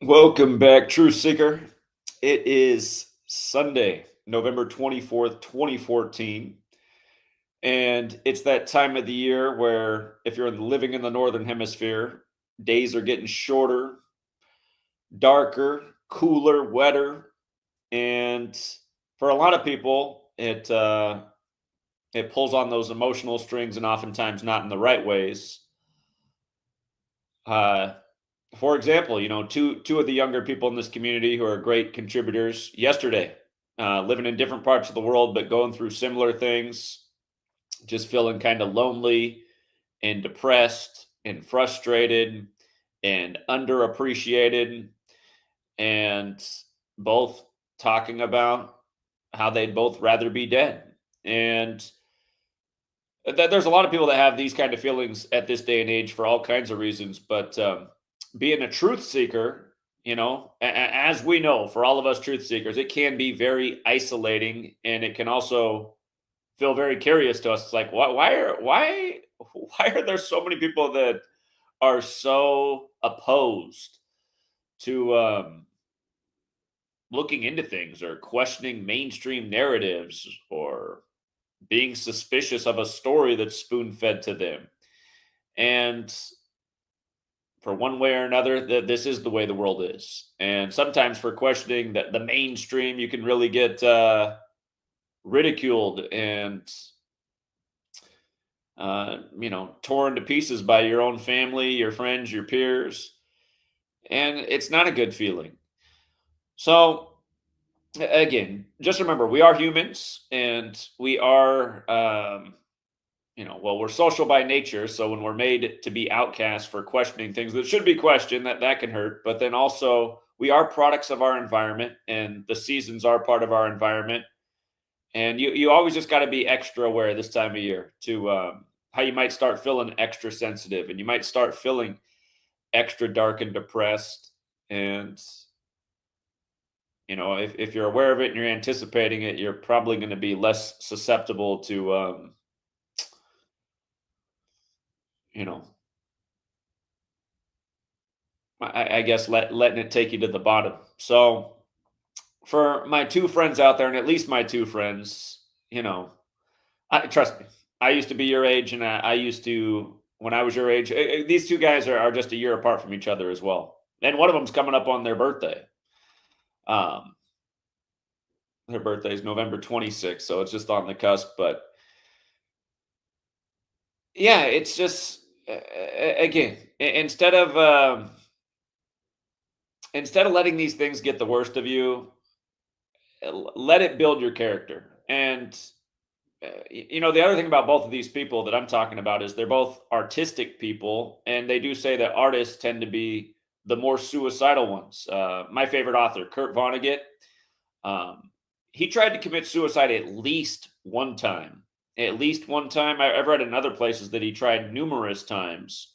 Welcome back, Truth Seeker. It is Sunday, November 24th, 2014. And it's that time of the year where, if you're living in the Northern Hemisphere, days are getting shorter, darker, cooler, wetter. And for a lot of people, it pulls on those emotional strings and oftentimes not in the right ways. Uh, For example, two of the younger people in this community who are great contributors yesterday, living in different parts of the world, but going through similar things, just feeling kind of lonely and depressed and frustrated and underappreciated, and both talking about how they'd both rather be dead. And there's a lot of people that have these kind of feelings at this day and age for all kinds of reasons, but being a truth seeker, as we know, for all of us truth seekers, it can be very isolating, and it can also feel very curious to us. It's like, why are there so many people that are so opposed to looking into things or questioning mainstream narratives or being suspicious of a story that's spoon fed to them? And for one way or another, this is the way the world is. And sometimes for questioning that the mainstream, you can really get ridiculed and torn to pieces by your own family, your friends, your peers, and it's not a good feeling. So again, just remember, we are humans, and we are we're social by nature. So when we're made to be outcasts for questioning things that should be questioned, that can hurt. But then also, we are products of our environment, and the seasons are part of our environment. And you always just got to be extra aware this time of year to how you might start feeling extra sensitive, and you might start feeling extra dark and depressed. And if you're aware of it and you're anticipating it, you're probably going to be less susceptible to you know I guess letting it take you to the bottom. So for my two friends out there, and at least my two friends, trust me, I used to be your age, and I used to when I was your age. These two guys are just a year apart from each other as well, and one of them's coming up on their birthday. Um, their birthday is November 26th, so it's just on the cusp. But yeah, it's just again, instead of letting these things get the worst of you, let it build your character. And the other thing about both of these people that I'm talking about is they're both artistic people, and they do say that artists tend to be the more suicidal ones. My favorite author, Kurt Vonnegut, um, he tried to commit suicide at least one time. At least one time. I've read in other places that he tried numerous times.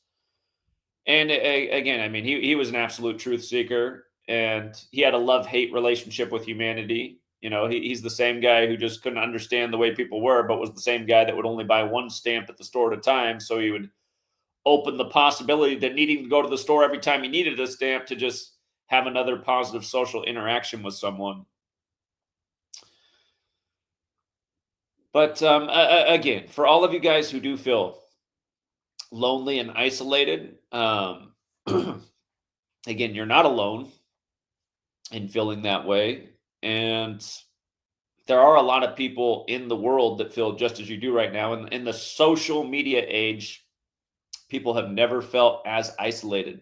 And again, I mean, he was an absolute truth seeker, and he had a love hate relationship with humanity. He's the same guy who just couldn't understand the way people were, but was the same guy that would only buy one stamp at the store at a time. So he would open the possibility that needing to go to the store every time he needed a stamp to just have another positive social interaction with someone. But again, for all of you guys who do feel lonely and isolated, again, you're not alone in feeling that way. And there are a lot of people in the world that feel just as you do right now. And in the social media age, people have never felt as isolated.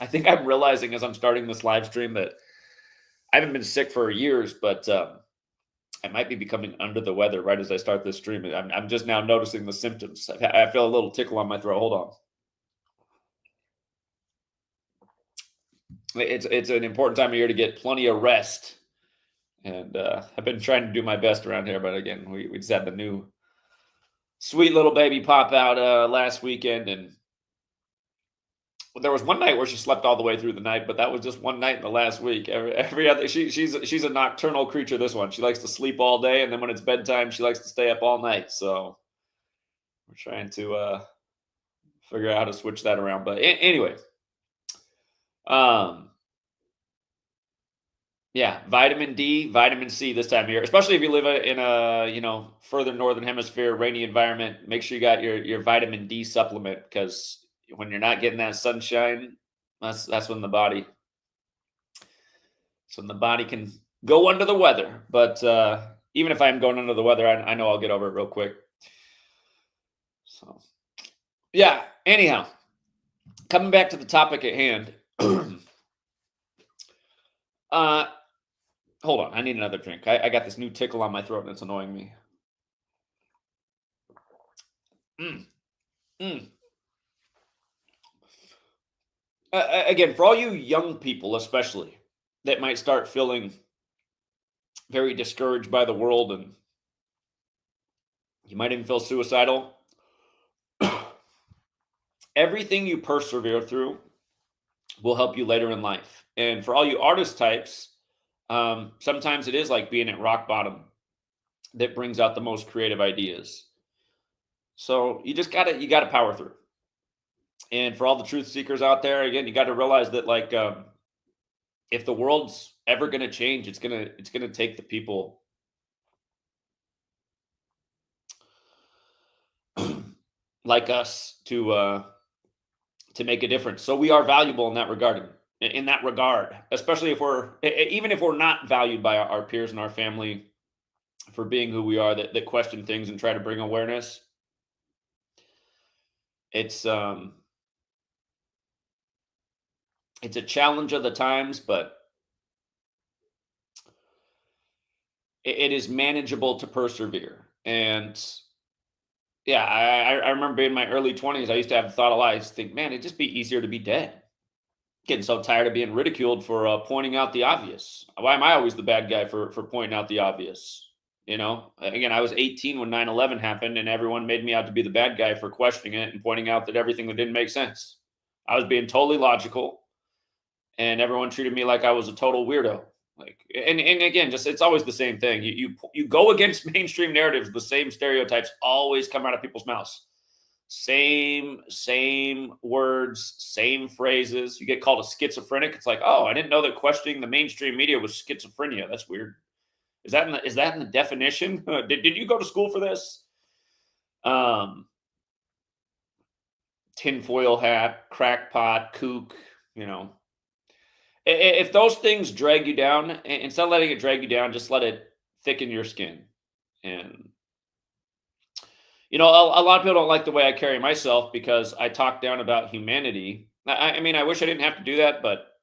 I think I'm realizing as I'm starting this live stream that I haven't been sick for years, but I might be becoming under the weather right as I start this stream. I'm just now noticing the symptoms. I feel a little tickle on my throat. Hold on. It's an important time of year to get plenty of rest. And I've been trying to do my best around here, but again, we just had the new sweet little baby pop out last weekend, and there was one night where she slept all the way through the night, but that was just one night in the last week. Every other, she's a nocturnal creature. This one, she likes to sleep all day, and then when it's bedtime, she likes to stay up all night. So we're trying to figure out how to switch that around. But anyway, Yeah, vitamin D, vitamin C this time of year, especially if you live in a, further northern hemisphere, rainy environment. Make sure you got your vitamin D supplement, because when you're not getting that sunshine, that's when the body can go under the weather. But even if I'm going under the weather, I know I'll get over it real quick. So yeah. Anyhow, coming back to the topic at hand. uh Hold on, I need another drink. I got this new tickle on my throat and it's annoying me. Mm, mm. Again, for all you young people, especially, that might start feeling very discouraged by the world, and you might even feel suicidal, everything you persevere through will help you later in life. And for all you artist types, sometimes it is like being at rock bottom that brings out the most creative ideas. So you gotta power through. And for all the truth seekers out there, again, you got to realize that, like, if the world's ever going to change, it's gonna take the people like us to make a difference. So we are valuable in that regard. In that regard, especially if even if we're not valued by our peers and our family for being who we are, that question things and try to bring awareness. It's it's a challenge of the times, but it is manageable to persevere. And yeah, I remember in my early 20s, I used to have the thought a lot. I used to think, man, it'd just be easier to be dead. Getting so tired of being ridiculed for pointing out the obvious. Why am I always the bad guy for pointing out the obvious? Again, I was 18 when 9/11 happened, and everyone made me out to be the bad guy for questioning it and pointing out that everything that didn't make sense. I was being totally logical, and everyone treated me like I was a total weirdo. Like, and again, just it's always the same thing. You go against mainstream narratives. The same stereotypes always come out of people's mouths. Same words, same phrases. You get called a schizophrenic. It's like, oh, I didn't know that questioning the mainstream media was schizophrenia. That's weird. Is that in the definition? Did you go to school for this? Um, Tinfoil hat, crackpot, kook. You know, if those things drag you down, instead of letting it drag you down, just let it thicken your skin. And a lot of people don't like the way I carry myself because I talk down about humanity. I mean, I wish I didn't have to do that, but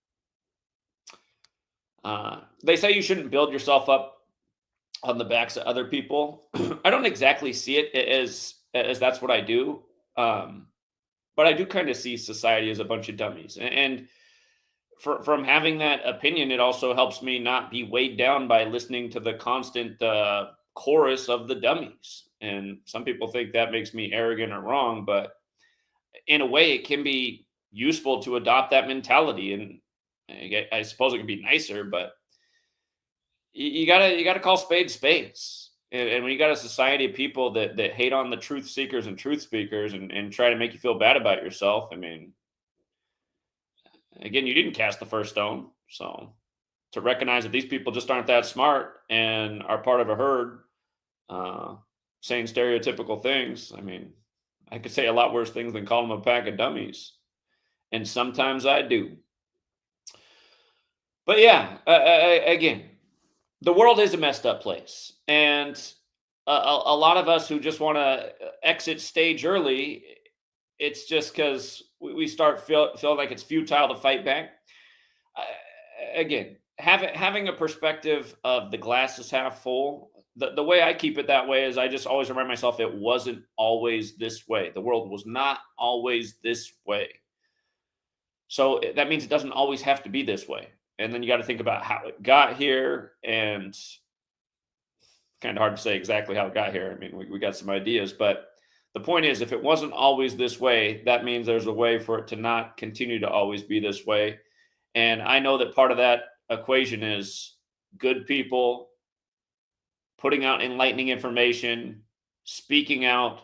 they say you shouldn't build yourself up on the backs of other people. I don't exactly see it as that's what I do, um, but I do kind of see society as a bunch of dummies. And from having that opinion, it also helps me not be weighed down by listening to the constant chorus of the dummies. And some people think that makes me arrogant or wrong, but in a way, it can be useful to adopt that mentality. And I suppose it can be nicer, but you gotta call spades spades. And when you got a society of people that hate on the truth seekers and truth speakers and try to make you feel bad about yourself, I mean, again, you didn't cast the first stone. So to recognize that these people just aren't that smart and are part of a herd, uh, saying stereotypical things. I mean, I could say a lot worse things than call them a pack of dummies, and sometimes I do. But yeah, again, the world is a messed up place, and a lot of us who just want to exit stage early, it's just because we start feeling like it's futile to fight back. Again, having a perspective of the glass is half full. The way I keep it that way is I just always remind myself it wasn't always this way. The world was not always this way. So that means it doesn't always have to be this way. And then you got to think about how it got here, and kind of hard to say exactly how it got here. I mean, we got some ideas, but the point is, if it wasn't always this way, that means there's a way for it to not continue to always be this way. And I know that part of that equation is good people putting out enlightening information, speaking out,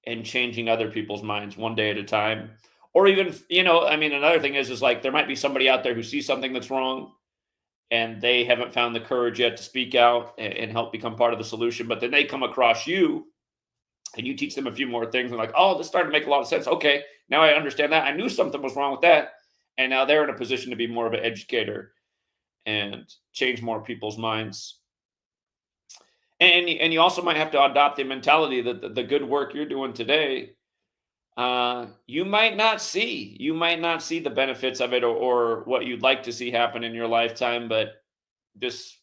and changing other people's minds one day at a time. Or even, I mean, another thing is like there might be somebody out there who sees something that's wrong and they haven't found the courage yet to speak out and help become part of the solution. But then they come across you and you teach them a few more things and like, oh, this started to make a lot of sense. Okay, now I understand that. I knew something was wrong with that. And now they're in a position to be more of an educator and change more people's minds. And you also might have to adopt the mentality that the good work you're doing today, you might not see the benefits of it, or what you'd like to see happen in your lifetime, but just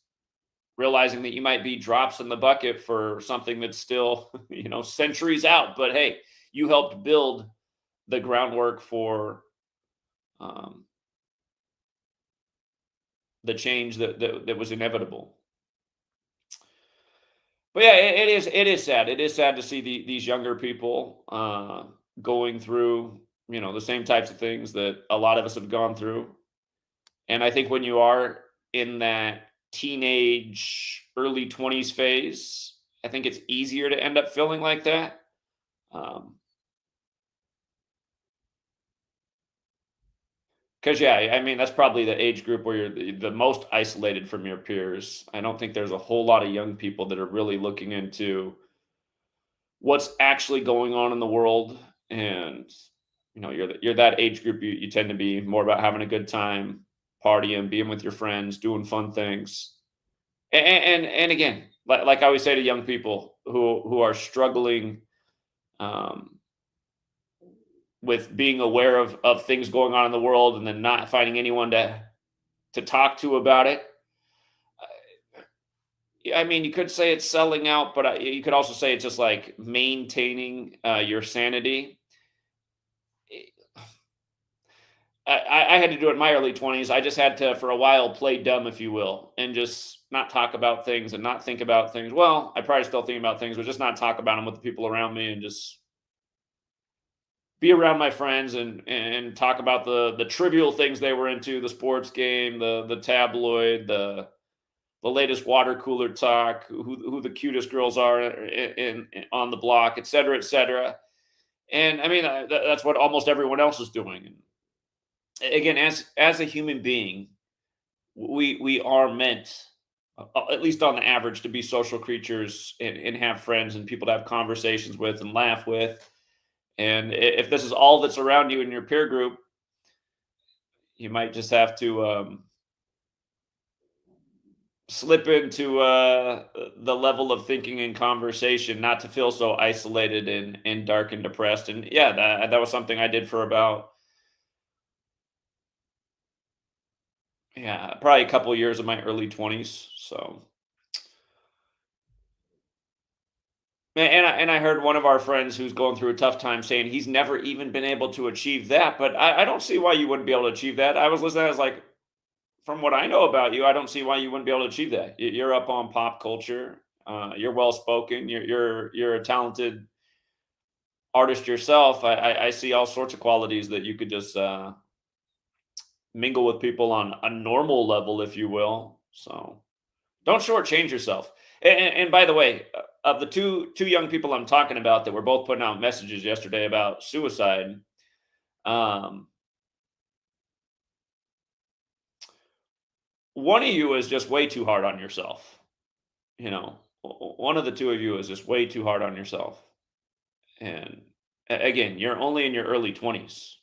realizing that you might be drops in the bucket for something that's still centuries out, but hey, you helped build the groundwork for um, the change that was inevitable. But yeah, it is sad. It is sad to see these younger people going through the same types of things that a lot of us have gone through. And I think when you are in that teenage, early 20s phase, I think it's easier to end up feeling like that. Um, because yeah, I mean that's probably the age group where you're the most isolated from your peers. I don't think there's a whole lot of young people that are really looking into what's actually going on in the world. And you're that age group. You tend to be more about having a good time, partying, being with your friends, doing fun things. And again, like I always say to young people who are struggling um, with being aware of things going on in the world and then not finding anyone to talk to about it. I mean, you could say it's selling out, but you could also say it's just like maintaining your sanity. I had to do it in my early 20s. I just had to, for a while, play dumb, if you will, and just not talk about things and not think about things. Well, I probably still think about things, but just not talk about them with the people around me and just be around my friends and talk about the trivial things they were into, the sports game, the tabloid, the latest water cooler talk, who the cutest girls are in on the block, et cetera, et cetera. And I mean, that's what almost everyone else is doing. And again, as a human being, we are meant, at least on the average, to be social creatures and have friends and people to have conversations with and laugh with. And if this is all that's around you in your peer group, you might just have to slip into the level of thinking and conversation, not to feel so isolated and dark and depressed. And yeah, that was something I did for about, yeah, probably a couple of years of my early 20s. So, and I heard one of our friends who's going through a tough time saying he's never even been able to achieve that. But I don't see why you wouldn't be able to achieve that. I was listening, I was like, from what I know about you, I don't see why you wouldn't be able to achieve that. You're up on pop culture. You're well spoken. You're a talented artist yourself. I see all sorts of qualities that you could just mingle with people on a normal level, if you will. So don't shortchange yourself. And by the way, of the two young people I'm talking about that were both putting out messages yesterday about suicide, um, one of you is just way too hard on yourself. One of the two of you is just way too hard on yourself. And again, you're only in your early 20s.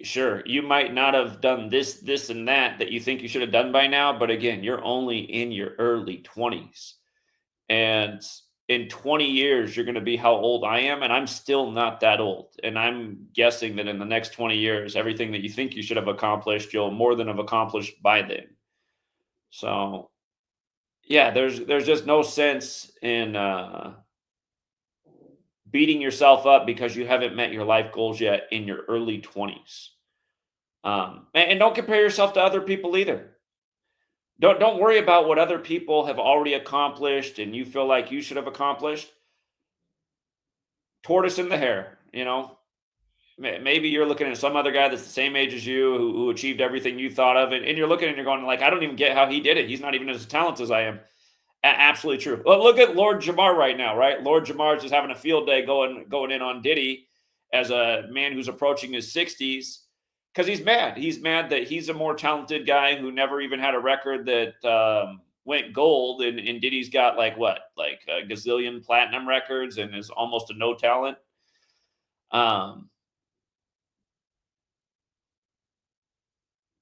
Sure, you might not have done this, and that you think you should have done by now, but again, you're only in your early 20s. And in 20 years, you're going to be how old I am, and I'm still not that old. And I'm guessing that in the next 20 years, everything that you think you should have accomplished, you'll more than have accomplished by then. So, yeah, there's just no sense in beating yourself up because you haven't met your life goals yet in your early 20s. And don't compare yourself to other people either. Don't worry about what other people have already accomplished and you feel like you should have accomplished. Tortoise in the hare, maybe you're looking at some other guy that's the same age as you who achieved everything you thought of, and you're looking and you're going like, I don't even get how he did it. He's not even as talented as I am. Absolutely true. Well, look at Lord Jamar right now, right? Lord Jamar is just having a field day going in on Diddy as a man who's approaching his 60s. because he's mad. He's mad that he's a more talented guy who never even had a record that went gold, and Diddy's got like what, like a gazillion platinum records, and is almost a no talent. Um,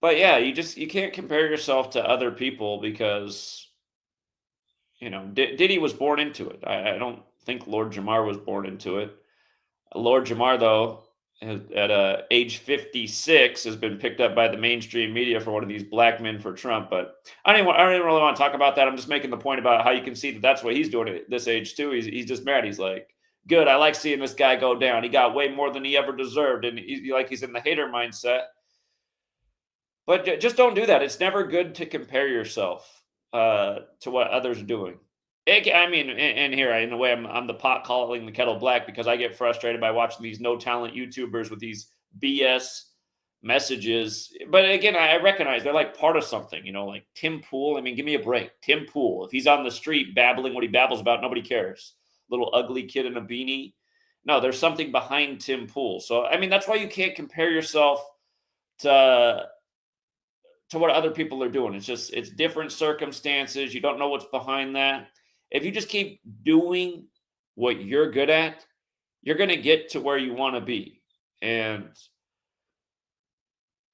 but yeah, you can't compare yourself to other people because Diddy was born into it. I don't think Lord Jamar was born into it. Lord Jamar, though, at age 56, has been picked up by the mainstream media for one of these black men for Trump. But I don't even really want to talk about that. I'm just making the point about how you can see that that's what he's doing at this age too. He's just mad. He's like, good. I like seeing this guy go down. He got way more than he ever deserved, and he's in the hater mindset. But just don't do that. It's never good to compare yourself to what others are doing. I mean, and here, in a way, I'm the pot calling the kettle black because I get frustrated by watching these no talent YouTubers with these BS messages. But again, I recognize they're like part of something, like Tim Pool. I mean, give me a break. Tim Pool, if he's on the street babbling what he babbles about, nobody cares. Little ugly kid in a beanie. No, there's something behind Tim Pool. So, I mean, that's why you can't compare yourself to what other people are doing. It's different circumstances. You don't know what's behind that. If you just keep doing what you're good at, you're going to get to where you want to be.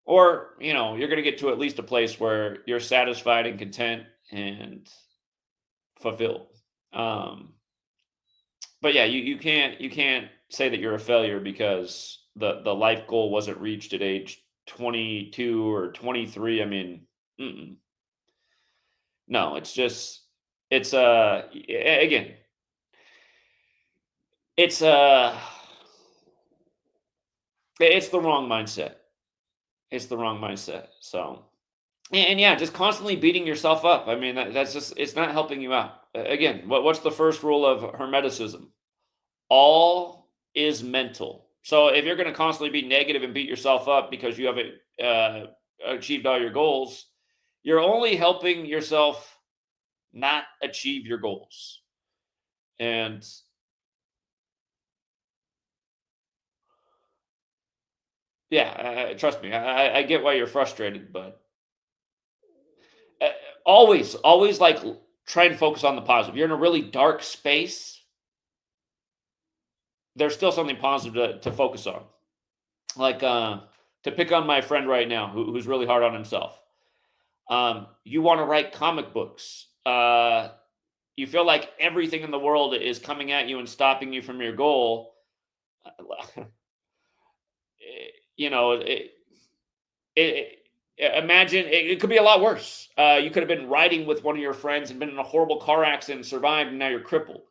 Or you're going to get to at least a place where you're satisfied and content and fulfilled. But yeah, you can't say that you're a failure because the life goal wasn't reached at age 22 or 23. I mean, no, it's again, it's it's the wrong mindset. It's the wrong mindset. So, and yeah, just constantly beating yourself up. I mean, that's just, it's not helping you out. Again, what's the first rule of Hermeticism? All is mental. So if you're going to constantly be negative and beat yourself up because you haven't achieved all your goals, you're only helping yourself not achieve your goals. And yeah, trust me, I get why you're frustrated, but uh, always like try and focus on the positive. You're in a really dark space. There's still something positive to focus on. Like to pick on my friend right now, who's really hard on himself. You want to write comic books. You feel like everything in the world is coming at you and stopping you from your goal. you know, it, imagine it could be a lot worse. You could have been riding with one of your friends and been in a horrible car accident and survived, and now you're crippled.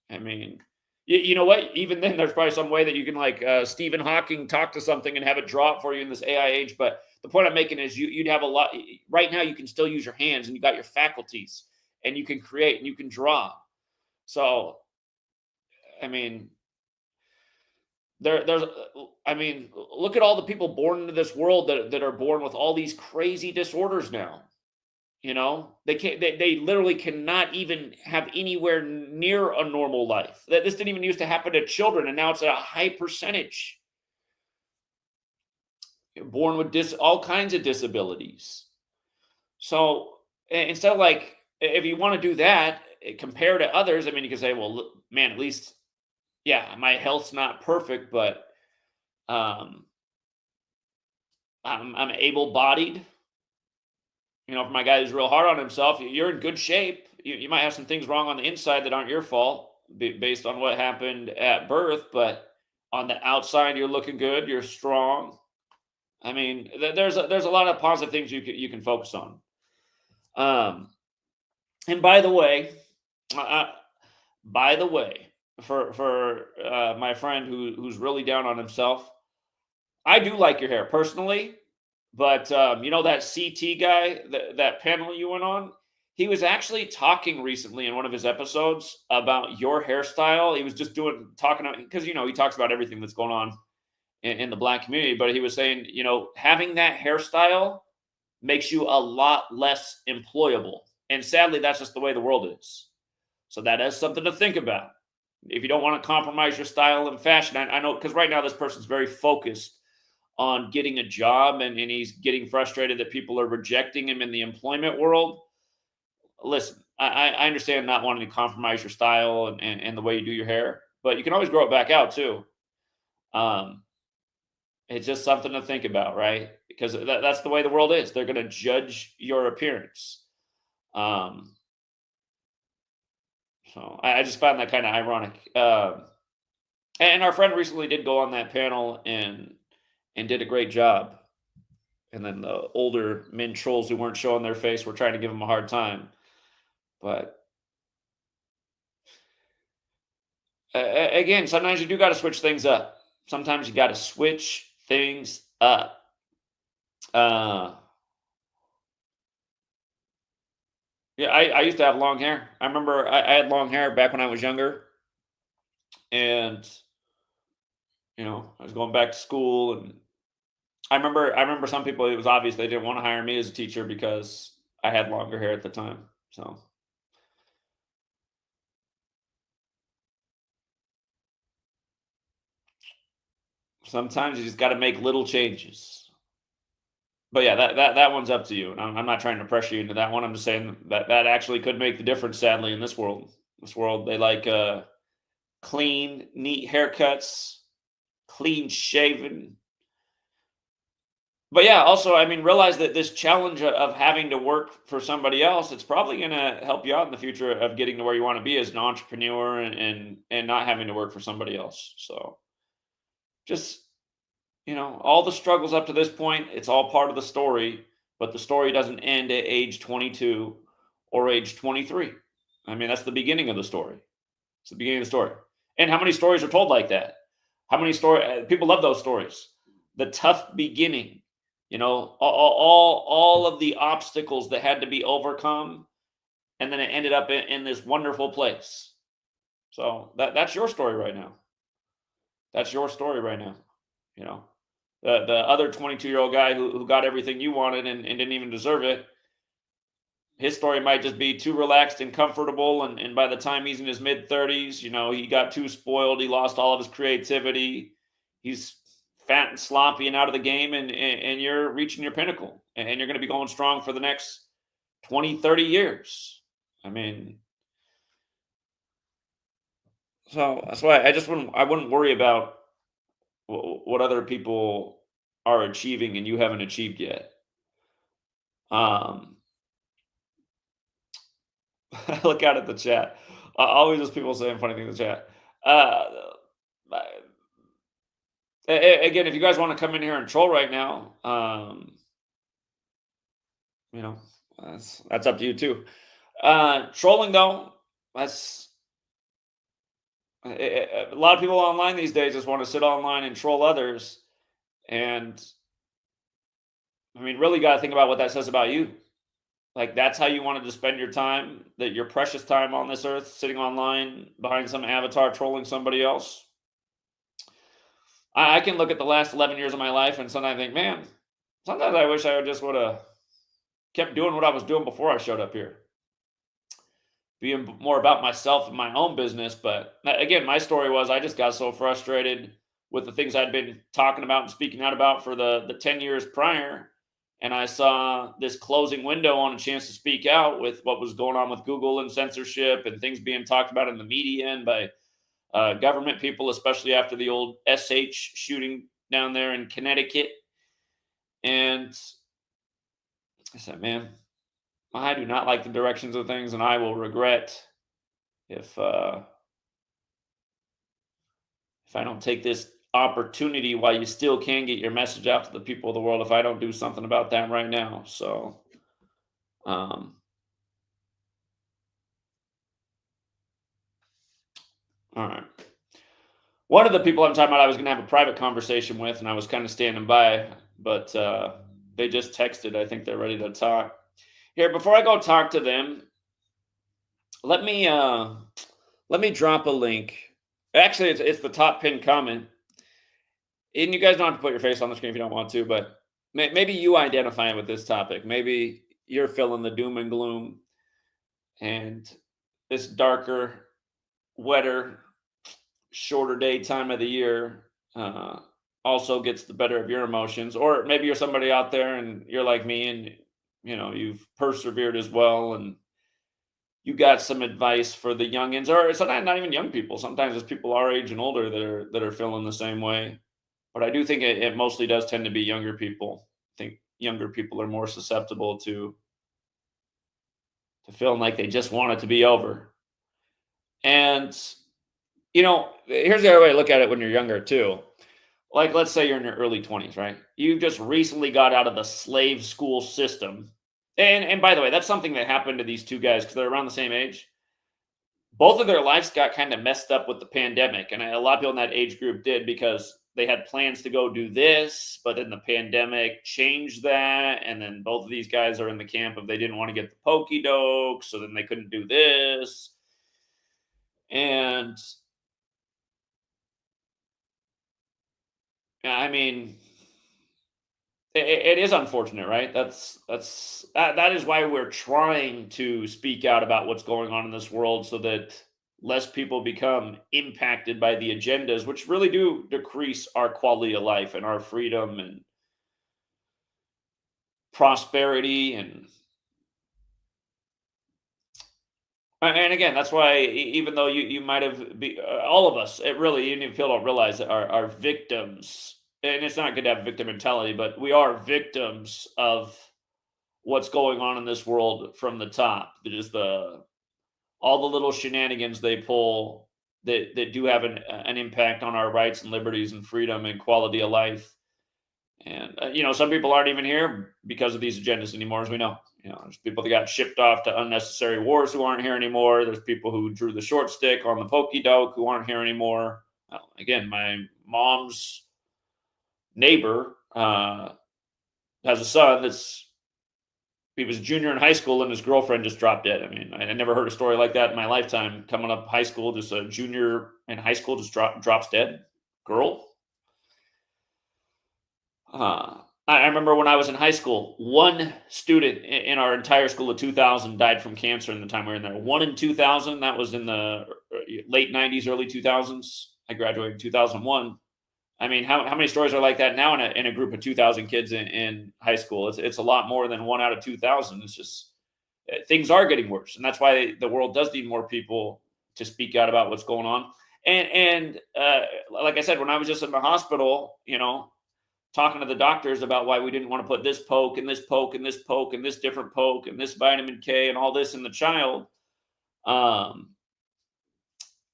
I mean, you know what? Even then, there's probably some way that you can, like Stephen Hawking, talk to something and have it draw it for you in this AI age. But the point I'm making is you'd have a lot. Right now, you can still use your hands and you got your faculties and you can create and you can draw. So, I mean, I mean, look at all the people born into this world that are born with all these crazy disorders now. They can't, they literally cannot even have anywhere near a normal life. That this didn't even used to happen to children, and now it's at a high percentage. Born with all kinds of disabilities. So instead of, like, if you want to do that, compare to others, I mean, you can say, well, man, at least, yeah, my health's not perfect, but I'm able-bodied. For my guy who's real hard on himself, you're in good shape. You might have some things wrong on the inside that aren't your fault based on what happened at birth, but on the outside, you're looking good. You're strong. I mean, there's a lot of positive things you can focus on. And by the way, for my friend who's really down on himself, I do like your hair personally. But that CT guy, that panel you went on, he was actually talking recently in one of his episodes about your hairstyle. He was just talking because he talks about everything that's going on in the Black community. But he was saying, having that hairstyle makes you a lot less employable. And sadly, that's just the way the world is. So that is something to think about. If you don't want to compromise your style and fashion, I know, because right now this person's very focused on getting a job, and he's getting frustrated that people are rejecting him in the employment world. Listen, I understand not wanting to compromise your style and the way you do your hair, but you can always grow it back out too. Um, it's just something to think about, right? Because that's the way the world is. They're going to judge your appearance. Um, so I just found that kind of ironic. And our friend recently did go on that panel and did a great job. And then the older men trolls who weren't showing their face were trying to give him a hard time. But again, sometimes you do got to switch things up. Sometimes you got to switch things up. Uh, yeah, I used to have long hair. I remember I had long hair back when I was younger, and I was going back to school, and I remember some people. It was obvious they didn't want to hire me as a teacher because I had longer hair at the time. So sometimes you just got to make little changes. But yeah, that one's up to you. And I'm not trying to pressure you into that one. I'm just saying that that actually could make the difference. Sadly, in this world, they like clean, neat haircuts, clean shaven. But yeah, also, I mean, realize that this challenge of having to work for somebody else, it's probably going to help you out in the future of getting to where you want to be as an entrepreneur and not having to work for somebody else. So just all the struggles up to this point, it's all part of the story, but the story doesn't end at age 22 or age 23. I mean, that's the beginning of the story. It's the beginning of the story. And how many stories are told like that? How many stories? People love those stories. The tough beginning, all of the obstacles that had to be overcome, and then it ended up in this wonderful place. So that's your story right now. That's your story right now. You know, the other 22-year-old guy who got everything you wanted and didn't even deserve it, his story might just be too relaxed and comfortable. And by the time he's in his mid 30s, he got too spoiled. He lost all of his creativity. He's fat and sloppy and out of the game. And you're reaching your pinnacle. And you're going to be going strong for the next 20, 30 years. I mean, so that's why I wouldn't worry about what other people are achieving and you haven't achieved yet. Um, look out at the chat. Always just people saying funny things in the chat. Uh, again, if you guys want to come in here and troll right now, you know, that's up to you too. Trolling though, that's a lot of people online these days just want to sit online and troll others, and I mean, really got to think about what that says about you. Like that's how you wanted to spend your time, that your precious time on this earth, sitting online behind some avatar trolling somebody else. I can look at the last 11 years of my life and sometimes think, man, sometimes I wish I just would have kept doing what I was doing before I showed up here, being more about myself and my own business. But again, my story was I just got so frustrated with the things I'd been talking about and speaking out about for the 10 years prior. And I saw this closing window on a chance to speak out with what was going on with Google and censorship and things being talked about in the media and by government people, especially after the old SH shooting down there in Connecticut. And I said, man, I do not like the directions of things, and I will regret if I don't take this opportunity while you still can get your message out to the people of the world. If I don't do something about that right now, so um, all right. One of the people I'm talking about, I was going to have a private conversation with, and I was kind of standing by, but they just texted. I think they're ready to talk. Here, before I go talk to them, let me drop a link. Actually, it's the top pinned comment, and you guys don't have to put your face on the screen if you don't want to, but maybe you identify with this topic. Maybe you're feeling the doom and gloom, and this darker, wetter, shorter day time of the year. also gets the better of your emotions. Or maybe you're somebody out there and you're like me and you've persevered as well, and you got some advice for the youngins, or sometimes not even young people. Sometimes it's people our age and older that are feeling the same way. But I do think it mostly does tend to be younger people. I think younger people are more susceptible to feeling like they just want it to be over. And here's the other way to look at it when you're younger too. Like, let's say you're in your early 20s, right? You just recently got out of the slave school system. And by the way, that's something that happened to these two guys because they're around the same age. Both of their lives got kind of messed up with the pandemic, and a lot of people in that age group did because they had plans to go do this, but then the pandemic changed that, and then both of these guys are in the camp of they didn't want to get the pokey doke, so then they couldn't do this. And I mean, it is unfortunate, right? That is why we're trying to speak out about what's going on in this world, so that less people become impacted by the agendas, which really do decrease our quality of life and our freedom and prosperity. And again, that's why even though you might have all of us, it really, even if people don't realize it, are victims. And it's not good to have victim mentality, but we are victims of what's going on in this world from the top. Just the all the little shenanigans they pull that do have an impact on our rights and liberties and freedom and quality of life. And some people aren't even here because of these agendas anymore, as we know. There's people that got shipped off to unnecessary wars who aren't here anymore. There's people who drew the short stick on the pokey doke who aren't here anymore. Again, my mom's neighbor has a son that's he was a junior in high school and his girlfriend just dropped dead. I mean, I never heard a story like that in my lifetime. Coming up high school, just a junior in high school just drops dead. Girl. I remember when I was in high school, one student in our entire school of 2000 died from cancer in the time we were in there. One in 2000. That was in the late 90s, early 2000s. I graduated in 2001. I mean, how many stories are like that now in a group of 2,000 kids in high school? It's a lot more than one out of 2,000. It's just things are getting worse, and that's why the world does need more people to speak out about what's going on. And like I said, when I was just in the hospital, talking to the doctors about why we didn't want to put this poke and this poke and this poke and this different poke and this vitamin K and all this in the child. Um,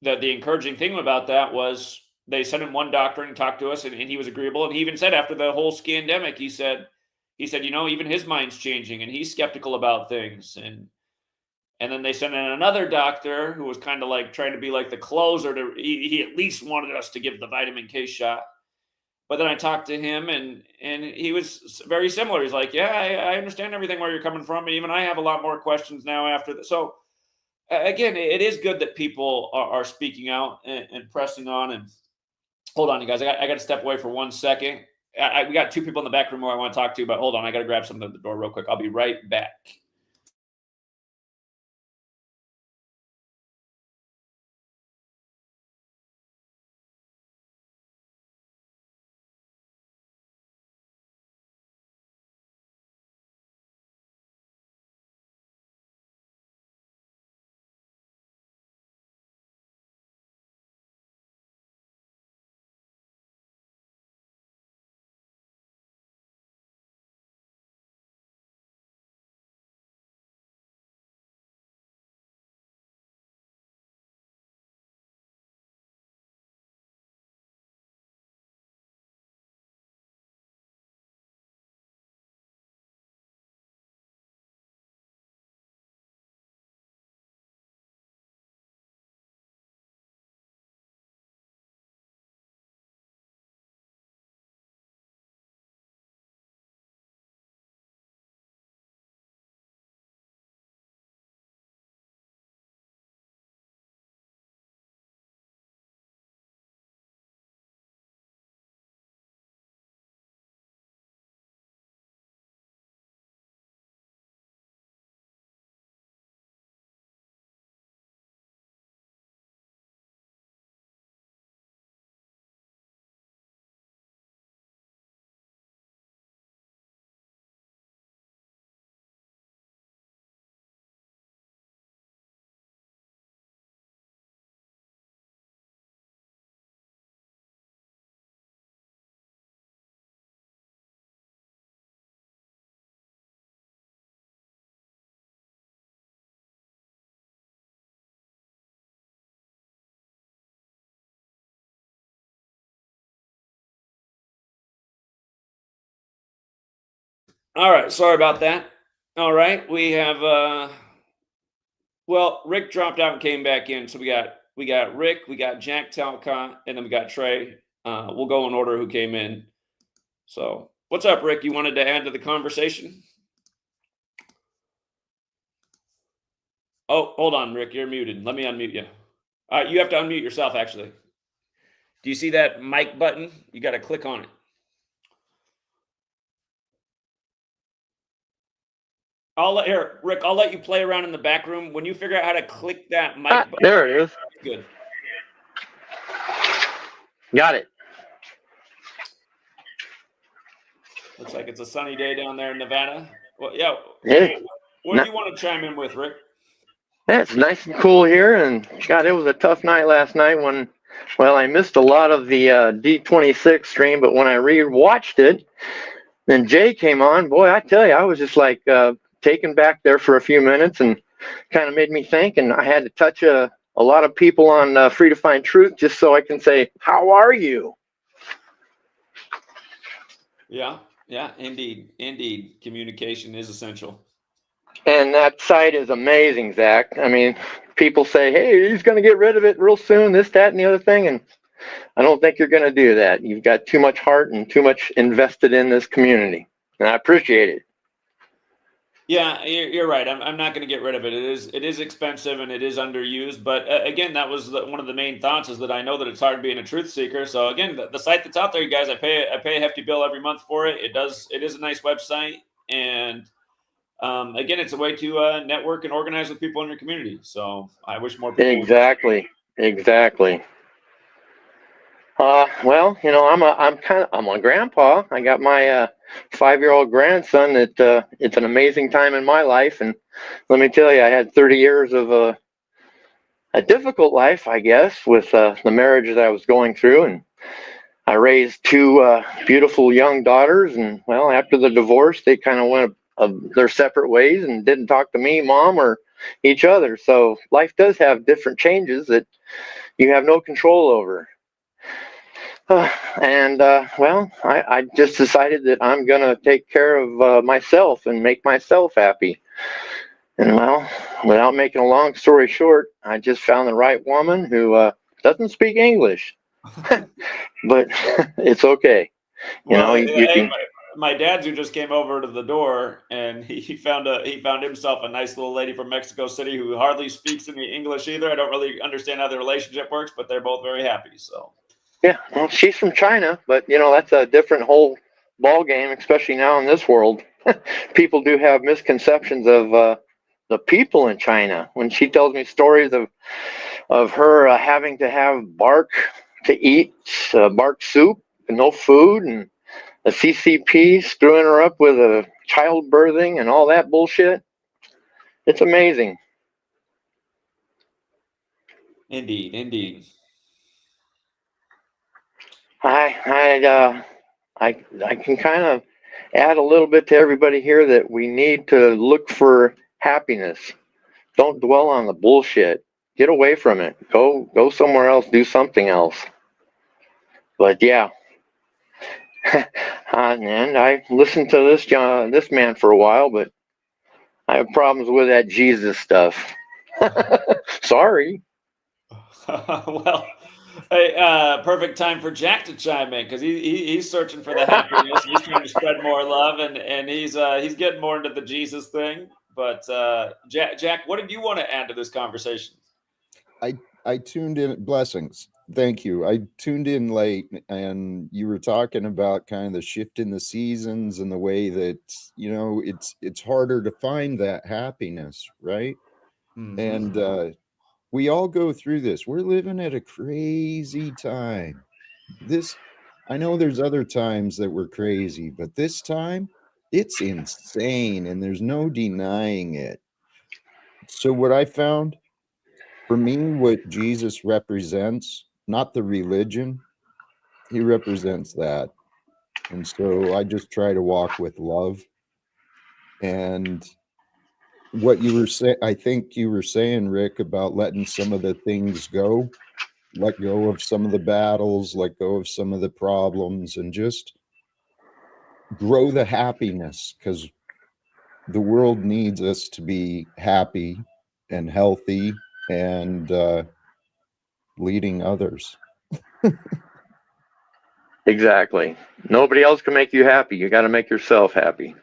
that the encouraging thing about that was they sent in one doctor and talked to us, and he was agreeable. And he even said after the whole scandemic, he said, even his mind's changing and he's skeptical about things. And then they sent in another doctor who was kind of like trying to be like the closer to he at least wanted us to give the vitamin K shot. But then I talked to him, and he was very similar. He's like, yeah, I understand everything where you're coming from, and even I have a lot more questions now after that. So again, it is good that people are speaking out and pressing on. And hold on, you guys, I got to step away for 1 second. We got two people in the back room who I want to talk to, but hold on, I got to grab something at the door real quick. I'll be right back. All right, sorry about that. All right, we have well, Rick dropped out and came back in, so we got Rick, we got Jack Talcott, and then we got Trey. We'll go in order who came in. So, what's up, Rick? You wanted to add to the conversation? Oh, hold on, Rick, you're muted. Let me unmute you. You have to unmute yourself, actually. Do you see that mic button? You got to click on it. Rick. I'll let you play around in the back room. When you figure out how to click that mic button, there it is. Good. Got it. Looks like it's a sunny day down there in Nevada. Well, yeah. Hey, What do you want to chime in with, Rick? yeah, it's nice and cool here, and God, it was a tough night last night when, well, I missed a lot of the D26 stream, but when I re-watched it, then Jay came on. Boy, I tell you, I was just like taken back there for a few minutes, and kind of made me think. And I had to touch a lot of people on Free to Find Truth just so I can say, "How are you?" Yeah, indeed. Communication is essential. And that site is amazing, Zach. I mean, people say, "Hey, he's going to get rid of it real soon," this, that, and the other thing, and I don't think you're going to do that. You've got too much heart and too much invested in this community, and I appreciate it. Yeah, you're right. I'm not going to get rid of it. It is expensive and it is underused. But again, that was one of the main thoughts, is that I know that it's hard being a truth seeker. So again, the site that's out there, you guys, I pay a hefty bill every month for it. It is a nice website, and again, it's a way to network and organize with people in your community. So I wish more people Exactly. Well, you know, I'm a grandpa. I got my 5-year-old grandson. That it's an amazing time in my life, and let me tell you, I had 30 years of a difficult life, I guess, with the marriage that I was going through, and I raised two beautiful young daughters. And well, after the divorce, they kind of went their separate ways and didn't talk to me, mom, or each other. So life does have different changes that you have no control over. And well, I just decided that I'm going to take care of myself and make myself happy. And well, without making a long story short, I just found the right woman who doesn't speak English, but it's okay. You Well, know, you hey, can. my dad, who just came over to the door, and he found himself a nice little lady from Mexico City who hardly speaks any English either. I don't really understand how the relationship works, but they're both very happy. So Yeah, well, she's from China, but you know that's a different whole ball game, especially now in this world. People do have misconceptions of the people in China. When she tells me stories of her having to have bark to eat, bark soup, and no food, and the CCP screwing her up with a childbirthing and all that bullshit, it's amazing. indeed. I I can kind of add a little bit to everybody here that we need to look for happiness. Don't dwell on the bullshit. Get away from it. Go somewhere else. Do something else. But yeah, and I listened to this man for a while, but I have problems with that Jesus stuff. Sorry. Well, hey, perfect time for Jack to chime in, because he's searching for the happiness. He's trying to spread more love, and he's getting more into the Jesus thing. But Jack, what did you want to add to this conversation? I tuned in. Blessings. Thank you. I tuned in late, and you were talking about kind of the shift in the seasons and the way that, you know, it's harder to find that happiness, right? Mm-hmm. And we all go through this. We're living at a crazy time. I know there's other times that were crazy, but this time it's insane, and there's no denying it. So what I found, for me, what Jesus represents, not the religion, he represents that. And so I just try to walk with love. And what you were saying, I think you were saying, Rick, about letting some of the things go, let go of some of the battles, let go of some of the problems, and just grow the happiness, because the world needs us to be happy and healthy and leading others. Exactly. Nobody else can make you happy. You got to make yourself happy.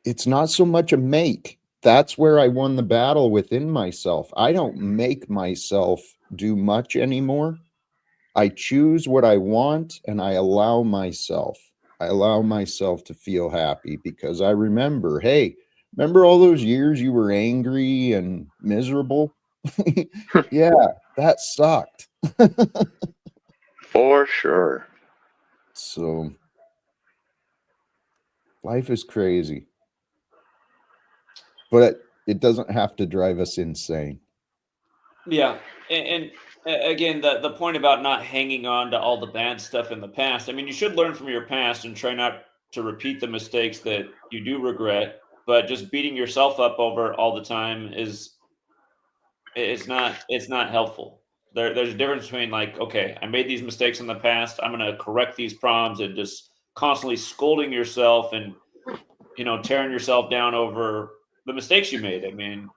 It's not so much a make. That's where I won the battle within myself. I don't make myself do much anymore. I choose what I want, and I allow myself. I allow myself to feel happy, because I remember, hey, remember all those years you were angry and miserable? Yeah, that sucked. For sure. So life is crazy, but it doesn't have to drive us insane. Yeah, and again, the point about not hanging on to all the bad stuff in the past. I mean, you should learn from your past and try not to repeat the mistakes that you do regret. But just beating yourself up over all the time it's not helpful. There's a difference between, like, okay, I made these mistakes in the past. I'm going to correct these problems, and just constantly scolding yourself and tearing yourself down over the mistakes you made. I mean,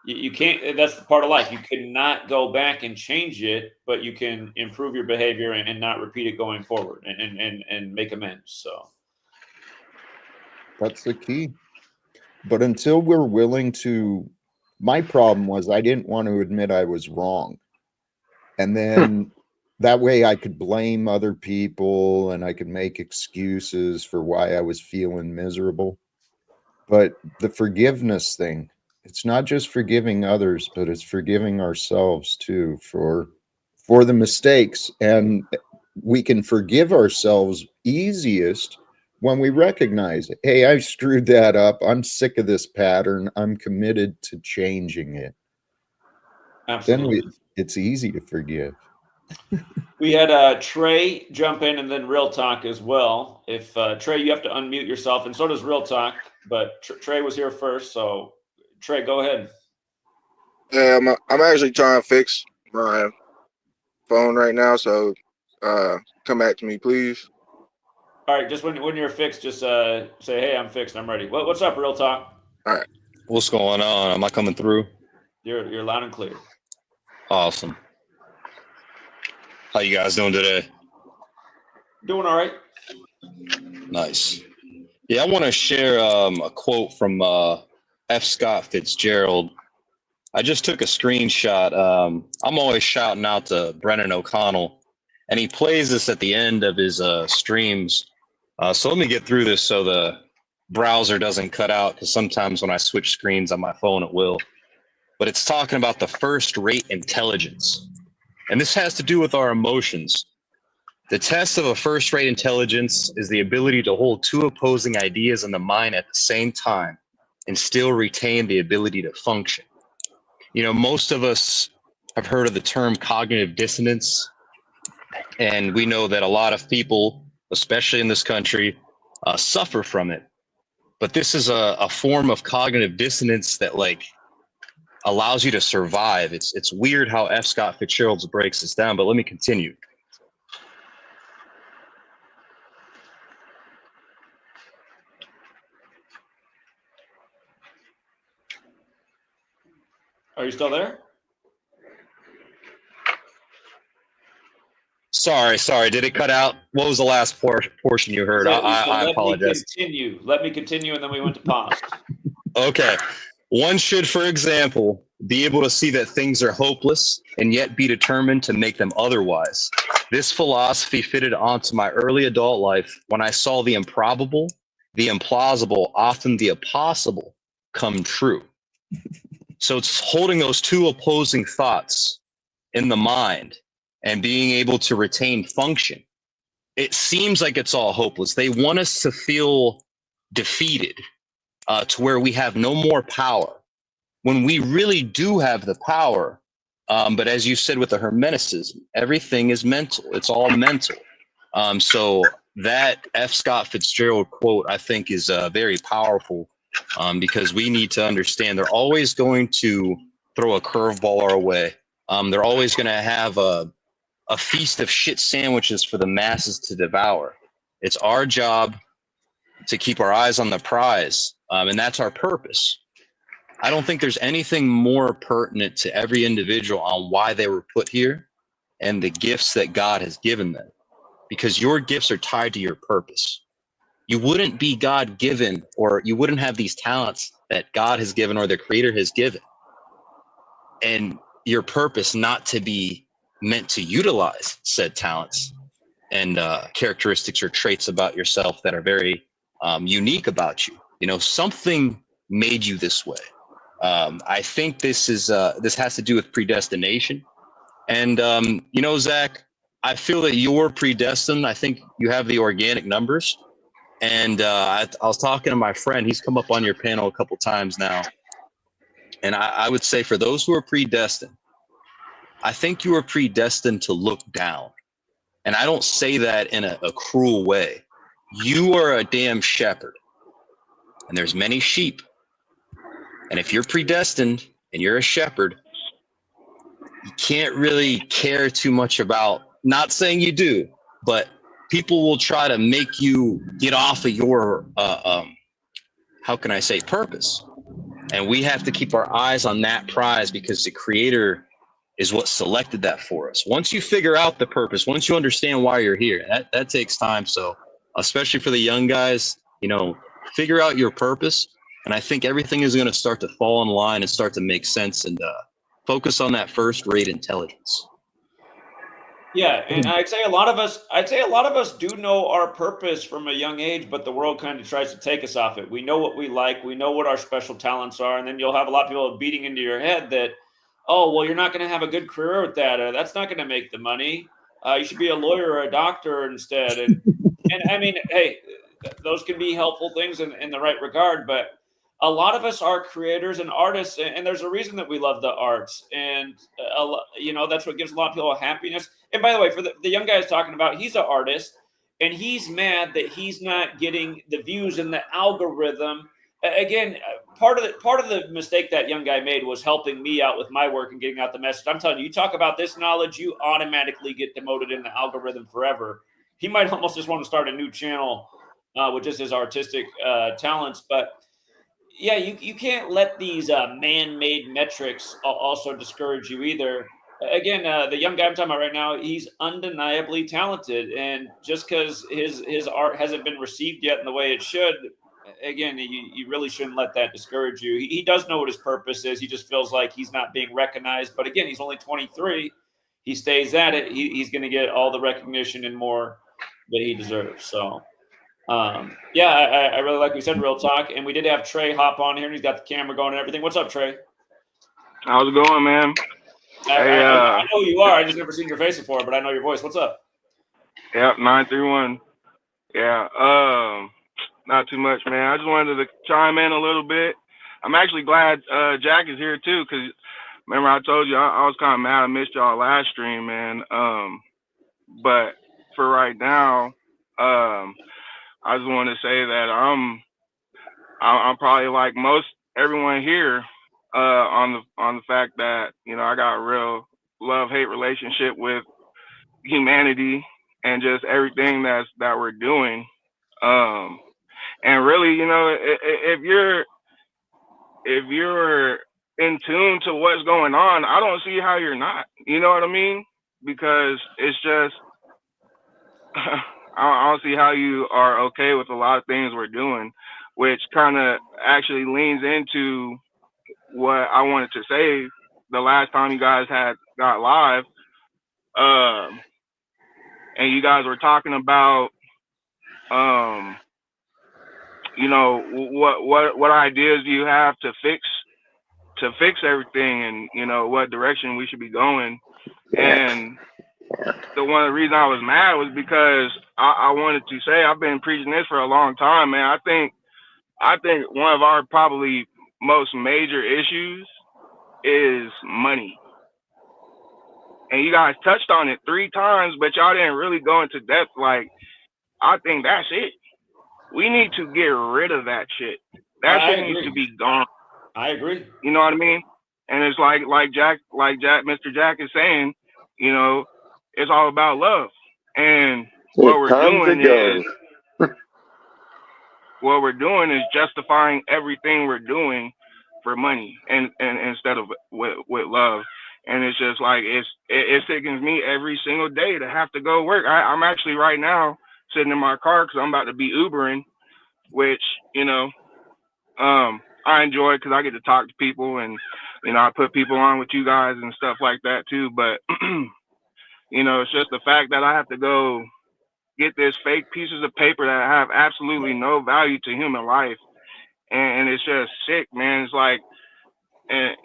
you can't. That's the part of life. You cannot go back and change it, but you can improve your behavior and not repeat it going forward, and make amends. So That's the key. But until we're willing to, my problem was I didn't want to admit I was wrong. And then that way I could blame other people and I could make excuses for why I was feeling miserable. But the forgiveness thing, it's not just forgiving others, but it's forgiving ourselves too for the mistakes. And we can forgive ourselves easiest when we recognize it. Hey, I screwed that up. I'm sick of this pattern. I'm committed to changing it. absolutely. It's easy to forgive. We had Trey jump in, and then Real Talk as well. If Trey, you have to unmute yourself, and so does Real Talk. But Trey was here first, so Trey, go ahead. I'm actually trying to fix my phone right now, so come back to me, please. All right, just when you're fixed, just say, "Hey, I'm fixed. I'm ready." What's up, Real Talk? All right. What's going on? Am I coming through? You're loud and clear. Awesome. How you guys doing today? Doing all right. Nice. Yeah, I want to share a quote from F. Scott Fitzgerald. I just took a screenshot. I'm always shouting out to Brennan O'Connell, and he plays this at the end of his streams. So let me get through this so the browser doesn't cut out, because sometimes when I switch screens on my phone, it will. But it's talking about the first-rate intelligence. And this has to do with our emotions. The test of a first-rate intelligence is the ability to hold two opposing ideas in the mind at the same time and still retain the ability to function. You know, most of us have heard of the term cognitive dissonance, and we know that a lot of people, especially in this country, suffer from it. But this is a form of cognitive dissonance that, like, allows you to survive. It's weird how F. Scott Fitzgerald breaks this down, but let me continue. Are you still there? Sorry. Did it cut out? What was the last portion you heard? I Let me apologize. continue. Let me continue, and then we went to pause. Okay. One should, for example, be able to see that things are hopeless and yet be determined to make them otherwise. This philosophy fitted onto my early adult life when I saw the improbable, the implausible, often the impossible come true. So it's holding those two opposing thoughts in the mind and being able to retain function. It seems like it's all hopeless. They want us to feel defeated, to where we have no more power, when we really do have the power. But as you said with the Hermeticism, everything is mental. It's all mental. So that F. Scott Fitzgerald quote, I think, is very powerful, because we need to understand they're always going to throw a curveball our way. They're always going to have a feast of shit sandwiches for the masses to devour. It's our job to keep our eyes on the prize, and that's our purpose. I don't think there's anything more pertinent to every individual on why they were put here and the gifts that God has given them, because your gifts are tied to your purpose. You wouldn't be God given, or you wouldn't have these talents that God has given or the Creator has given, and your purpose not to be meant to utilize said talents and characteristics or traits about yourself that are very unique about you. You know, something made you this way. I think this has to do with predestination. And, you know, Zach, I feel that you're predestined. I think you have the organic numbers. And I was talking to my friend. He's come up on your panel a couple times now. And I would say for those who are predestined, I think you are predestined to look down. And I don't say that in a cruel way. You are a damn shepherd. And there's many sheep. And if you're predestined and you're a shepherd, you can't really care too much about, not saying you do, but people will try to make you get off of your, how can I say, purpose. And we have to keep our eyes on that prize, because the Creator is what selected that for us. Once you figure out the purpose, once you understand why you're here, that takes time. So especially for the young guys, you know, figure out your purpose. And I think everything is going to start to fall in line and start to make sense, and focus on that first rate intelligence. Yeah, and I'd say a lot of us do know our purpose from a young age, but the world kind of tries to take us off it. We know what we like, we know what our special talents are, and then you'll have a lot of people beating into your head that, oh, well, you're not going to have a good career with that, or that's not going to make the money. You should be a lawyer or a doctor instead. And I memean, hey, those can be helpful things in the right regard, but a lot of us are creators and artists, and there's a reason that we love the arts, and you know, that's what gives a lot of people happiness. And by the way, for the young guy I was talking about, he's an artist, and he's mad that he's not getting the views in the algorithm. Again, part of the mistake that young guy made was helping me out with my work and getting out the message. I'm telling you, you talk about this knowledge, you automatically get demoted in the algorithm forever. He might almost just want to start a new channel with just his artistic talents, but yeah, you can't let these man-made metrics also discourage you either. Again, the young guy I'm talking about right now, he's undeniably talented, and just because his art hasn't been received yet in the way it should, again, you really shouldn't let that discourage you. He does know what his purpose is. He just feels like he's not being recognized. But again, he's only 23. He stays at it. He's going to get all the recognition and more that he deserves. So. Yeah, I really like we said, real talk, and we did have Trey hop on here, and he's got the camera going and everything. What's up, Trey? How's it going, man? I know who you are. I just never seen your face before, but I know your voice. What's up? Yep, 931. Yeah, not too much, man. I just wanted to chime in a little bit. I'm actually glad Jack is here too, because remember I told you I was kind of mad I missed y'all last stream, man. But for right now, I just want to say that I'm probably like most everyone here on the fact that, you know, I got a real love-hate relationship with humanity and just everything that we're doing. And really, you know, if you're in tune to what's going on, I don't see how you're not. You know what I mean? Because it's just I don't see how you are okay with a lot of things we're doing, which kind of actually leans into what I wanted to say the last time you guys got live. And you guys were talking about, you know, what ideas do you have to fix everything, and, you know, what direction we should be going. And the one of the reasons I was mad was because I wanted to say, I've been preaching this for a long time, man. I think one of our probably most major issues is money. And you guys touched on it 3 times, but y'all didn't really go into depth. Like, I think that's it. We need to get rid of that shit. That shit needs to be gone. I agree. You know what I mean? And it's like Mr. Jack is saying, you know, it's all about love. And what we're doing is what we're doing is justifying everything we're doing for money and instead of with love. And it's just like it sickens me every single day to have to go work. I'm actually right now sitting in my car because I'm about to be Ubering, which I enjoy because I get to talk to people, and I put people on with you guys and stuff like that too. But it's just the fact that I have to go get this fake pieces of paper that have absolutely no value to human life, and it's just sick, man. It's like, and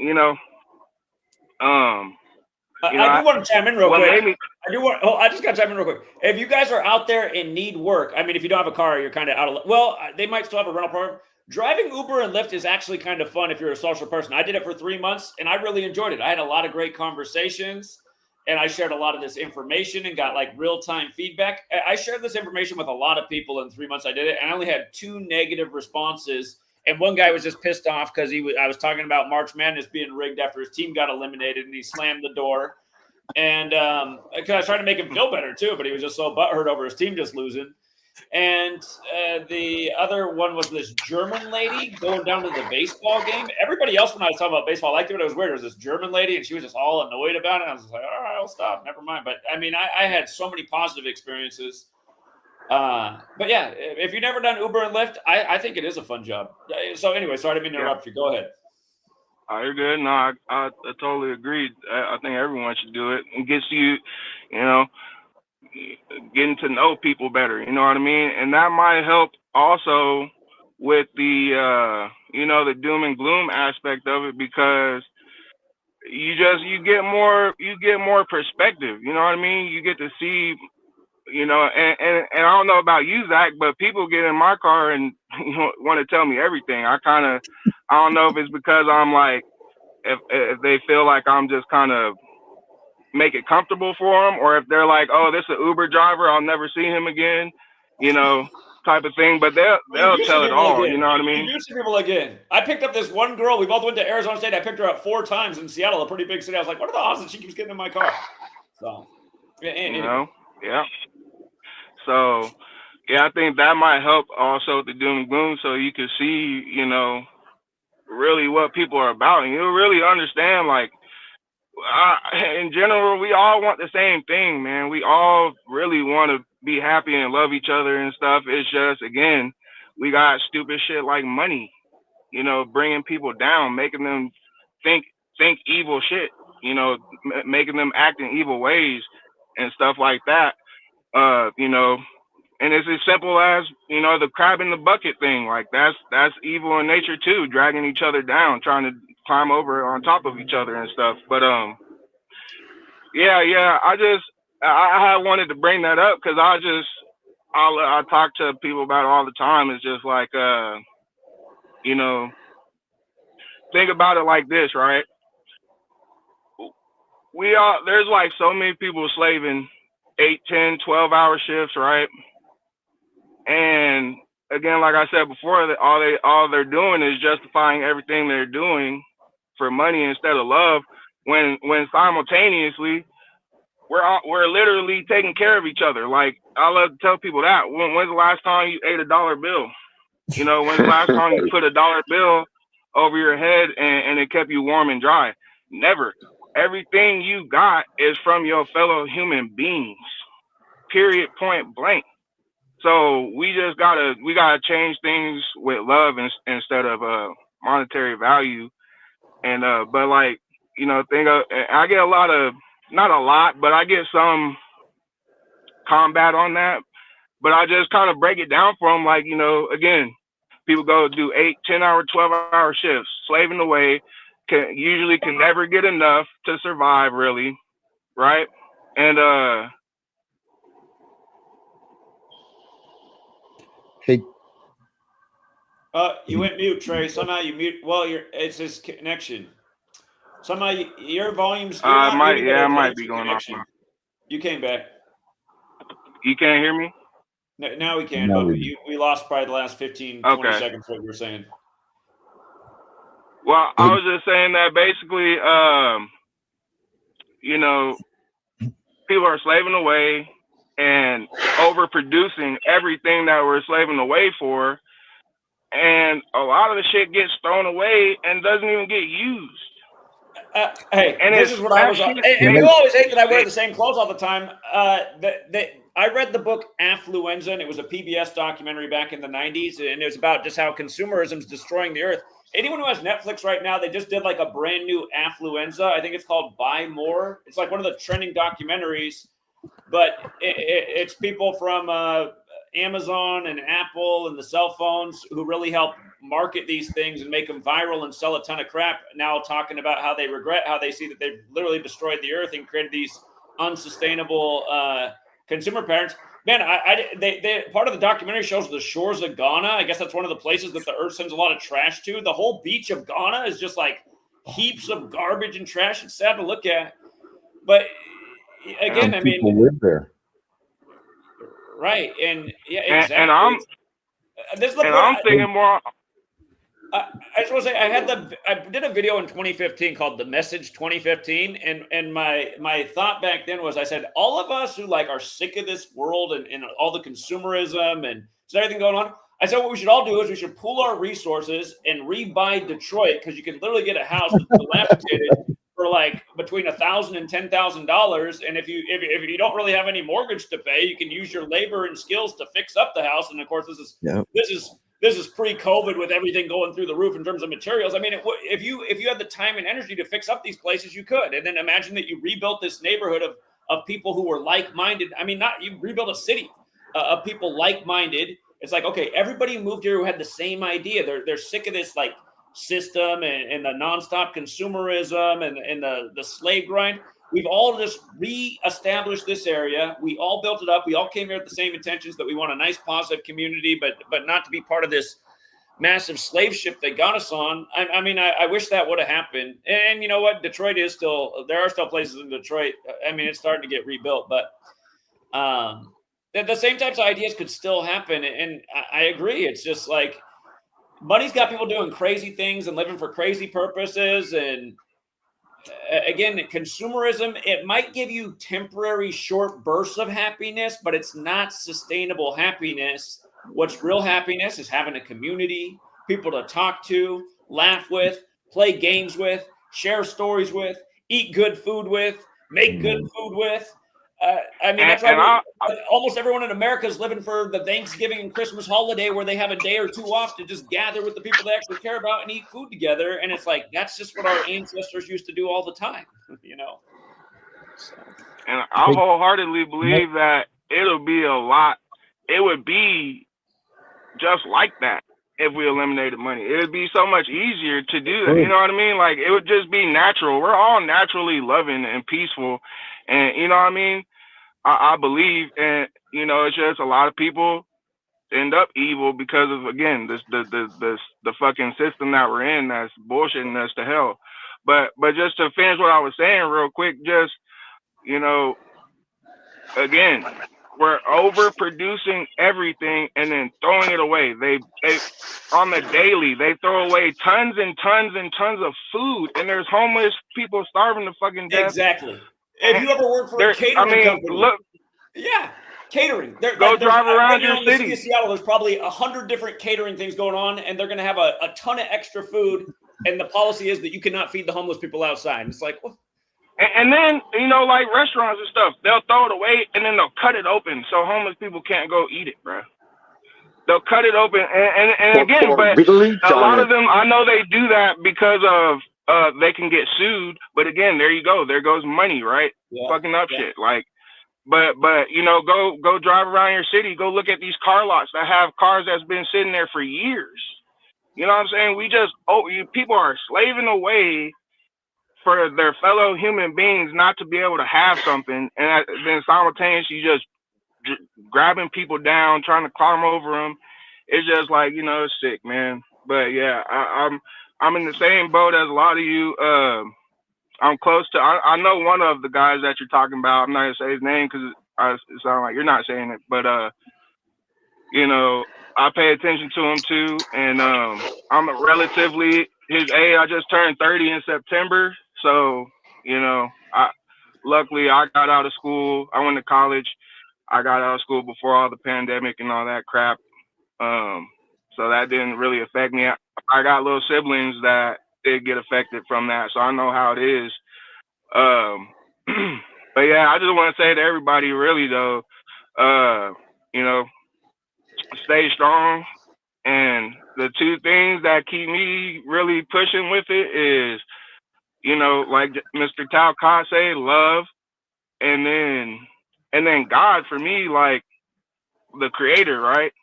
I do want to chime in real what quick. made me I just got to chime in real quick. If you guys are out there and need work, I mean, if you don't have a car, you're kind of out of. Well, they might still have a rental program. Driving Uber and Lyft is actually kind of fun if you're a social person. I did it for 3 months, and I really enjoyed it. I had a lot of great conversations, and I shared a lot of this information and got like real-time feedback. I shared this information with a lot of people in 3 months I did it, and I only had 2 negative responses. And one guy was just pissed off because I was talking about March Madness being rigged after his team got eliminated, and he slammed the door. And because I was trying to make him feel better too, but he was just so butthurt over his team just losing. And the other one was this German lady going down to the baseball game. Everybody else, when I was talking about baseball, liked it, but it was weird. It was this German lady, and she was just all annoyed about it. I was just like, all right, I'll stop. Never mind. But I mean, I had so many positive experiences. But yeah, if you've never done Uber and Lyft, I think it is a fun job. So anyway, sorry to interrupt you. Go ahead. Oh, you're good. No, I totally agree. I think everyone should do it. It gets you, getting to know people better. You know what I mean? And that might help also with the, the doom and gloom aspect of it, because you get more perspective. You know what I mean? You get to see, and I don't know about you, Zach, but people get in my car and want to tell me everything. I don't know if it's because I'm like, if they feel like I'm just kind of make it comfortable for them, or if they're like, oh, this is an Uber driver, I'll never see him again, type of thing. But they'll tell it all. Again. You know what I mean? You do see people again. I picked up this one girl. We both went to Arizona State. I picked her up 4 times in Seattle, a pretty big city. I was like, what are the odds that she keeps getting in my car? So, yeah. So, yeah, I think that might help also with the doom and gloom, so you can see, really what people are about, and you'll really understand, like, in general, we all want the same thing, man. We all really want to be happy and love each other and stuff. It's just, again, we got stupid shit like money, bringing people down, making them think evil shit, making them act in evil ways and stuff like that. And it's as simple as, the crab in the bucket thing. Like, that's evil in nature too, dragging each other down, trying to climb over on top of each other and stuff. But yeah, I wanted to bring that up because I talk to people about it all the time. It's just like, think about it like this, right? There's like so many people slaving 8, 10, 12-hour shifts, right? And again, like I said before, that all they're doing is justifying everything they're doing for money instead of love. When simultaneously we're literally taking care of each other. Like, I love to tell people that. When's the last time you ate a dollar bill? When's the last time you put a dollar bill over your head and it kept you warm and dry? Never. Everything you got is from your fellow human beings. Period. Point blank. So we gotta change things with love instead of monetary value. And but like, I get a lot of, not a lot, but I get some combat on that. But I just kind of break it down for them, like, again, people go do 8, 10-hour, 12-hour shifts, slaving away, usually can never get enough to survive, really, right? And Hey, you went mute, Trey. Somehow you mute. Well, it's his connection. Somehow your volume's. I might be going off. You came back. You can't hear me? No, now we can, No, but we- we lost probably the last 15, 20 seconds what you were saying. Well, I was just saying that basically, people are slaving away and overproducing everything that we're slaving away for. and a lot of the shit gets thrown away and doesn't even get used. Hey, And this is what I was. shit And you always hate that I wear they- the same clothes all the time. I read the book Affluenza, and it was a PBS documentary back in the 90s, and it was about just how consumerism is destroying the earth. Anyone who has Netflix right now, they just did like a brand new Affluenza. I think it's called Buy More. It's like one of the trending documentaries, but it's people from Amazon and Apple and the cell phones who really help market these things and make them viral and sell a ton of crap, now talking about how they regret how they see that they've literally destroyed the earth and created these unsustainable consumer patterns. Man, they part of the documentary shows the shores of Ghana. I guess that's one of the places that the earth sends a lot of trash to. The whole beach of Ghana is just like heaps of garbage and trash. It's sad to look at, but again, I mean, people live there. Right, and yeah, exactly. And I'm this is the and part I'm thinking more. I just want to say I did a video in 2015 called "The Message 2015," and my thought back then was I said all of us who like are sick of this world and all the consumerism and everything going on. I said what we should all do is we should pool our resources and rebuy Detroit, because you can literally get a house that's dilapidated for like between $1,000 and $10,000, and if you don't really have any mortgage to pay, you can use your labor and skills to fix up the house. And of course, this is pre-COVID with everything going through the roof in terms of materials. I mean, if you had the time and energy to fix up these places, you could. And then imagine that you rebuilt this neighborhood of people who were like-minded. I mean, not you rebuilt a city of people like-minded. It's like, okay, everybody moved here who had the same idea. They're sick of this like system and the nonstop consumerism and the slave grind. We've all just re-established this area. We all built it up. We all came here with the same intentions, that we want a nice, positive community, but not to be part of this massive slave ship they got us on. I mean, I wish that would have happened. And you know what? Detroit is still, there are still places in Detroit. I mean, it's starting to get rebuilt, but the same types of ideas could still happen. And I agree. It's just like money's got people doing crazy things and living for crazy purposes. And again, consumerism, it might give you temporary short bursts of happiness, but it's not sustainable happiness. What's real happiness is having a community, people to talk to, laugh with, play games with, share stories with, eat good food with, make good food with. I mean, that's why almost everyone in America is living for the Thanksgiving and Christmas holiday, where they have a day or two off to just gather with the people they actually care about and eat food together. And it's like, that's just what our ancestors used to do all the time, you know? So. And I wholeheartedly believe that it would be just like that if we eliminated money. It would be so much easier to do that. You know what I mean? Like, it would just be natural. We're all naturally loving and peaceful. And you know what I mean? I believe, and you know, it's just a lot of people end up evil because of, again, the fucking system that we're in that's bullshitting us to hell. But just to finish what I was saying real quick, just, you know, again, we're overproducing everything and then throwing it away. They on the daily, they throw away tons and tons and tons of food, and there's homeless people starving to fucking death. Exactly. If you ever work for a catering company, look, catering. Go drive around your city. In the city of Seattle, there's probably 100 different catering things going on, and they're going to have a ton of extra food. And the policy is that you cannot feed the homeless people outside. And it's like, well, and then, you know, like restaurants and stuff, they'll throw it away and then they'll cut it open so homeless people can't go eat it, bro. They'll cut it open, and again, but a lot of them, I know they do that because of they can get sued. But again, there you go. There goes money, right? Yeah, fucking up shit. Like, but you know, go drive around your city. Go look at these car lots that have cars that's been sitting there for years. You know what I'm saying? We just people are slaving away for their fellow human beings not to be able to have something, and then simultaneously just grabbing people down, trying to climb over them. It's just like, you know, it's sick, man. But yeah, I'm in the same boat as a lot of you. I'm close to. I know one of the guys that you're talking about. I'm not gonna say his name because it sounds like you're not saying it. But you know, I pay attention to him too, and I'm relatively his age. I just turned 30 in September, so you know, luckily I got out of school. I went to college. I got out of school before all the pandemic and all that crap. so that didn't really affect me. I got little siblings that did get affected from that, so I know how it is. But yeah, I just want to say to everybody, really though, you know, stay strong. And the two things that keep me really pushing with it is, you know, like Mr. Talcott say, love, and then God for me, like the creator, right?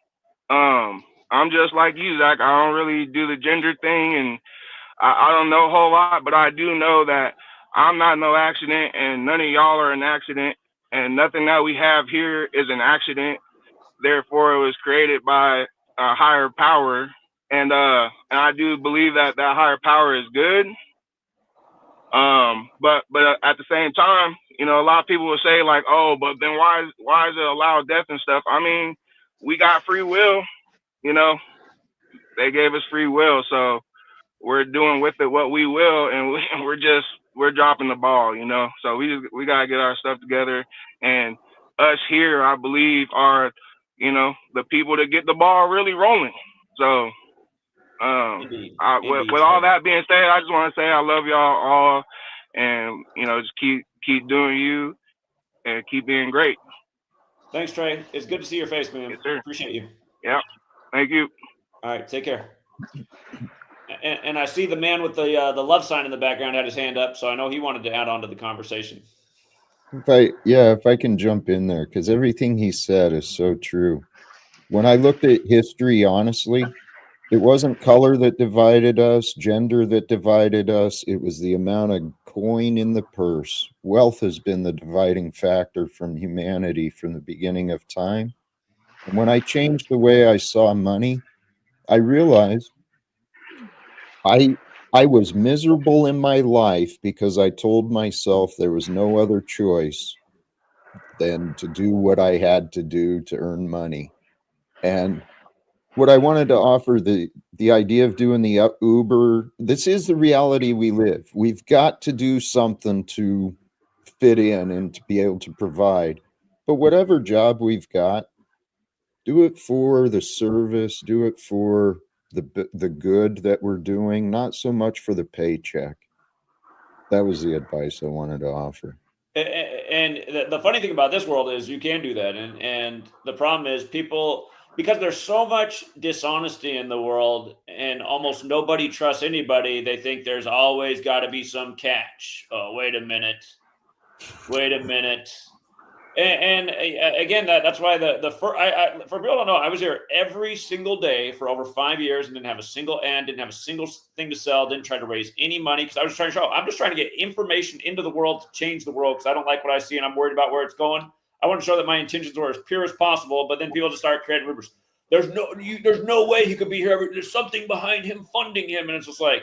I'm just like you, Zach. I don't really do the gender thing, and I don't know a whole lot, but I do know that I'm not no accident, and none of y'all are an accident, and nothing that we have here is an accident. Therefore, it was created by a higher power, and I do believe that that higher power is good. But at the same time, you know, a lot of people will say like, oh, but then why is it allowed death and stuff? I mean, we got free will, you know. They gave us free will, so we're doing with it what we will, and we're dropping the ball, you know. So we gotta get our stuff together, and us here, I believe, are, you know, the people that get the ball really rolling. So Indeed. with all that being said, I just want to say I love y'all all, and you know, just keep doing you and keep being great. Thanks, Trey. It's good to see your face, man. Yes, sir. Appreciate you. Yeah, thank you. All right, take care. And I see the man with the love sign in the background had his hand up, so I know he wanted to add on to the conversation. If I can jump in there, because everything he said is so true. When I looked at history, honestly, it wasn't color that divided us, gender that divided us. It was the amount of coin in the purse. Wealth has been the dividing factor from humanity from the beginning of time. And when I changed the way I saw money, I realized I was miserable in my life because I told myself there was no other choice than to do what I had to do to earn money. And what I wanted to offer, the idea of doing the Uber, this is the reality we live. We've got to do something to fit in and to be able to provide. But whatever job we've got, do it for the service, do it for the good that we're doing, not so much for the paycheck. That was the advice I wanted to offer. And the funny thing about this world is you can do that, and the problem is people, because there's so much dishonesty in the world and almost nobody trusts anybody, they think there's always got to be some catch. Oh, wait a minute. And again, that's why for people don't know, I was here every single day for over 5 years and didn't have a single ad, didn't have a single thing to sell, didn't try to raise any money because I was trying to show I'm just trying to get information into the world to change the world because I don't like what I see and I'm worried about where it's going. I want to show that my intentions were as pure as possible, but then people just start creating rumors. There's no way he could be here. There's something behind him funding him, and it's just like,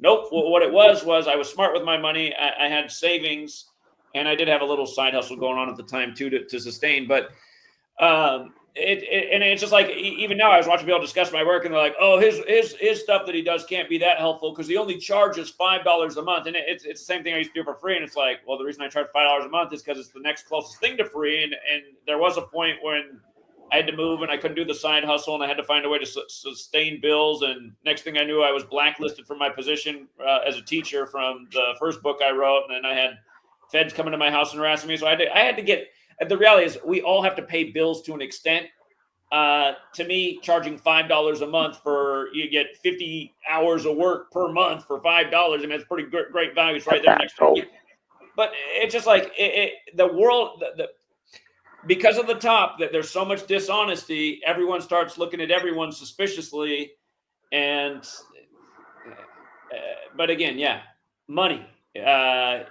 nope. Well, what it was I was smart with my money. I had savings. And I did have a little side hustle going on at the time too to sustain, but it's just like even now I was watching people discuss my work and they're like, oh, his stuff that he does can't be that helpful because he only charges $5 a month, and it's the same thing I used to do for free. And it's like, well, the reason I charge $5 a month is because it's the next closest thing to free, and there was a point when I had to move and I couldn't do the side hustle and I had to find a way to sustain bills. And next thing I knew, I was blacklisted from my position as a teacher from the first book I wrote, and then I had feds coming to my house and harassing me. So I had to get, the reality is we all have to pay bills to an extent. To me, charging $5 a month you get 50 hours of work per month for $5. I mean, it's pretty great value. It's right there next to you. But it's just like the world, because of the top, that there's so much dishonesty, everyone starts looking at everyone suspiciously. And, but again, yeah, money.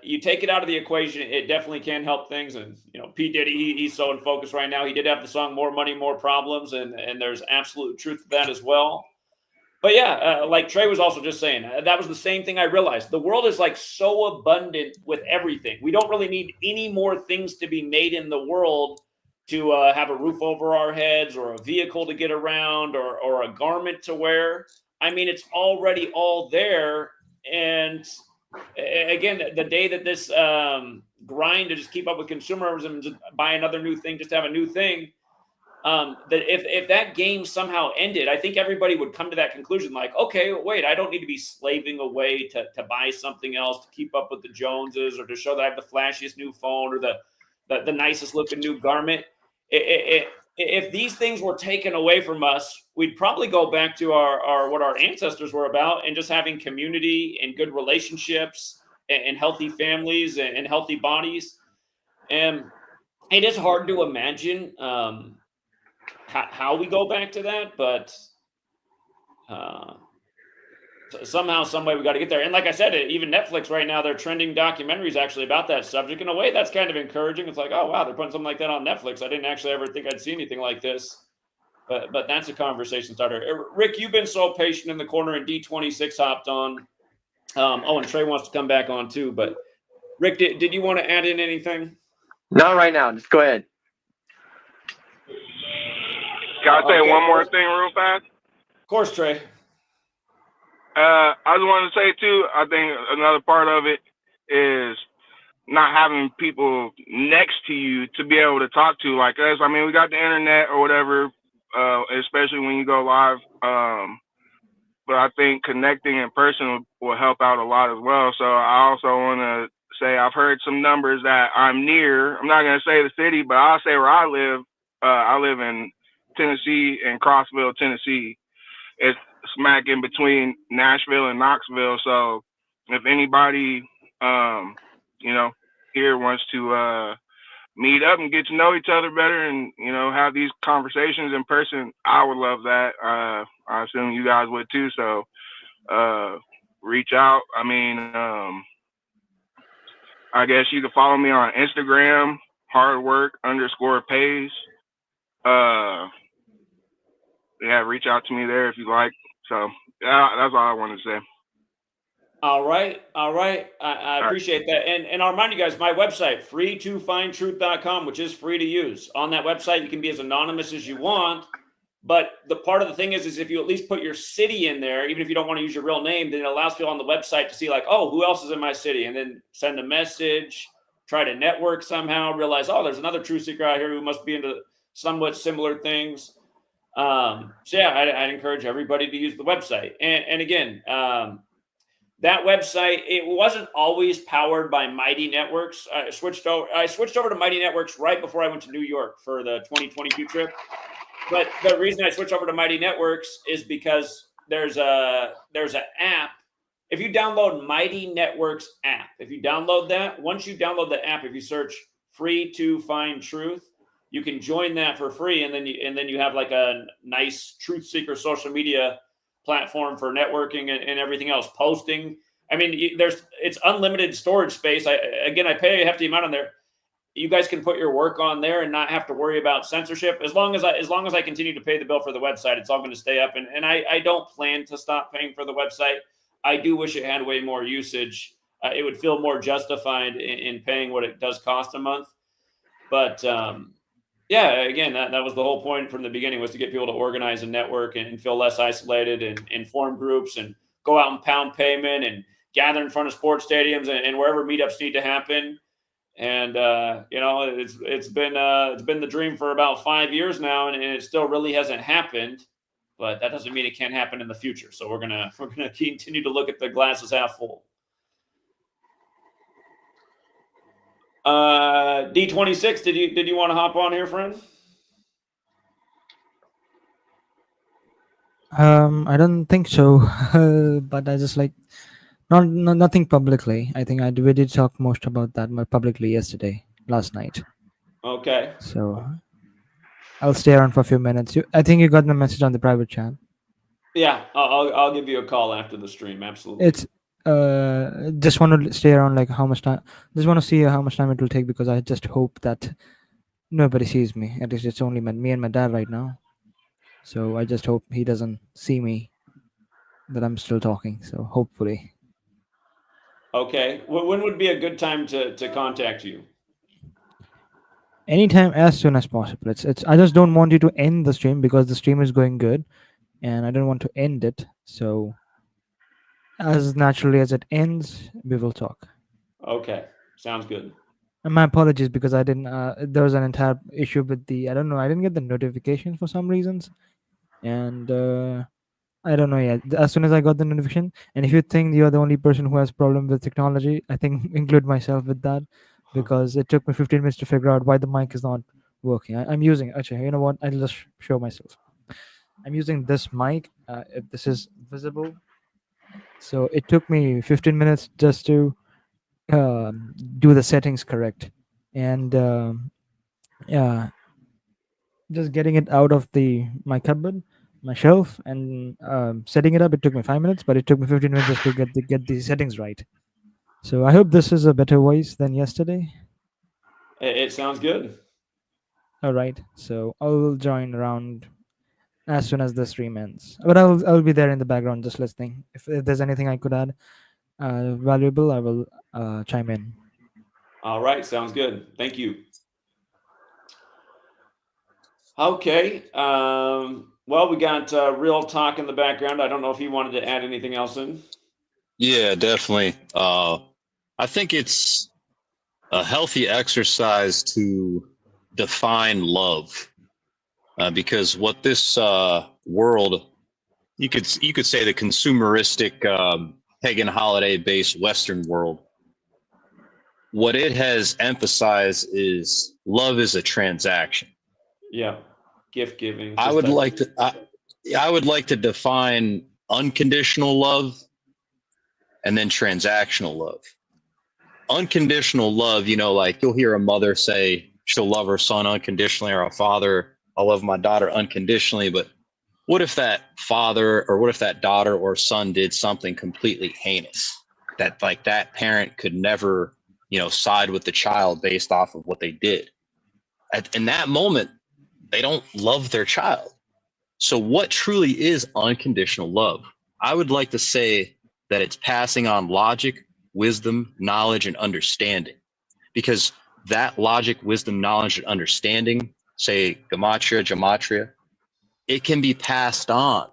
You take it out of the equation, it definitely can help things. And you know, P. Diddy, he's so in focus right now. He did have the song "More Money, More Problems," and there's absolute truth to that as well. But yeah, like Trey was also just saying, that was the same thing I realized. The world is like so abundant with everything. We don't really need any more things to be made in the world to have a roof over our heads or a vehicle to get around or a garment to wear. I mean, it's already all there. And again, the day that this grind to just keep up with consumerism and just buy another new thing, just to have a new thing, that if that game somehow ended, I think everybody would come to that conclusion, like, okay, wait, I don't need to be slaving away to buy something else to keep up with the Joneses or to show that I have the flashiest new phone or the nicest looking new garment. If these things were taken away from us, we'd probably go back to our what our ancestors were about, and just having community and good relationships and healthy families and healthy bodies. And it is hard to imagine how we go back to that, but somehow, some way, we got to get there. And like I said, even Netflix right now, they're trending documentaries actually about that subject. In a way, that's kind of encouraging. It's like, oh wow, they're putting something like that on Netflix. I didn't actually ever think I'd see anything like this, but that's a conversation starter. Rick, you've been so patient in the corner, and D26 hopped on. Oh, and Trey wants to come back on too. But Rick, did you want to add in anything? Not right now. Just go ahead. Can I say one more thing real fast? Of course, Trey. I just wanted to say too, I think another part of it is not having people next to you to be able to talk to, like us. I mean, we got the internet or whatever, especially when you go live. But I think connecting in person will help out a lot as well. So I also want to say I've heard some numbers that I'm near. I'm not going to say the city, but I'll say where I live. I live in Tennessee, in Crossville, Tennessee. It's smack in between Nashville and Knoxville. So if anybody, here wants to meet up and get to know each other better and, have these conversations in person, I would love that. I assume you guys would too. So reach out. I mean, I guess you can follow me on Instagram, hardwork_pays. Reach out to me there if you like. So yeah, that's all I wanted to say. All right. I appreciate that. And I'll remind you guys, my website, freetofindtruth.com, which is free to use. On that website, you can be as anonymous as you want. But the part of the thing is if you at least put your city in there, even if you don't want to use your real name, then it allows people on the website to see, like, oh, who else is in my city? And then send a message, try to network somehow, realize, oh, there's another truth seeker out here who must be into somewhat similar things. So yeah, I'd encourage everybody to use the website. And again, that website, it wasn't always powered by Mighty Networks. I switched over to Mighty Networks right before I went to New York for the 2022 trip. But the reason I switched over to Mighty Networks is because there's an app. If you download Mighty Networks app, if you download that, once you download the app, if you search "free to find truth," you can join that for free, and then you have like a nice truth seeker social media platform for networking and everything else, posting. I mean, it's unlimited storage space. I pay a hefty amount on there. You guys can put your work on there and not have to worry about censorship. As long as I continue to pay the bill for the website, it's all going to stay up. And I don't plan to stop paying for the website. I do wish it had way more usage. It would feel more justified in paying what it does cost a month. But yeah, again, that was the whole point from the beginning, was to get people to organize and network and feel less isolated and form groups and go out and pound pavement and gather in front of sports stadiums and wherever meetups need to happen. And it's been the dream for about 5 years now, and it still really hasn't happened. But that doesn't mean it can't happen in the future. So we're gonna continue to look at the glasses half full. D26, did you want to hop on here, friend? I don't think so, but I just nothing publicly. I think we did talk most about that more publicly last night. Okay. So I'll stay around for a few minutes. I think you got the message on the private chat. Yeah, I'll give you a call after the stream. Absolutely. It's just want to stay around, like how much time. Just want to see how much time it will take, because I just hope that nobody sees me. At least it's only me and my dad right now. So I just hope he doesn't see me, that I'm still talking. So hopefully. Okay. When would be a good time to contact you? Anytime, as soon as possible. I just don't want you to end the stream, because the stream is going good and I don't want to end it. So as naturally as it ends, we will talk. Okay. Sounds good. And my apologies because I didn't. There was an entire issue with the. I don't know. I didn't get the notifications for some reasons, and I don't know yet. As soon as I got the notification, and if you think you're the only person who has problem with technology, I think include myself with that, because it took me 15 minutes to figure out why the mic is not working. I'm using. Actually, you know what? I'll just show myself. I'm using this mic. If this is visible, so it took me 15 minutes just to do the settings correct, and yeah, just getting it out of my cupboard, my shelf, and setting it up. It took me 5 minutes, but it took me 15 minutes just to get the settings right. So I hope this is a better voice than yesterday. It sounds good. All right, so I'll join around as soon as the stream ends, but I'll be there in the background just listening. If there's anything I could add valuable, I will chime in. All right, sounds good. Thank you. Okay. Well, we got real talk in the background. I don't know if you wanted to add anything else in. Yeah, definitely. I think it's a healthy exercise to define love, because what this world, you could say the consumeristic, pagan holiday-based Western world, what it has emphasized is love is a transaction. Yeah, gift giving. I would like to define unconditional love and then transactional love. Unconditional love, like you'll hear a mother say she'll love her son unconditionally, or a father, I'll love my daughter unconditionally. But what if that father or what if that daughter or son did something completely heinous that like that parent could never, side with the child based off of what they did? In that moment, they don't love their child. So what truly is unconditional love? I would like to say that it's passing on logic, wisdom, knowledge, and understanding. Because that logic, wisdom, knowledge, and understanding, say gematria, it can be passed on.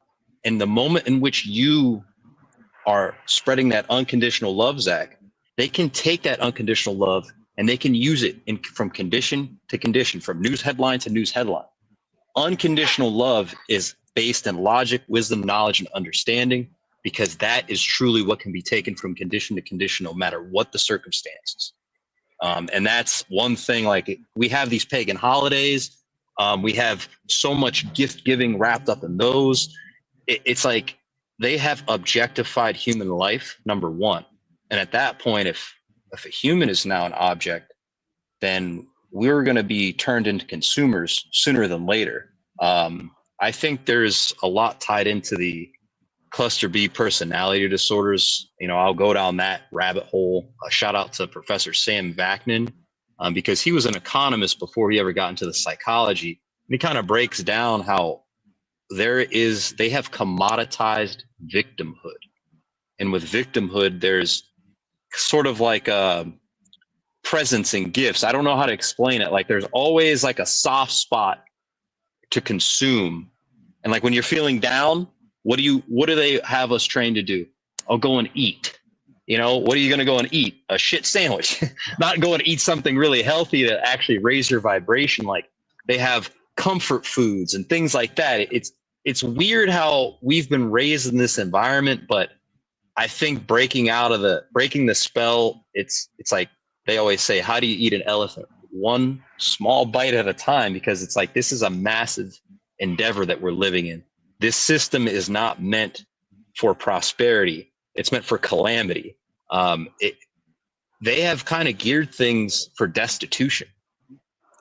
And the moment in which you are spreading that unconditional love, Zach, they can take that unconditional love and they can use it from condition to condition, from news headline to news headline. Unconditional love is based in logic, wisdom, knowledge, and understanding, because that is truly what can be taken from condition to condition, no matter what the circumstances. And that's one thing. Like, we have these pagan holidays. We have so much gift giving wrapped up in those. It's like they have objectified human life, number one. And at that point, if a human is now an object, then we're going to be turned into consumers sooner than later. I think there's a lot tied into the cluster B personality disorders. I'll go down that rabbit hole. A shout out to Professor Sam Vaknin, because he was an economist before he ever got into the psychology. And he kind of breaks down how they have commoditized victimhood. And with victimhood, there's sort of like presents and gifts. I don't know how to explain it. Like, there's always like a soft spot to consume. And like when you're feeling down, what do they have us trained to do? I'll go and eat. What are you going to go and eat? A shit sandwich. Not go and eat something really healthy that actually raise your vibration. Like, they have comfort foods and things like that. It's weird how we've been raised in this environment, but I think breaking the spell, it's like they always say, how do you eat an elephant? One small bite at a time, because it's like, this is a massive endeavor that we're living in. This system is not meant for prosperity. It's meant for calamity. They have kind of geared things for destitution,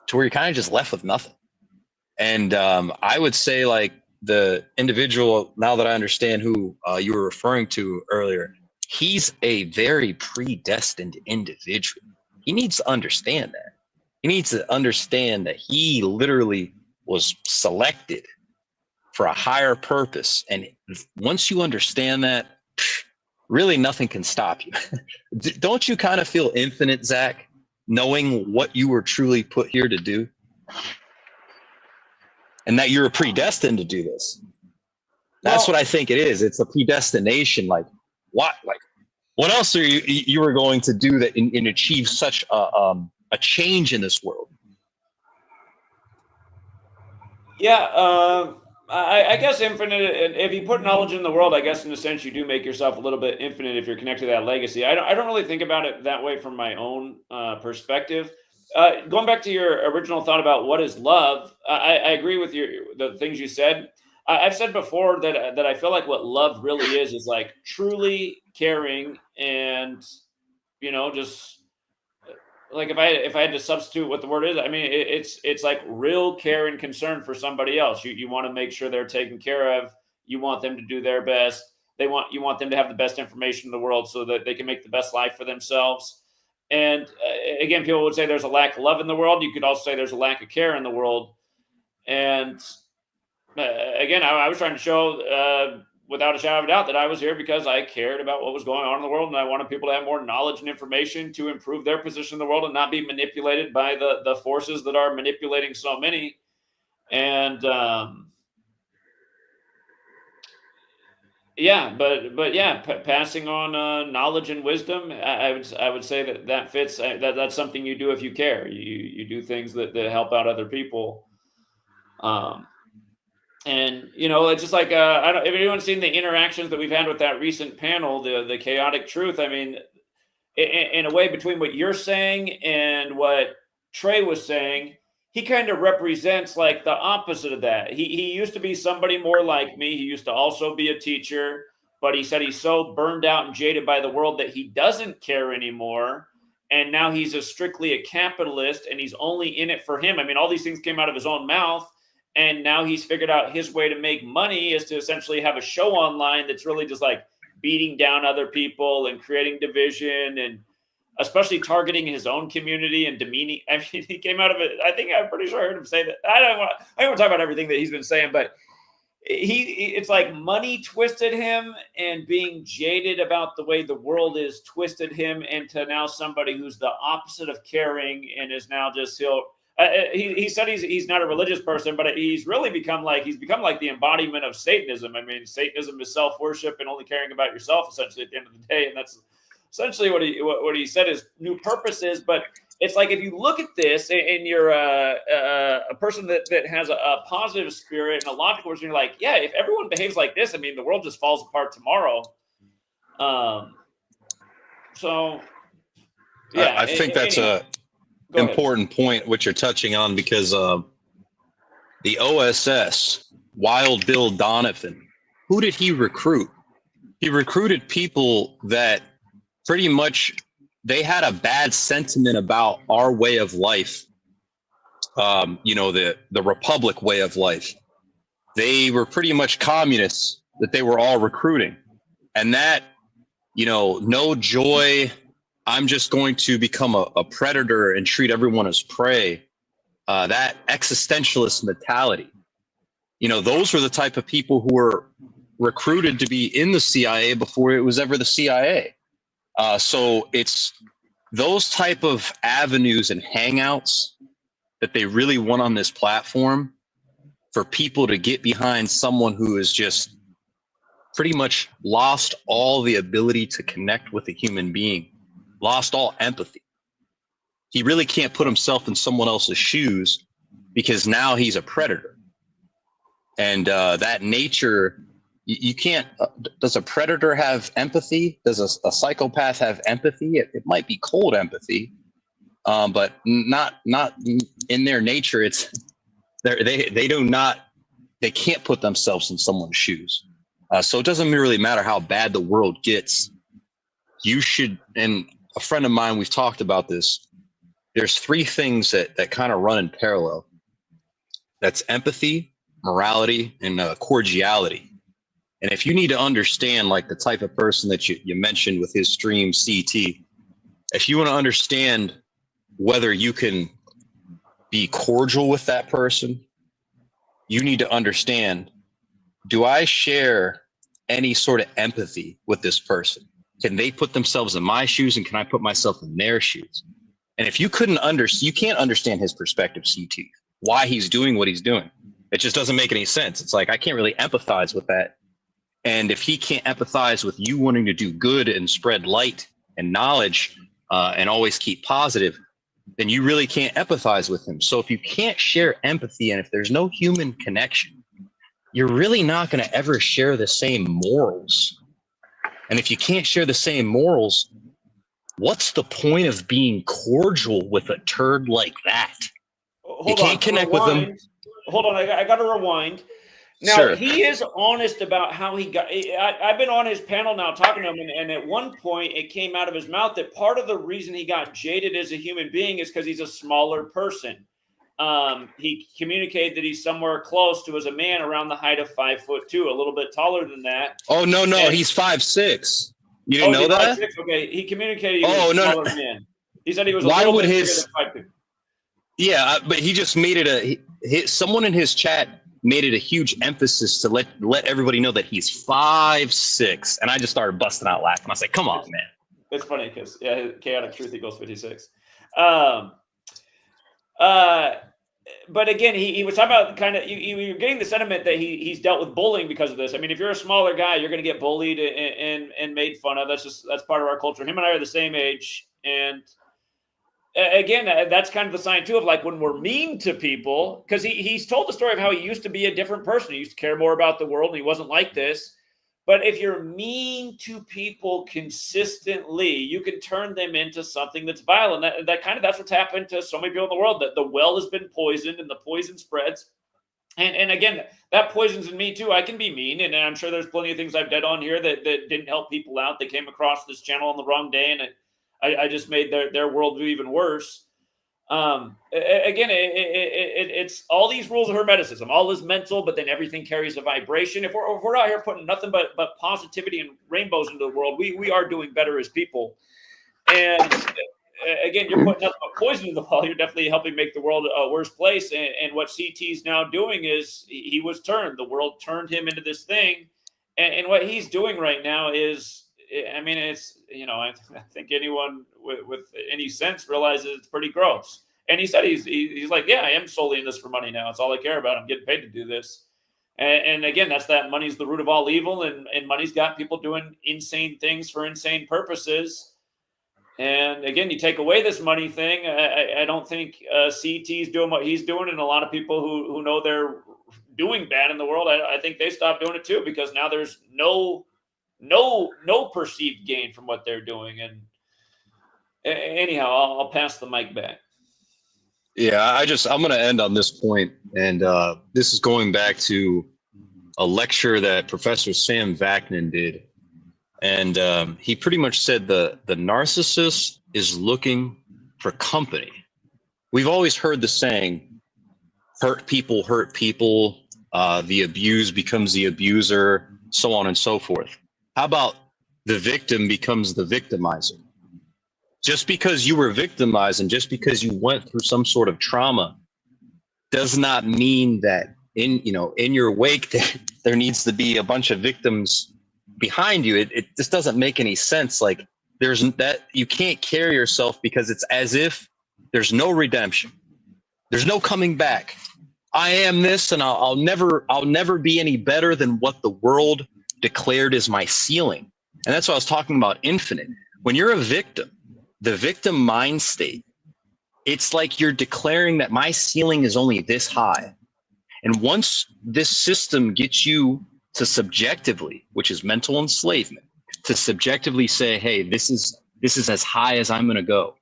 to where you're kind of just left with nothing. And I would say, like, the individual, now that I understand who you were referring to earlier, he's a very predestined individual. He needs to understand that. He needs to understand that he literally was selected for a higher purpose. And once you understand that, really nothing can stop you. Don't you kind of feel infinite, Zach, knowing what you were truly put here to do? And that you're predestined to do this. That's what I think it is. It's a predestination. Like, what else are you were going to do that and achieve such a a change in this world? Yeah, I guess infinite. If you put knowledge in the world, I guess in a sense you do make yourself a little bit infinite if you're connected to that legacy. I don't really think about it that way from my own perspective. Going back to your original thought about what is love, I agree with the things you said. I've said before that I feel like what love really is like truly caring and just like if I had to substitute what the word is, I mean it's like real care and concern for somebody else. You want to make sure they're taken care of. You want them to do their best. You want them to have the best information in the world so that they can make the best life for themselves. And again, people would say there's a lack of love in the world. You could also say there's a lack of care in the world. And again, I was trying to show without a shadow of a doubt that I was here because I cared about what was going on in the world, and I wanted people to have more knowledge and information to improve their position in the world and not be manipulated by the forces that are manipulating so many. And passing on knowledge and wisdom, I would say that fits. That's something you do if you care. You do things that help out other people. And it's just like I don't. If anyone's seen the interactions that we've had with that recent panel, the chaotic truth. I mean, in a way, between what you're saying and what Trey was saying, he kind of represents like the opposite of that. He used to be somebody more like me. He used to also be a teacher, but he said he's so burned out and jaded by the world that he doesn't care anymore. And now he's strictly a capitalist, and he's only in it for him. I mean, all these things came out of his own mouth. And now he's figured out his way to make money is to essentially have a show online that's really just like beating down other people and creating division and especially targeting his own community and demeaning. I mean, he came out of it. I'm pretty sure I heard him say that. I don't want to talk about everything that he's been saying, but it's like money twisted him, and being jaded about the way the world is twisted him into now somebody who's the opposite of caring and is now just he said he's not a religious person, but he's really become like the embodiment of Satanism. I mean, Satanism is self-worship and only caring about yourself essentially at the end of the day, and that's essentially what he said his new purpose is. But it's like if you look at this and you're a person that has a positive spirit and a logical person, you're like, yeah, if everyone behaves like this, I mean, the world just falls apart tomorrow. So yeah, I think that's a important point which you're touching on, because the OSS, Wild Bill Donovan, who did he recruit? He recruited people that pretty much they had a bad sentiment about our way of life. The Republic way of life. They were pretty much communists that they were all recruiting, and that, no joy. I'm just going to become a predator and treat everyone as prey. That existentialist mentality. Those were the type of people who were recruited to be in the CIA before it was ever the CIA. So it's those type of avenues and hangouts that they really want on this platform for people to get behind someone who is just pretty much lost all the ability to connect with a human being. Lost all empathy. He really can't put himself in someone else's shoes because now he's a predator. And that nature, you can't. Does a predator have empathy? Does a psychopath have empathy? It might be cold empathy, but not in their nature. It's they can't put themselves in someone's shoes. So it doesn't really matter how bad the world gets. You should, and a friend of mine, we've talked about this. There's three things that kind of run in parallel. That's empathy, morality, and cordiality. And if you need to understand, like the type of person that you mentioned with his stream CT, if you want to understand whether you can be cordial with that person, you need to understand, do I share any sort of empathy with this person? Can they put themselves in my shoes, and can I put myself in their shoes? And if you you can't understand his perspective, CT, why he's doing what he's doing. It just doesn't make any sense. It's like, I can't really empathize with that. And if he can't empathize with you wanting to do good and spread light and knowledge and always keep positive, then you really can't empathize with him. So if you can't share empathy and if there's no human connection, you're really not going to ever share the same morals. And if you can't share the same morals, what's the point of being cordial with a turd like that? Hold on, connect with them. Hold on, I got to rewind. Now, Sure. he is honest about how he got. I've been on his panel now talking to him, and at one point it came out of his mouth that part of the reason he got jaded as a human being is because he's a smaller person. He communicated that he's somewhere close to, as a man, around the height of 5'2", a little bit taller than that. Oh, no, And, he's 5'6". You didn't know that? 5'6"? Okay, he communicated he was a smaller man. He said he was a little bit bigger than 5'2". Yeah, but he just made it someone in his chat made it a huge emphasis to let everybody know that he's 5'6", and I just started busting out laughing. I was like, "Come on, man!" It's funny because chaotic truth equals 56. But again, he was talking about kind of you're getting the sentiment that he's dealt with bullying because of this. I mean, if you're a smaller guy, you're going to get bullied and made fun of. That's part of our culture. Him and I are the same age, and again, that's kind of the sign too of like when we're mean to people, because he's told the story of how he used to be a different person. He used to care more about the world, and he wasn't like this. But if you're mean to people consistently, you can turn them into something that's vile. And that's what's happened to so many people in the world, that the well has been poisoned and the poison spreads. And again, that poisons in me too. I can be mean. And I'm sure there's plenty of things I've done on here that didn't help people out. They came across this channel on the wrong day, and I just made their worldview even worse. Again, it's all these rules of hermeticism. All is mental, but then everything carries a vibration. If we're out here putting nothing but positivity and rainbows into the world, we are doing better as people. And again, you're putting nothing but poison in the well. You're definitely helping make the world a worse place. And what CT is now doing is he was turned. The world turned him into this thing. And what he's doing right now is, I mean, it's, I think anyone with any sense realizes it's pretty gross. And he said he's like, yeah, I am solely in this for money now. It's all I care about. I'm getting paid to do this. And again, that's that money's the root of all evil, and money's got people doing insane things for insane purposes. And again, you take away this money thing, I don't think CT's doing what he's doing, and a lot of people who know they're doing bad in the world, I think they stopped doing it too, because now there's no perceived gain from what they're doing. And anyhow, I'll pass the mic back. Yeah, I'm going to end on this point, and this is going back to a lecture that Professor Sam Vaknin did, and he pretty much said the narcissist is looking for company. We've always heard the saying, hurt people, the abused becomes the abuser, so on and so forth. How about the victim becomes the victimizer? Just because you were victimized and just because you went through some sort of trauma does not mean that in your wake there needs to be a bunch of victims behind you. It just doesn't make any sense. Like you can't carry yourself, because it's as if there's no redemption. There's no coming back. I am this, and I'll never be any better than what the world declared as my ceiling. And that's what I was talking about, infinite. When you're a victim, the victim mind state, it's like you're declaring that my ceiling is only this high. And once this system gets you to subjectively, which is mental enslavement, to subjectively say, hey, this is as high as I'm going to go,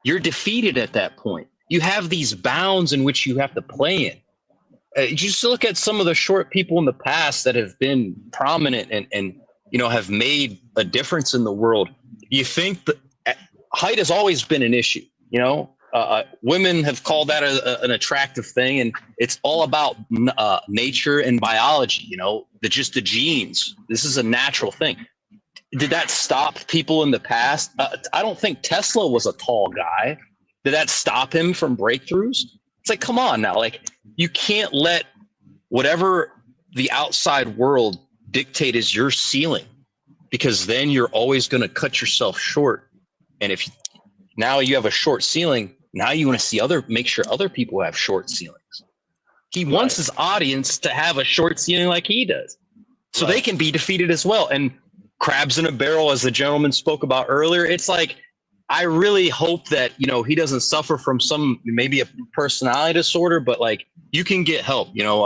you're defeated at that point. You have these bounds in which you have to play in. Just look at some of the short people in the past that have been prominent and have made a difference in the world. You think that height has always been an issue. Women have called that an attractive thing, and it's all about nature and biology. Just the genes. This is a natural thing. Did that stop people in the past? I don't think Tesla was a tall guy. Did that stop him from breakthroughs? It's like, come on now. Like, you can't let whatever the outside world dictate as your ceiling, because then you're always going to cut yourself short. And if now you have a short ceiling, now you want to make sure other people have short ceilings. He wants his audience to have a short ceiling like he does, so they can be defeated as well. And crabs in a barrel, as the gentleman spoke about earlier, it's like, I really hope that, you know, he doesn't suffer from maybe a personality disorder, but like you can get help, you know.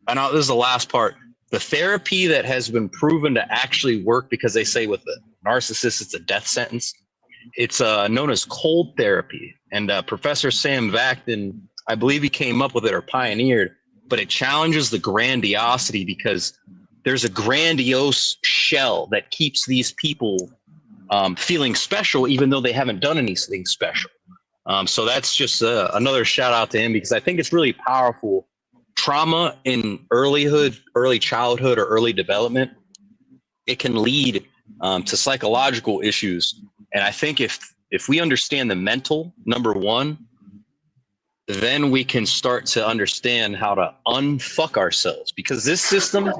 I know this is the last part. The therapy that has been proven to actually work, because they say with the narcissist, it's a death sentence. It's known as cold therapy. And Professor Sam Vaknin, I believe he came up with it or pioneered, but it challenges the grandiosity because there's a grandiose shell that keeps these people feeling special, even though they haven't done anything special. So that's just another shout out to him, because I think it's really powerful. Trauma in early childhood, or early development, it can lead to psychological issues. And I think if we understand the mental, number one, then we can start to understand how to unfuck ourselves, because this system,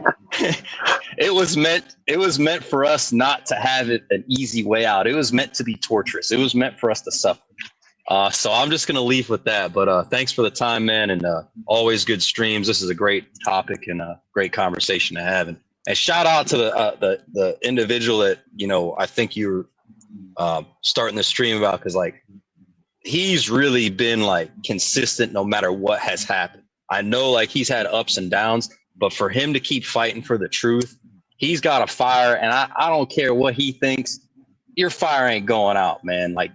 it was meant for us not to have it an easy way out. It was meant to be torturous. It was meant for us to suffer. So I'm just going to leave with that. But thanks for the time, man. And always good streams. This is a great topic and a great conversation to have. And shout out to the individual that, you know, I think you're starting the stream about, because like he's really been like consistent no matter what has happened. I know like he's had ups and downs, but for him to keep fighting for the truth, he's got a fire. And I don't care what he thinks. Your fire ain't going out, man. Like,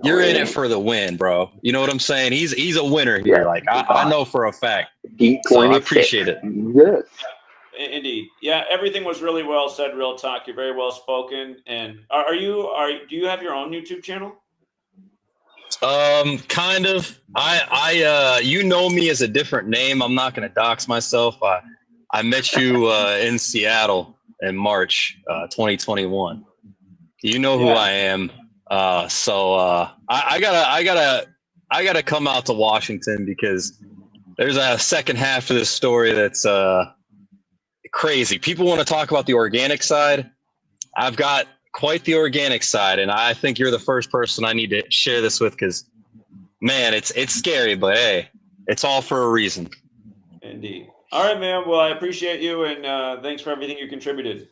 you're in it for the win, bro. You know what I'm saying? He's a winner here. Yeah. Like I know for a fact. D26. So I appreciate it. Yes. Indeed. Yeah, everything was really well said, real talk. You're very well spoken. And do you have your own YouTube channel? Kind of. I you know me as a different name. I'm not gonna dox myself. I met you in Seattle in March 2021. You know who I am. So I gotta come out to Washington, because there's a second half of this story that's crazy. People want to talk about the organic side. I've got quite the organic side, and I think you're the first person I need to share this with, because man, it's scary, but hey, it's all for a reason. Indeed. All right, man. Well, I appreciate you, and thanks for everything you contributed.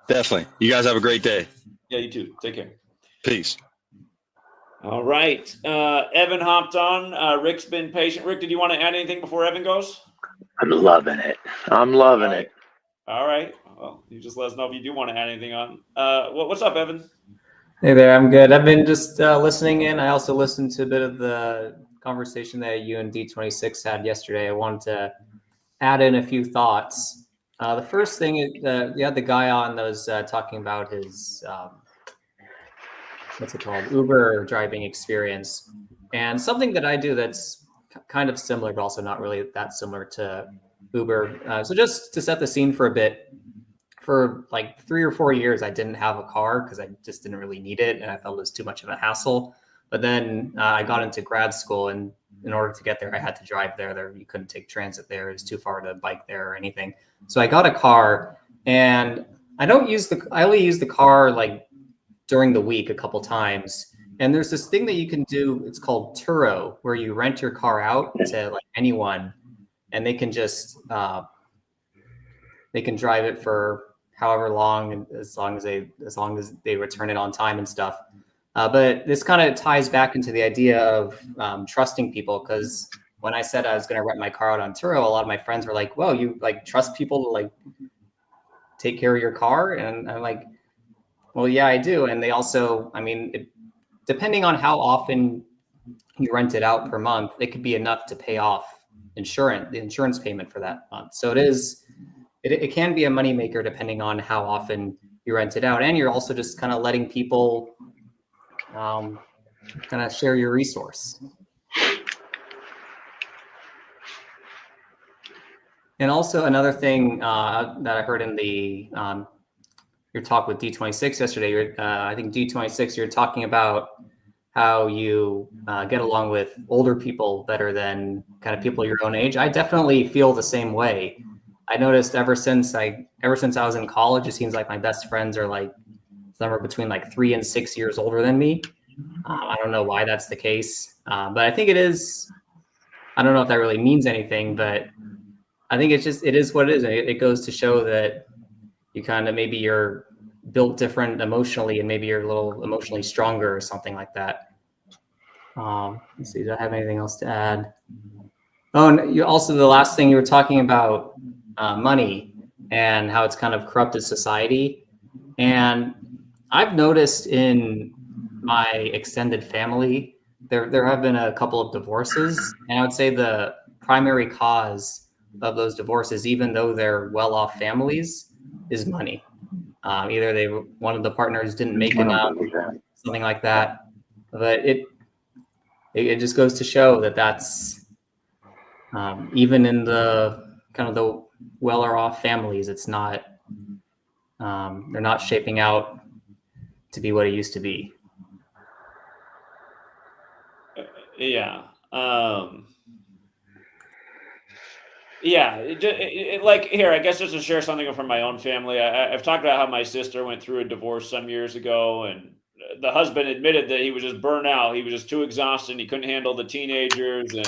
Definitely. You guys have a great day. Yeah, you too. Take care. Peace. All right. Evan hopped on. Rick's been patient. Rick, did you want to add anything before Evan goes? I'm loving it. I'm loving it. All right. Well, you just let us know if you do want to add anything on. What's up, Evan? Hey there, I'm good. I've been just listening in. I also listened to a bit of the conversation that you and D26 had yesterday. I wanted to add in a few thoughts. The first thing is, you had the guy on that was talking about his what's it called, Uber driving experience, and something that I do that's kind of similar, but also not really that similar to Uber. So just to set the scene for a bit, for like 3 or 4 years, I didn't have a car because I just didn't really need it, and I felt it was too much of a hassle. But then I got into grad school, and in order to get there, I had to drive there. You couldn't take transit there; it was too far to bike there or anything. So I got a car, and I only use the car like during the week a couple times. And there's this thing that you can do. It's called Turo, where you rent your car out to like anyone, and they can just they can drive it for however long, and as long as they return it on time and stuff. But this kind of ties back into the idea of trusting people, because when I said I was going to rent my car out on Turo, a lot of my friends were like, "Well, you like trust people to like take care of your car?" And I'm like, "Well, yeah, I do." And they also, I mean, depending on how often you rent it out per month, it could be enough to pay off the insurance payment for that month. So it can be a moneymaker depending on how often you rent it out. And you're also just kind of letting people kind of share your resource. And also another thing that I heard in the your talk with D26 yesterday, I think D26, you're talking about how you get along with older people better than kind of people your own age. I definitely feel the same way. I noticed ever since I was in college, it seems like my best friends are like somewhere between like 3 and 6 years older than me. I don't know why that's the case, but I think it is. I don't know if that really means anything, but I think it is what it is. It goes to show that you kind of maybe you're built different emotionally, and maybe you're a little emotionally stronger or something like that. Let's see, do I have anything else to add? Oh, and you also, the last thing you were talking about, money and how it's kind of corrupted society. And I've noticed in my extended family, there have been a couple of divorces, and I would say the primary cause of those divorces, even though they're well-off families, is money. Either one of the partners didn't make enough, something like that. But it just goes to show that that's even in the kind of the well-off families, it's not they're not shaping out to be what it used to be. Yeah. Yeah, like here, I guess just to share something from my own family. I've talked about how my sister went through a divorce some years ago, and the husband admitted that he was just burnt out. He was just too exhausted. And he couldn't handle the teenagers, and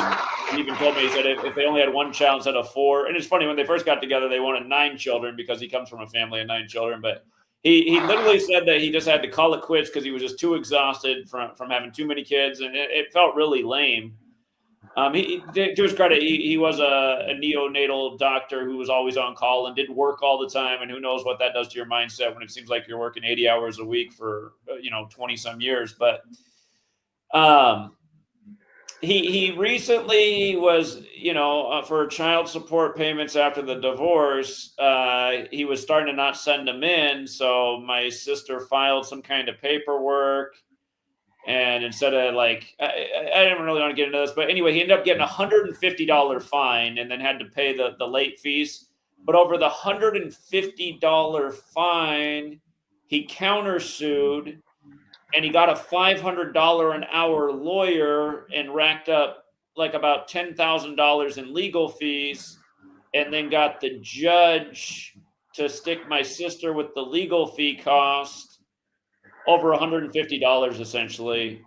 he even told me, he said if they only had one child instead of 4. And it's funny, when they first got together, they wanted 9 children because he comes from a family of 9 children. But he literally said that he just had to call it quits because he was just too exhausted from having too many kids, and it felt really lame. To his credit, he was a neonatal doctor who was always on call and did work all the time. And who knows what that does to your mindset when it seems like you're working 80 hours a week for 20 some years. But he recently was, for child support payments after the divorce, he was starting to not send them in. So my sister filed some kind of paperwork. And instead of I didn't really want to get into this, but anyway, he ended up getting a $150 fine and then had to pay the late fees. But over the $150 fine, he countersued, and he got a $500 an hour lawyer and racked up like about $10,000 in legal fees, and then got the judge to stick my sister with the legal fee cost over $150 essentially.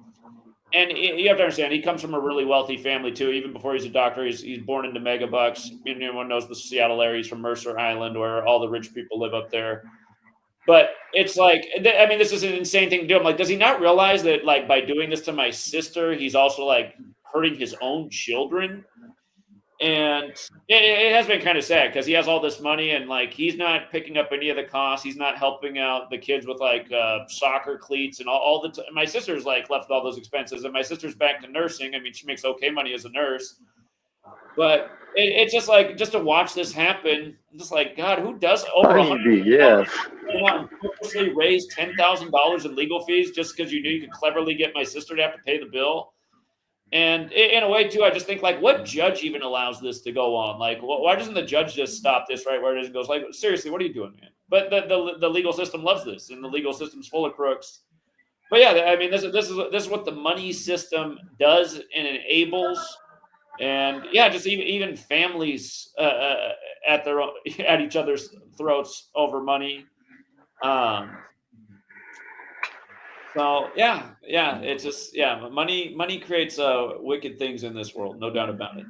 And you have to understand, he comes from a really wealthy family too. Even before he's a doctor, he's born into megabucks. Everyone knows the Seattle area. He's from Mercer Island, where all the rich people live up there. But it's this is an insane thing to do. I'm like, does he not realize that by doing this to my sister, he's also hurting his own children? And it has been kind of sad because he has all this money and he's not picking up any of the costs. He's not helping out the kids with soccer cleats and all the time. My sister's left with all those expenses, and my sister's back to nursing. I mean, she makes okay money as a nurse, but it's just just to watch this happen. I'm just God, who does over $100? Yes. Purposely raise $10,000 in legal fees just because you knew you could cleverly get my sister to have to pay the bill. And in a way, too, I just think, what judge even allows this to go on? Why doesn't the judge just stop this right where it is and goes, seriously, what are you doing, man? But the legal system loves this, and the legal system's full of crooks. But yeah, I mean, this is what the money system does and enables. And yeah, just even families at each other's throats over money. So yeah, it's just money creates wicked things in this world, no doubt about it.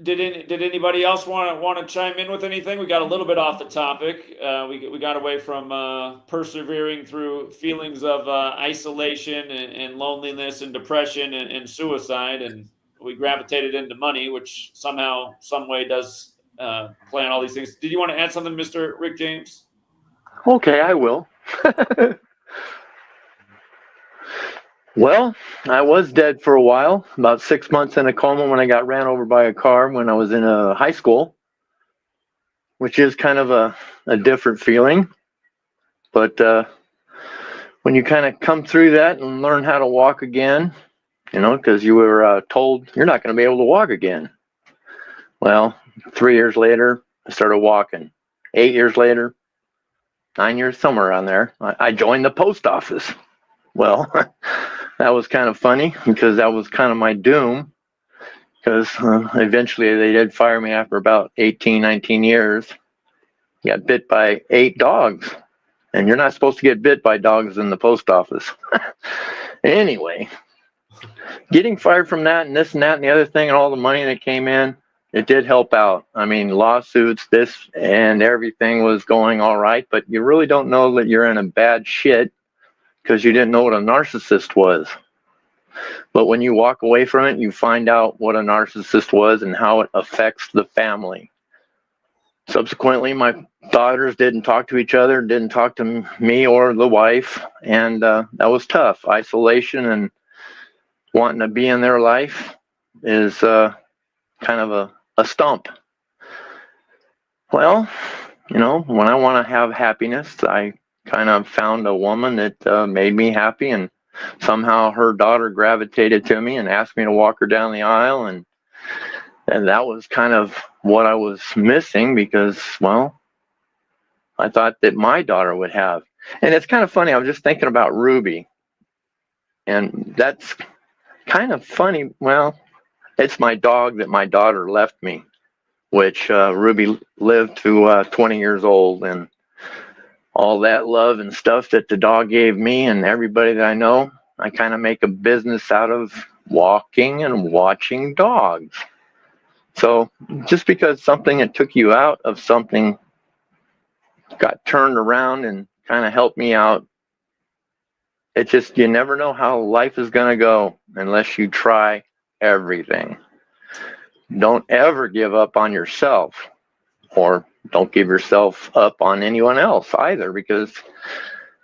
Did anybody else want to chime in with anything? We got a little bit off the topic. We got away from persevering through feelings of isolation and loneliness and depression and suicide, and we gravitated into money, which somehow, some way does play on all these things. Did you want to add something, Mr. Rick James? Okay, I will. Well, I was dead for a while, about 6 months in a coma when I got ran over by a car when I was in high school, which is kind of a different feeling. But when you kind of come through that and learn how to walk again, because you were told you're not going to be able to walk again. Well, 3 years later, I started walking. 8 years later, 9 years, somewhere around there, I joined the post office. Well, that was kind of funny because that was kind of my doom, because eventually they did fire me after about 18, 19 years. Got bit by 8 dogs, and you're not supposed to get bit by dogs in the post office. Anyway, getting fired from that and this and that and the other thing and all the money that came in, it did help out. I mean, lawsuits, this and everything was going all right, but you really don't know that you're in a bad shit because you didn't know what a narcissist was. But when you walk away from it, you find out what a narcissist was and how it affects the family. Subsequently, my daughters didn't talk to each other, didn't talk to me or the wife, and that was tough. Isolation and wanting to be in their life is kind of a stump. Well, you know, when I want to have happiness, I kind of found a woman that made me happy, and somehow her daughter gravitated to me and asked me to walk her down the aisle, and that was kind of what I was missing because, well, I thought that my daughter would have. And it's kind of funny, I was just thinking about Ruby, and that's kind of funny. Well, it's my dog that my daughter left me, which Ruby lived to 20 years old, and all that love and stuff that the dog gave me and everybody that I know, I kind of make a business out of walking and watching dogs. So just because something that took you out of something got turned around and kind of helped me out, it just, you never know how life is going to go unless you try everything. Don't ever give up on yourself, or don't give yourself up on anyone else either, because,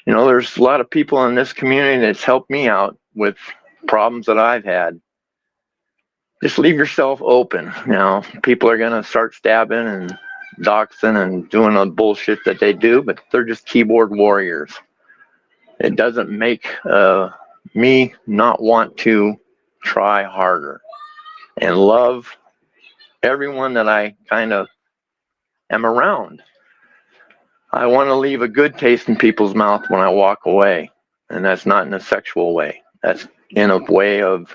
you know, there's a lot of people in this community that's helped me out with problems that I've had. Just leave yourself open. You know, people are going to start stabbing and doxing and doing the bullshit that they do, but they're just keyboard warriors. It doesn't make me not want to try harder and love everyone that I kind of am around. I want to leave a good taste in people's mouth when I walk away, and that's not in a sexual way. That's in a way of,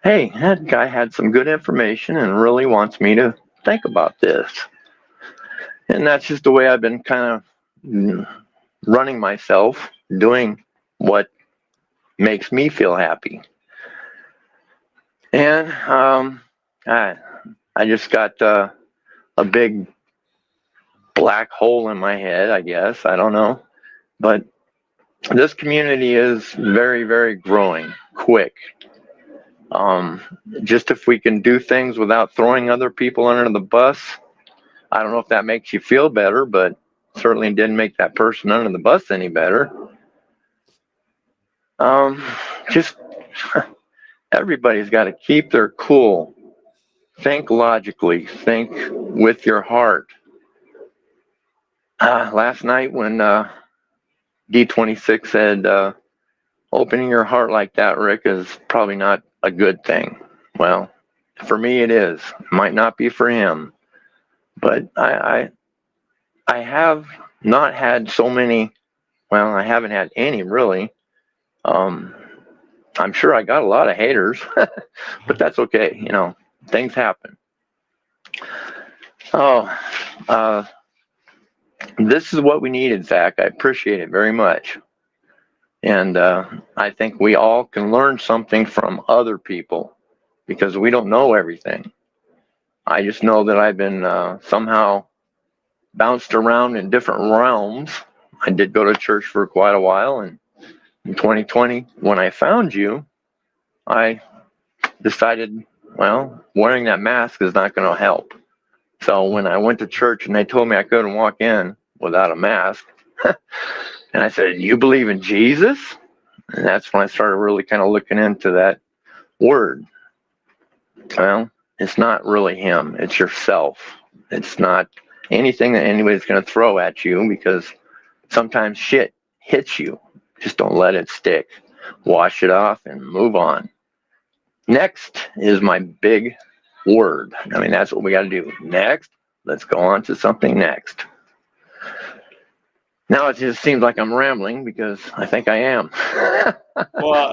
hey, that guy had some good information and really wants me to think about this. And that's just the way I've been kind of running myself, doing what makes me feel happy. And I just got a big black hole in my head, I guess. I don't know. But this community is very, very growing quick. Just if we can do things without throwing other people under the bus, I don't know if that makes you feel better, but certainly didn't make that person under the bus any better. Just everybody's got to keep their cool. Think logically. Think with your heart. Last night when D26 said, opening your heart like that, Rick, is probably not a good thing. Well, for me it is. It might not be for him. But I have not had so many, well, I haven't had any really. I'm sure I got a lot of haters, but that's okay. You know, things happen. Oh, this is what we needed, Zach. I appreciate it very much. And I think we all can learn something from other people because we don't know everything. I just know that I've been somehow bounced around in different realms. I did go to church for quite a while, and in 2020, when I found you, I decided, well, wearing that mask is not going to help. So when I went to church and they told me I couldn't walk in without a mask, and I said, you believe in Jesus? And that's when I started really kind of looking into that word. Well, it's not really him, it's yourself. It's not anything that anybody's going to throw at you, because sometimes shit hits you. Just don't let it stick. Wash it off and move on. Next is my big word. I mean, that's what we got to do. Next, let's go on to something next. Now it just seems like I'm rambling because I think I am. Well,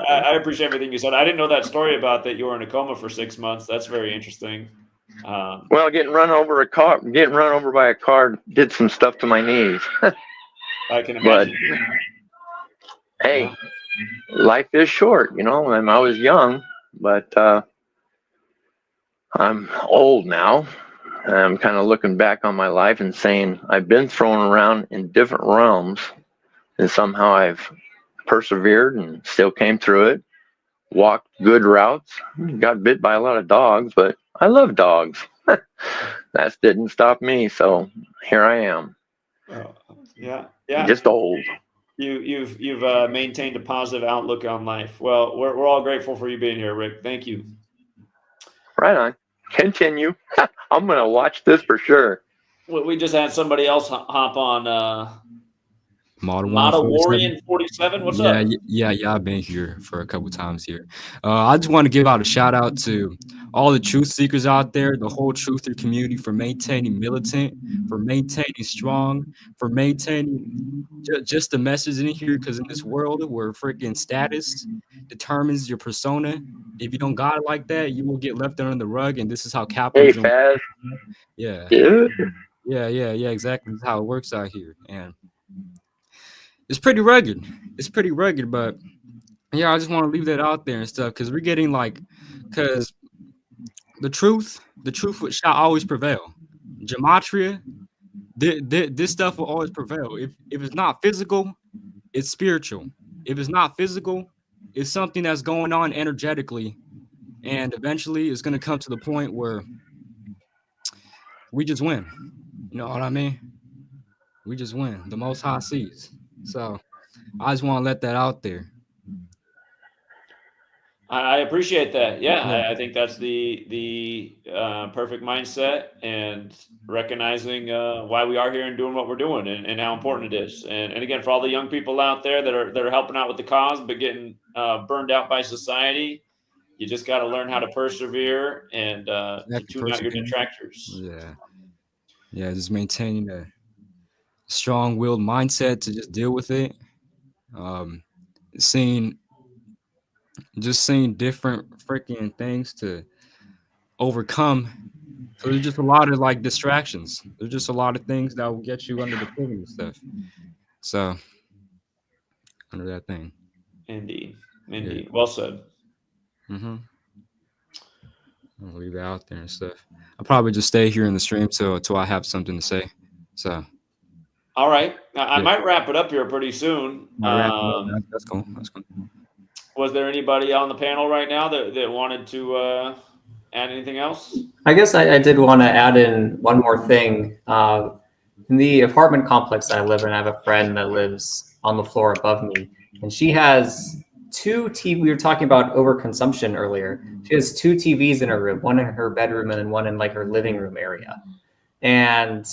I appreciate everything you said. I didn't know that story about that you were in a coma for 6 months. That's very interesting. Well, getting run over by a car did some stuff to my knees. I can imagine. But hey, life is short, you know. And I was young, but I'm old now. And I'm kind of looking back on my life and saying I've been thrown around in different realms, and somehow I've persevered and still came through it. Walked good routes. Got bit by a lot of dogs, but I love dogs. That didn't stop me. So here I am. Yeah. Just old. You've maintained a positive outlook on life. Well, we're all grateful for you being here, Rick. Thank you. Right on. Continue. I'm gonna watch this for sure. We just had somebody else hop on. Model Warrior 47. What's up? Yeah, I've been here for a couple times here. I just want to give out a shout out to all the truth seekers out there, the whole truther community, for maintaining militant, for maintaining strong, for maintaining just the message in here. Because in this world where freaking status determines your persona, if you don't got it like that, you will get left under the rug. And this is how Hey, capitalism. Faz. Yeah, Yeah. exactly. That's how it works out here. And it's pretty rugged. But yeah, I just want to leave that out there and stuff, because we're getting because the truth shall always prevail. Gematria, this stuff will always prevail. If it's not physical, it's spiritual. If it's not physical, it's something that's going on energetically, and eventually it's going to come to the point where we just win. You know what I mean? We just win. The Most High sees. So I just want to let that out there. I appreciate that. Yeah, I think that's the perfect mindset, and recognizing why we are here and doing what we're doing, and how important it is. And again, for all the young people out there that are helping out with the cause but getting burned out by society, you just got to learn how to persevere and to tune out your detractors. Yeah, just maintaining a strong-willed mindset to just deal with it. Seeing different freaking things to overcome. So there's just a lot of distractions. There's just a lot of things that will get you under the pivot and stuff. So under that thing. Indeed. Well said. I'll leave it out there and stuff. I'll probably just stay here in the stream till I have something to say. So. All right. I might wrap it up here pretty soon. That's cool. Was there anybody on the panel right now that wanted to add anything else? I guess I did want to add in one more thing. In the apartment complex I live in, I have a friend that lives on the floor above me, and she has two TVs. We were talking about overconsumption earlier. She has two TVs in her room, one in her bedroom and then one in her living room area. And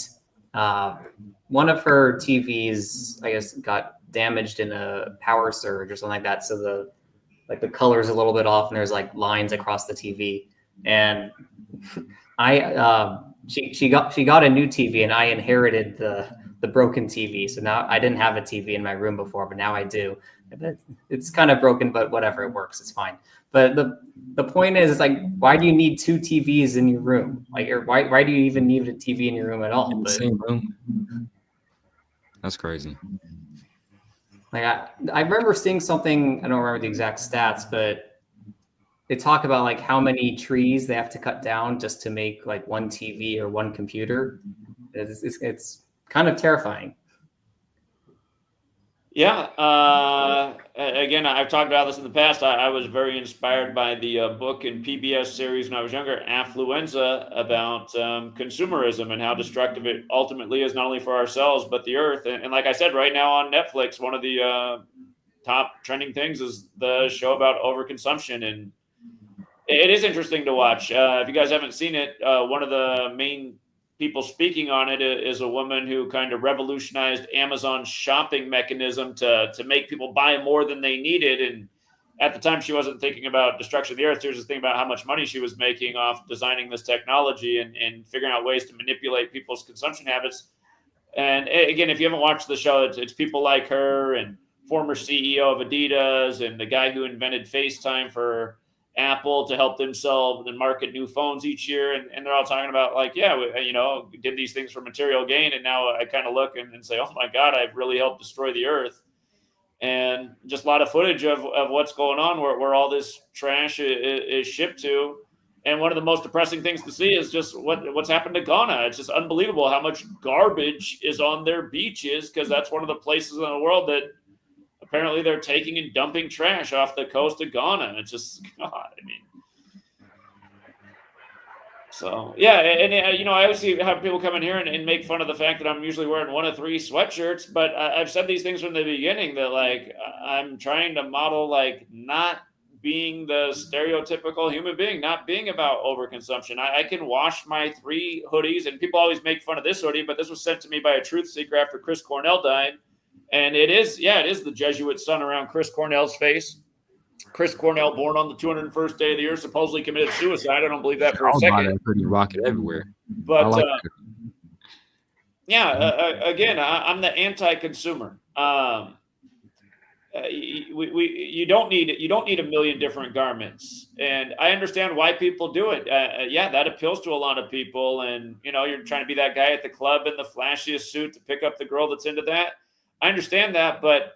one of her TVs, I guess, got damaged in a power surge or something like that. So the color's a little bit off, and there's lines across the TV. And she got a new TV, and I inherited the broken TV. So now I didn't have a TV in my room before, but now I do. It's kind of broken, but whatever, it works. It's fine. But the point is, why do you need two TVs in your room? Or why do you even need a TV in your room at all? In the same room. That's crazy. I remember seeing something, I don't remember the exact stats, but they talk about how many trees they have to cut down just to make one TV or one computer. It's kind of terrifying. Yeah. Again, I've talked about this in the past. I was very inspired by the book and PBS series when I was younger, Affluenza, about consumerism and how destructive it ultimately is, not only for ourselves, but the earth. And like I said, right now on Netflix, one of the top trending things is the show about overconsumption. And it is interesting to watch. If you guys haven't seen it, one of the main people speaking on it is a woman who kind of revolutionized Amazon's shopping mechanism to make people buy more than they needed. And at the time, she wasn't thinking about destruction of the earth. She was just thinking about how much money she was making off designing this technology and figuring out ways to manipulate people's consumption habits. And again, if you haven't watched the show, it's people like her and former CEO of Adidas and the guy who invented FaceTime for Apple to help them sell and market new phones each year. And they're all talking about we did these things for material gain. And now I kind of look and say, oh my God, I've really helped destroy the earth. and just a lot of footage of what's going on where all this trash is shipped to. And one of the most depressing things to see is just what's happened to Ghana. It's just unbelievable how much garbage is on their beaches, because that's one of the places in the world that apparently they're taking and dumping trash off the coast of Ghana. And it's just, God, I mean. So, yeah, and you know, I always have people come in here and make fun of the fact that I'm usually wearing one of 3 sweatshirts, but I've said these things from the beginning that, like, I'm trying to model, like, not being the stereotypical human being, not being about overconsumption. I can wash my 3 hoodies, and people always make fun of this hoodie, but this was sent to me by a truth seeker after Chris Cornell died. And it is the Jesuit sun around Chris Cornell's face. Chris Cornell, born on the 201st day of the year, supposedly committed suicide. I don't believe that for a second. That pretty rocket everywhere. But like again, I'm the anti-consumer. You don't need a million different garments, and I understand why people do it. Yeah, that appeals to a lot of people, and you know, you're trying to be that guy at the club in the flashiest suit to pick up the girl that's into that. I understand that, but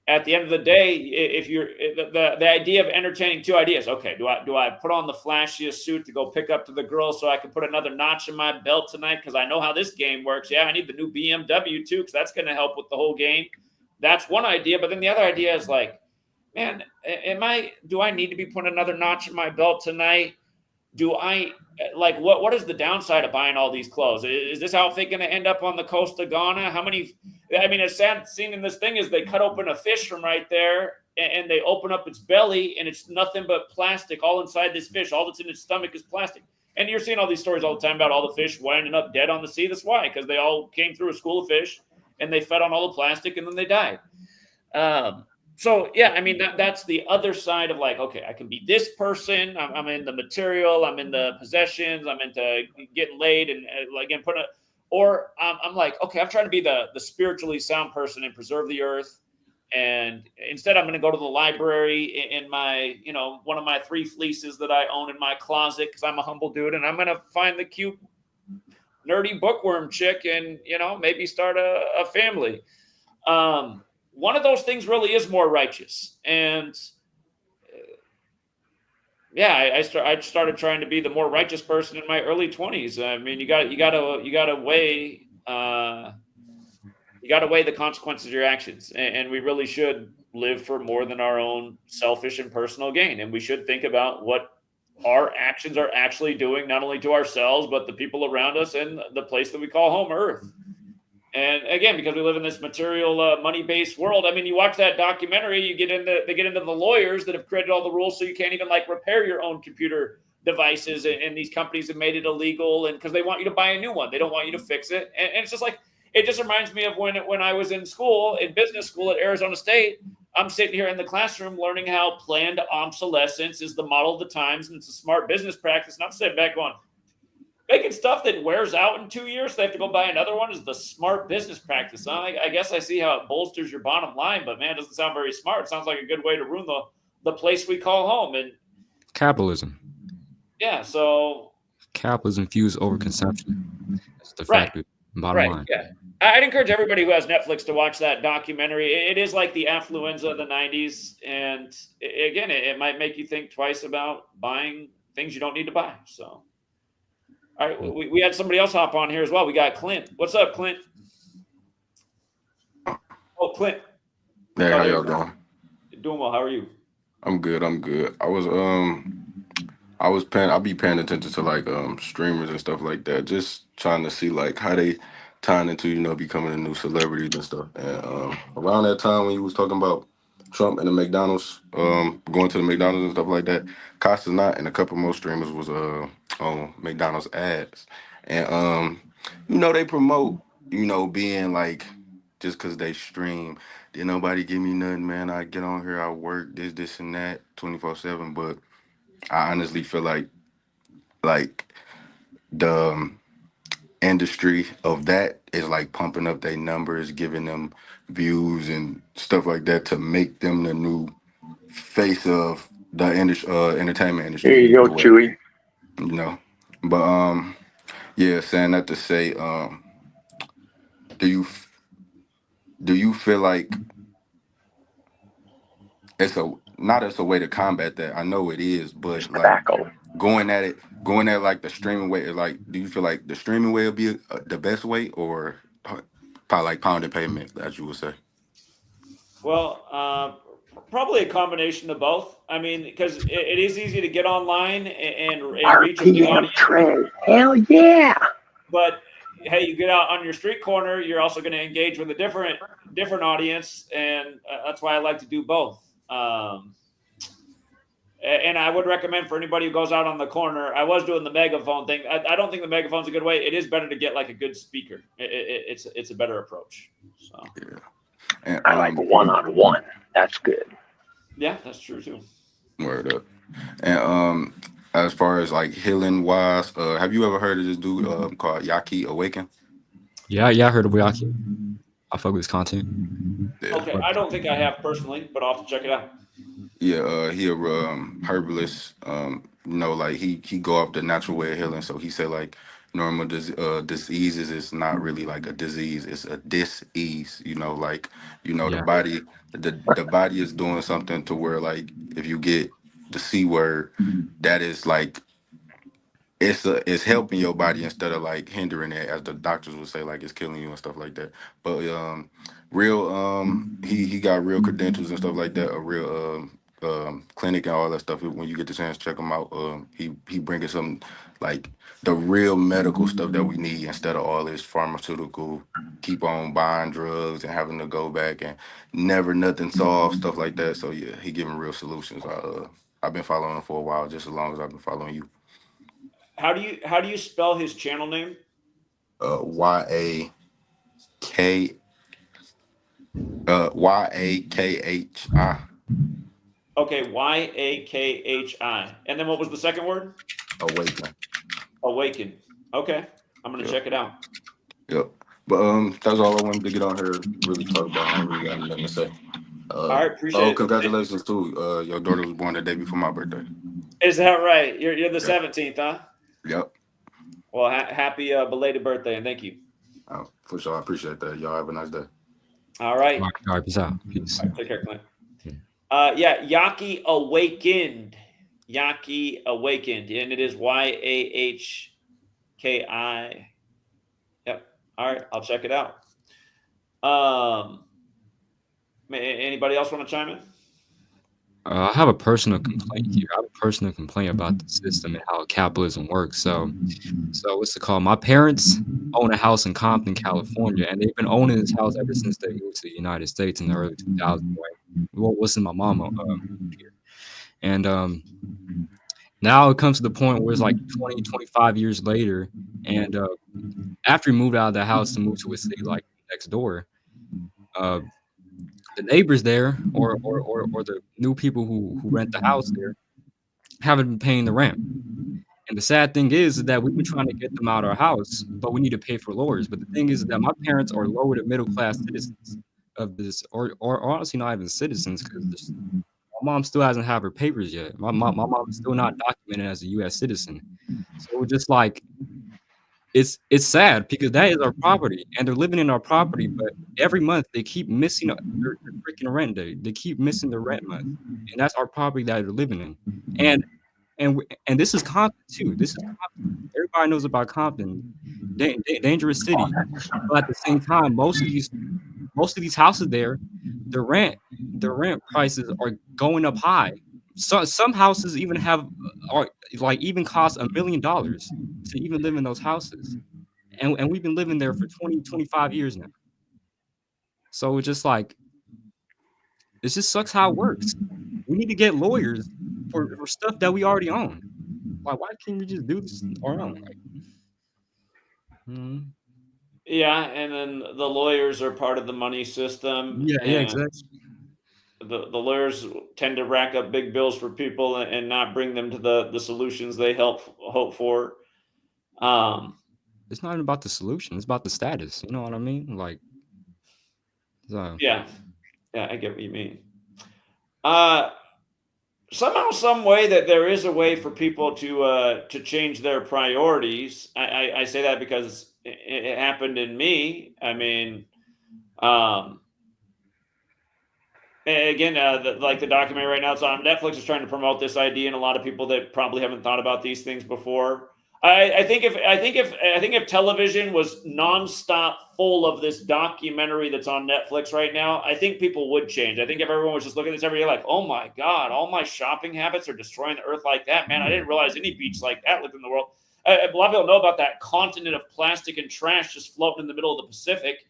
at the end of the day, if you're the idea of entertaining 2 ideas, okay, do I put on the flashiest suit to go pick up to the girl so I can put another notch in my belt tonight because I know how this game works? Yeah, I need the new BMW too because that's going to help with the whole game. That's one idea, but then the other idea is like, man, do I need to be putting another notch in my belt tonight? Do I like what is the downside of buying all these clothes? Is this outfit going to end up on the coast of Ghana? How many? I mean, a sad scene in this thing is they cut open a fish from right there and they open up its belly and it's nothing but plastic all inside this fish. All that's in its stomach is plastic. And you're seeing all these stories all the time about all the fish winding up dead on the sea. That's why, because they all came through a school of fish and they fed on all the plastic and then they died. So, yeah, I mean, that's the other side of like, okay, I can be this person. I'm in the material. I'm in the possessions. I'm into getting laid and like, and put it. Or I'm like, okay, I'm trying to be the spiritually sound person and preserve the earth. And instead, I'm going to go to the library in my, you know, one of my 3 fleeces that I own in my closet because I'm a humble dude. And I'm going to find the cute, nerdy bookworm chick and, you know, maybe start a family. One of those things really is more righteous. And yeah, I started trying to be the more righteous person in my early 20s. I mean, you got to weigh the consequences of your actions, and we really should live for more than our own selfish and personal gain. And we should think about what our actions are actually doing, not only to ourselves but the people around us and the place that we call home, Earth. And again, because we live in this material, money-based world, I mean, you watch that documentary, they get into the lawyers that have created all the rules, so you can't even like repair your own computer devices, and these companies have made it illegal, and because they want you to buy a new one, they don't want you to fix it, and it's just like it just reminds me of when I was in business school at Arizona State. I'm sitting here in the classroom learning how planned obsolescence is the model of the times, and it's a smart business practice, and I'm sitting back going, making stuff that wears out in 2 years, so they have to go buy another one, is the smart business practice. I guess I see how it bolsters your bottom line, but man, it doesn't sound very smart. It sounds like a good way to ruin the place we call home. And capitalism. Yeah, so capitalism fuels overconsumption. That's the fact. Bottom line. Yeah, I'd encourage everybody who has Netflix to watch that documentary. It is like the affluenza of the 90s, and again, it might make you think twice about buying things you don't need to buy. So. All right, we had somebody else hop on here as well. We got Clint. What's up, Clint? Oh, Clint. Hey, how y'all doing? Doing well. How are you? I'm good. I'll be paying attention to like streamers and stuff like that, just trying to see like how they tying into, you know, becoming a new celebrities and stuff. And around that time when you was talking about Trump and the McDonald's, going to the McDonald's and stuff like that, Costa Knot and a couple more streamers was on McDonald's ads. And you know, they promote, you know, being like, just cause they stream, did nobody give me nothing, man. I get on here, I work this and that 24/7. But I honestly feel like the industry of that is like pumping up their numbers, giving them views and stuff like that to make them the new face of the entertainment industry. Here you go, Chewy. You know, but yeah, saying that to say, do you feel like it's a not as a way to combat that. I know it is, but like Tobacco. going at like the streaming way. Like, do you feel like the streaming way will be the best way, or probably like pound and payment, as you would say? Well, probably a combination of both. I mean, because it is easy to get online and reach a big RPM audience, tray. Hell yeah. but hey, you get out on your street corner, you're also going to engage with a different audience, and that's why I like to do both. And I would recommend for anybody who goes out on the corner. I was doing the megaphone thing. I don't think the megaphone's a good way. It is better to get like a good speaker. It's a better approach. So Yeah. And I like one-on-one. That's good. yeah, that's true too. word up. And as far as like healing wise, have you ever heard of this dude called Yaki Awaken? Yeah, I heard of Wayaki. I fuck with his content. Yeah. Okay, I don't think I have personally, but I'll have to check it out. Yeah, he a herbalist. Like he go off the natural way of healing. So he said like normal diseases is not really like a disease; it's a dis-ease. Like the Yeah. body, the body is doing something to where like if you get the C word, that is like it's helping your body instead of like hindering it, as the doctors would say, like it's killing you and stuff like that. But real he got real credentials and stuff like that, a real clinic and all that stuff. When you get the chance, check him out. He bringing some like the real medical stuff that we need instead of all this pharmaceutical. Keep on buying drugs and having to go back and never nothing solved, stuff like that. So yeah, he giving real solutions. I've been following him for a while, just as long as I've been following you. How do you spell his channel name? YAK YAKHI. Okay, YAKHI. And then what was the second word? Awaken. Awaken. Okay, I'm gonna Yep. check it out. Yep. But that's all I wanted to get on here, really talk about. I don't really got nothing to say. All right, appreciate it. Congratulations too. Your daughter was born the day before my birthday. Is that right? You're the Yep. 17th, huh? Yep. Well, happy belated birthday, and thank you. For sure. I appreciate that. Y'all have a nice day. All right. All right, peace out. Peace. All right, take care, Clint. Yeah, Yaki Awakened. Yaki Awakened, and it is YAHKI. Yep. All right, I'll check it out. Anybody else want to chime in? I have a personal complaint here. I have a personal complaint about the system and how capitalism works. So what's it called? My parents own a house in Compton, California, and they've been owning this house ever since they moved to the United States in the early 2000s. Well, wasn't my mom moved here? And now it comes to the point where it's like 20, 25 years later, and after we moved out of the house to move to a city like next door, the neighbors there or the new people who rent the house there haven't been paying the rent. And the sad thing is that we've been trying to get them out of our house, but we need to pay for lawyers. But the thing is that my parents are lower to middle class citizens of this, or honestly not even citizens, because my mom still hasn't had her papers yet. My mom is still not documented as a U.S. citizen. So we're just like, it's sad because that is our property and they're living in our property, but every month they keep missing their freaking rent day. They keep missing the rent month, and that's our property that they're living in. And this is Compton too. This is Compton. Everybody knows about Compton, dangerous city. But at the same time, most of these houses there, the rent prices are going up high. So some houses even even cost $1 million to even live in those houses. And we've been living there for 20, 25 years now. So it's just like, it just sucks how it works. We need to get lawyers for stuff that we already own. Like, why can't we just do this on our own? Yeah, and then the lawyers are part of the money system. Yeah, and exactly. The lawyers tend to rack up big bills for people and not bring them to the solutions they hope for. It's not even about the solution; it's about the status. You know what I mean? Like, so. Yeah, I get what you mean. Somehow, some way that there is a way for people to change their priorities. I say that because it happened in me. I mean, Again, like the documentary right now, it's on Netflix is trying to promote this idea, and a lot of people that probably haven't thought about these things before. I think if television was nonstop full of this documentary that's on Netflix right now, I think people would change. I think if everyone was just looking at this every day, like, oh my God, all my shopping habits are destroying the earth like that. Man, I didn't realize any beach like that lived in the world. A lot of people know about that continent of plastic and trash just floating in the middle of the Pacific.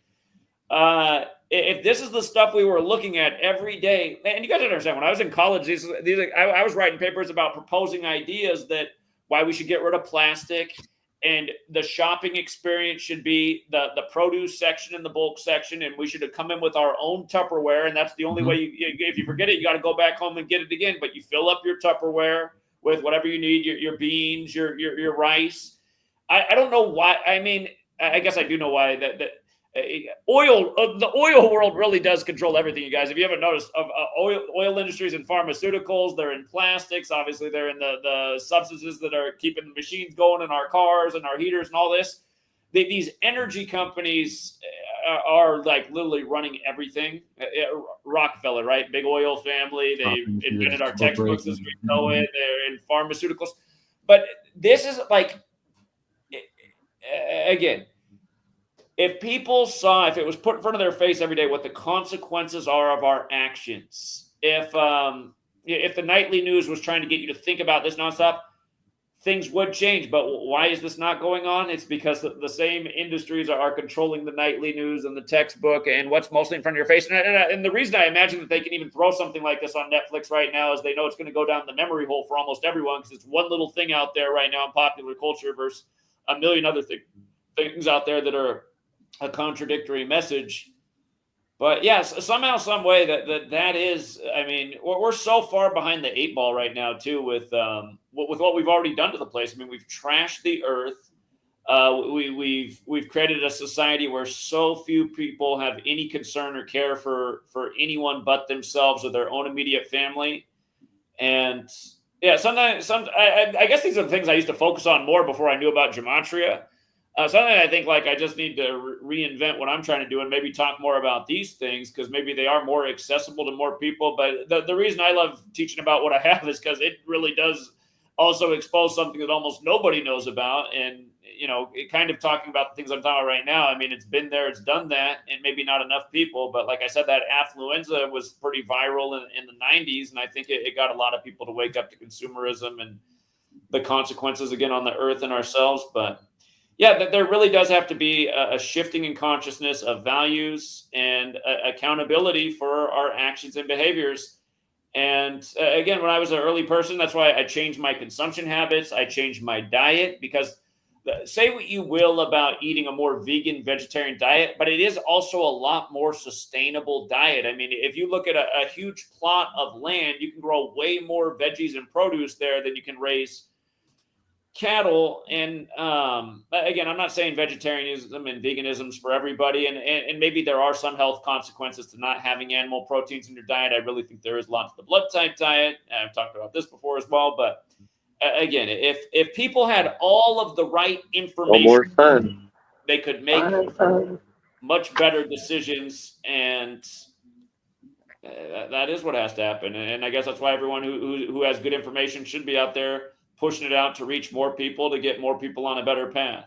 If this is the stuff we were looking at every day, and you guys understand, when I was in college, I was writing papers about proposing ideas that why we should get rid of plastic, and the shopping experience should be the produce section and the bulk section, and we should have come in with our own Tupperware, and that's the only way. If you forget it, you got to go back home and get it again. But you fill up your Tupperware with whatever you need, your beans, your rice. I don't know why. I mean, I guess I do know why that the oil world really does control everything, you guys. If you haven't noticed, oil industries and pharmaceuticals, they're in plastics. Obviously, they're in the substances that are keeping the machines going in our cars and our heaters and all this. These energy companies are like literally running everything. Rockefeller, right? Big oil family. They invented our textbooks as we know it. They're in pharmaceuticals. But this is like, again, if people saw, if it was put in front of their face every day, what the consequences are of our actions, if the nightly news was trying to get you to think about this nonstop, things would change. But why is this not going on? It's because the same industries are controlling the nightly news and the textbook and what's mostly in front of your face. And the reason I imagine that they can even throw something like this on Netflix right now is they know it's going to go down the memory hole for almost everyone, because it's one little thing out there right now in popular culture versus a million other things out there that are a contradictory message. But yes, somehow, some way that is, I mean, we're so far behind the 8 ball right now too with what we've already done to the place. I mean, we've trashed the earth. We've created a society where so few people have any concern or care for anyone but themselves or their own immediate family. And yeah, I guess these are the things I used to focus on more before I knew about Gematria. Something I think like I just need to reinvent what I'm trying to do and maybe talk more about these things, because maybe they are more accessible to more people. But the reason I love teaching about what I have is because it really does also expose something that almost nobody knows about. And, you know, it kind of talking about the things I'm talking about right now. I mean, it's been there, it's done that, and maybe not enough people. But like I said, that affluenza was pretty viral in the 90s. And I think it got a lot of people to wake up to consumerism and the consequences again on the earth and ourselves. But yeah, there really does have to be a shifting in consciousness of values and accountability for our actions and behaviors. And again, when I was an early person, that's why I changed my consumption habits. I changed my diet, because say what you will about eating a more vegan, vegetarian diet, but it is also a lot more sustainable diet. I mean, if you look at a huge plot of land, you can grow way more veggies and produce there than you can raise cattle. And again, I'm not saying vegetarianism and veganism is for everybody, and maybe there are some health consequences to not having animal proteins in your diet. I really think there is lots of the blood type diet. I've talked about this before as well. But again, if people had all of the right information, they could make much better decisions. And that is what has to happen. And I guess that's why everyone who has good information should be out there pushing it out to reach more people, to get more people on a better path.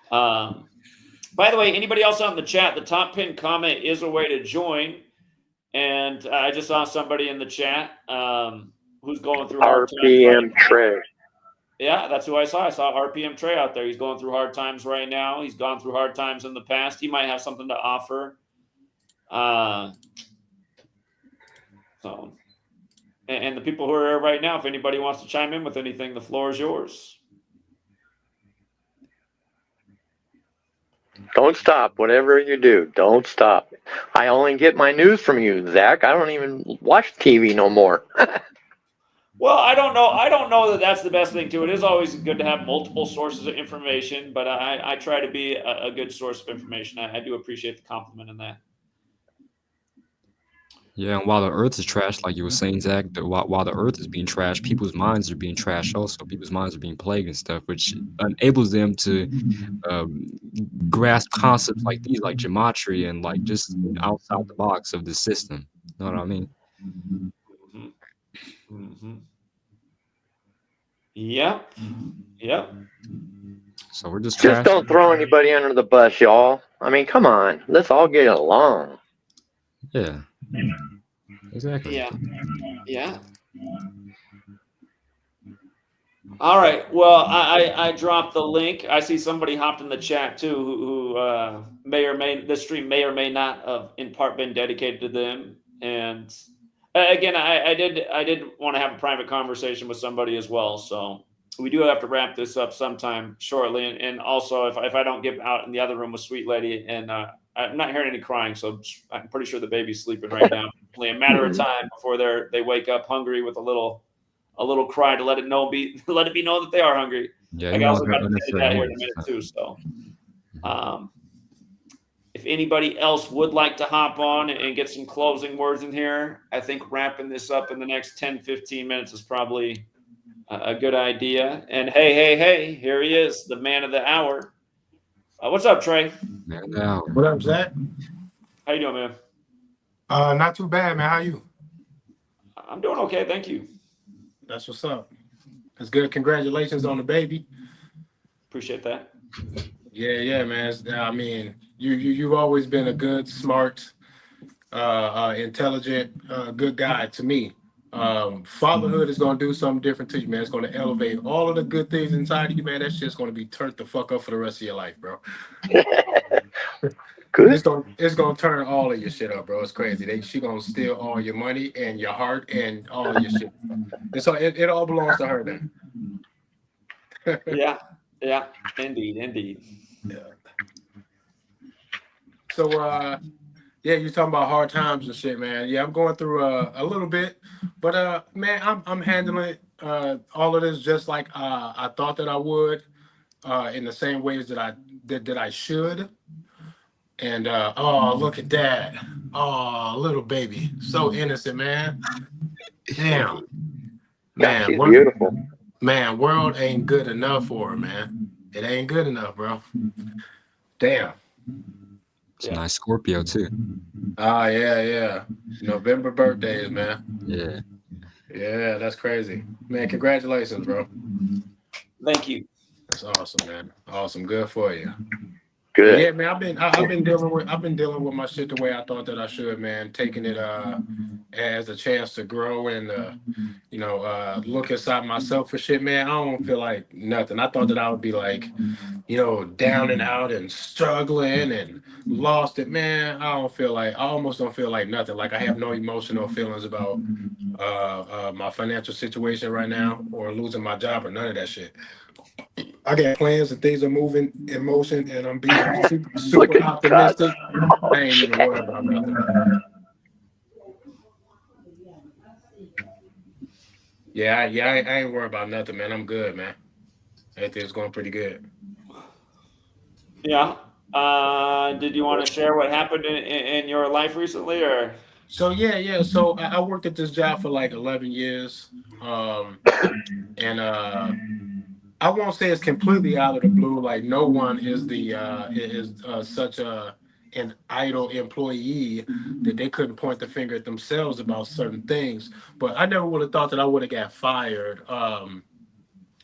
By the way, anybody else on the chat, the top pinned comment is a way to join. And I just saw somebody in the chat who's going through hard times. RPM Trey. Yeah, that's who I saw. I saw RPM Trey out there. He's going through hard times right now. He's gone through hard times in the past. He might have something to offer. And the people who are here right now, if anybody wants to chime in with anything, the floor is yours. Don't stop. Whatever you do, don't stop. I only get my news from you, Zach. I don't even watch TV no more. Well, I don't know that that's the best thing too. It is always good to have multiple sources of information, but I try to be a good source of information. I do appreciate the compliment in that. Yeah, and while the earth is trashed, like you were saying, Zach, while the earth is being trashed, people's minds are being trashed also. People's minds are being plagued and stuff, which enables them to grasp concepts like these, like gematria, and like just outside the box of the system. Know what I mean? Mhm. Mhm. Yep. Yep. So we're just Just don't trashing. throw anybody under the bus, y'all. I mean, come on. Let's all get along. Yeah. Exactly. Yeah. Yeah. All right. Well, I dropped the link. I see somebody hopped in the chat too, who may or may this stream may or may not have in part been dedicated to them. And again, I did want to have a private conversation with somebody as well. So we do have to wrap this up sometime shortly. And also, if I don't get out in the other room with Sweet Lady, and I'm not hearing any crying, so I'm pretty sure the baby's sleeping right now. Only a matter of time before they wake up hungry with a little cry to let it be known that they are hungry. Yeah, I you know also got they're to tell you unnecessary that here in a noise. minute too. So, if anybody else would like to hop on and get some closing words in here, I think wrapping this up in the next 10, 15 minutes is probably a good idea. And hey, here he is, the man of the hour. What's up, Trey? Man, now. What up, Zach? How you doing, man? Not too bad, man. How you? I'm doing okay, thank you. That's what's up. That's good. Congratulations on the baby. Appreciate that. Yeah, man. I mean, you've always been a good, smart, intelligent, good guy to me. Fatherhood is gonna do something different to you, man. It's gonna elevate all of the good things inside of you, man. That shit's gonna be turned the fuck up for the rest of your life, bro. Good. It's gonna turn all of your shit up, bro. It's crazy. She gonna steal all your money and your heart and all of your shit. And so it all belongs to her then. Yeah, indeed. Yeah. So yeah, you're talking about hard times and shit, man. Yeah, I'm going through a little bit, but man, I'm handling all of this just like I thought that I would, in the same ways that I should. And oh, look at that. Oh, little baby. So innocent, man. Damn. God, she's Man, beautiful. man, world ain't good enough for her, man. It ain't good enough, bro. Damn. It's a nice Scorpio too. Ah, yeah. November birthdays, man. Yeah. Yeah, that's crazy. Man, congratulations, bro. Thank you. That's awesome, man. Awesome. Good for you. Good. Yeah, man, I've been dealing with my shit the way I thought that I should, man. Taking it as a chance to grow and look inside myself for shit, man. I don't feel like nothing. I thought that I would be like, down and out and struggling and lost it, man. I almost don't feel like nothing. Like I have no emotional feelings about my financial situation right now or losing my job or none of that shit. I got plans and things are moving in motion, and I'm being super optimistic. I ain't even worried about nothing. Yeah, I ain't worried about nothing, man. I'm good, man. Everything's going pretty good. Yeah. Did you want to share what happened in your life recently, or? So yeah. So I worked at this job for like 11 years, and I won't say it's completely out of the blue. Like no one is such an idle employee that they couldn't point the finger at themselves about certain things. But I never would have thought that I would have got fired.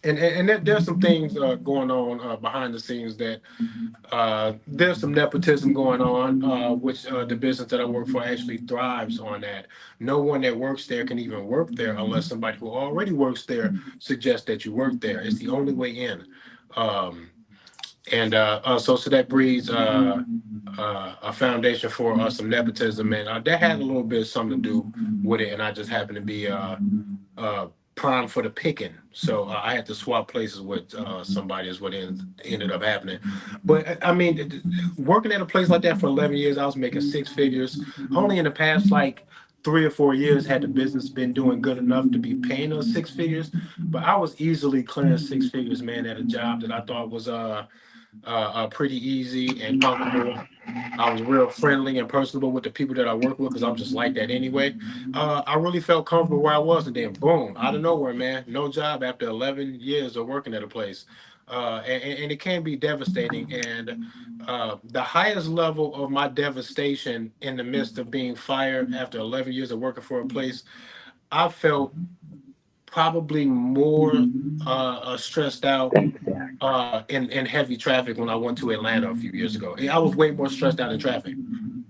And there's some things going on behind the scenes that there's some nepotism going on, which the business that I work for actually thrives on that. No one that works there can even work there unless somebody who already works there suggests that you work there. It's the only way in. So that breeds a foundation for some nepotism, and that had a little bit of something to do with it. And I just happened to be prime for the picking, so I had to swap places with somebody. Is what ended up happening. But I mean, working at a place like that for 11 years, I was making six figures. Only in the past like 3 or 4 years had the business been doing good enough to be paying us six figures. But I was easily clearing six figures, man, at a job that I thought was pretty easy and comfortable. I was real friendly and personable with the people that I work with because I'm just like that anyway. I really felt comfortable where I was, and then boom, out of nowhere, man, no job after 11 years of working at a place. and it can be devastating. And the highest level of my devastation in the midst of being fired after 11 years of working for a place, I felt probably more stressed out in heavy traffic when I went to Atlanta a few years ago. I was way more stressed out in traffic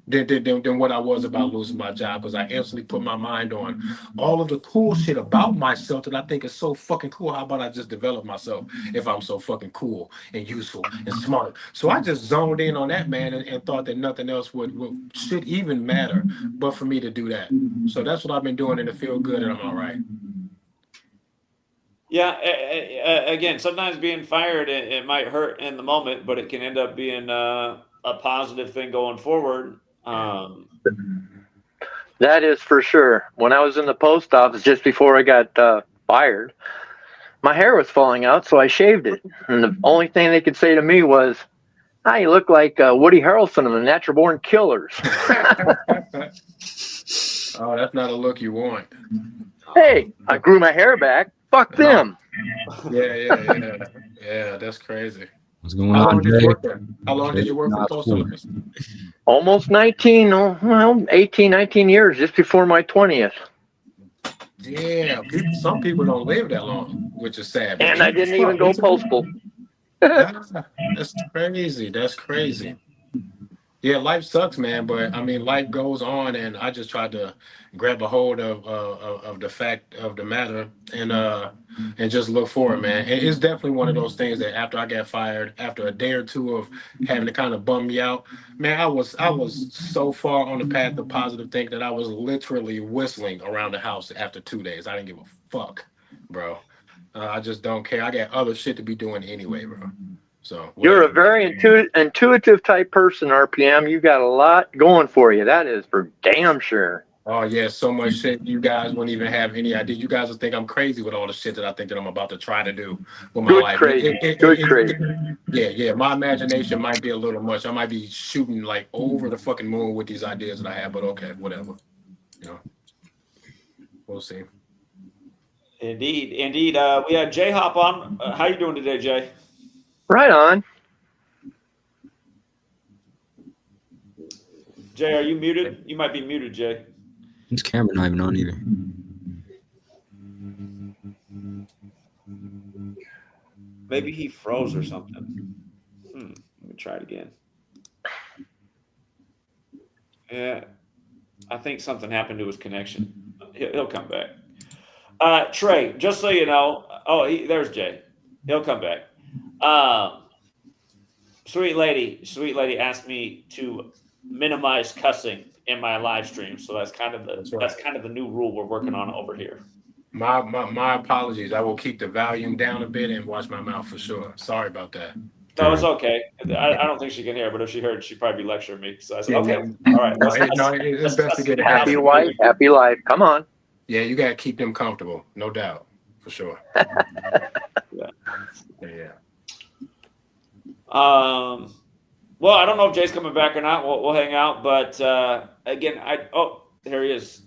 than what I was about losing my job, because I instantly put my mind on all of the cool shit about myself that I think is so fucking cool. How about I just develop myself if I'm so fucking cool and useful and smart? So I just zoned in on that, man, and thought that nothing else should even matter but for me to do that. So that's what I've been doing, and it feel good, and I'm all right. Yeah. Again, sometimes being fired, it might hurt in the moment, but it can end up being a positive thing going forward. That is for sure. When I was in the post office just before I got fired, my hair was falling out, so I shaved it. And the only thing they could say to me was, "Ah, you look like Woody Harrelson in the Natural Born Killers." Oh, that's not a look you want. Hey, I grew my hair back. Fuck them. Yeah. That's crazy. What's going How on, long did you Jay? work there? How long did you work for the post office? Almost 19, 18, 19 years, just before my 20th. Yeah, some people don't live that long, which is sad. But And I didn't even go postal. That's crazy. That's crazy. Yeah, life sucks, man. But I mean, life goes on, and I just tried to grab a hold of the fact of the matter, and just look forward, man. And it's definitely one of those things that after I got fired, after a day or two of having to kind of bum me out, man, I was so far on the path of positive thinking that I was literally whistling around the house after 2 days. I didn't give a fuck, bro. I just don't care. I got other shit to be doing anyway, bro. So You're a whatever. very intuitive type person, RPM. You got a lot going for you. That is for damn sure. Oh yeah, so much shit you guys wouldn't even have any idea. You guys will think I'm crazy with all the shit that I think that I'm about to try to do with my Good life. crazy. Good crazy. Yeah. My imagination might be a little much. I might be shooting like over the fucking moon with these ideas that I have, but okay, whatever. You know, we'll see. Indeed. We had Jay hop on. How you doing today, Jay? Right on. Jay, are you muted? You might be muted, Jay. His camera not even on either. Maybe he froze or something. Let me try it again. Yeah, I think something happened to his connection. He'll come back. Trey, just so you know. Oh, there's Jay. He'll come back. Sweet lady asked me to minimize cussing in my live stream, so that's kind of the new rule we're working on over here. My apologies. I will keep the volume down a bit and watch my mouth for sure. Sorry about that. No, it's okay. I don't think she can hear, but if she heard, she'd probably be lecturing me. So I said, okay, all right. It's best to get it Happy out. wife, happy life. Come on. Yeah, you gotta keep them comfortable, no doubt, for sure. Yeah. Well, I don't know if Jay's coming back or not. We'll hang out, but again, there he is.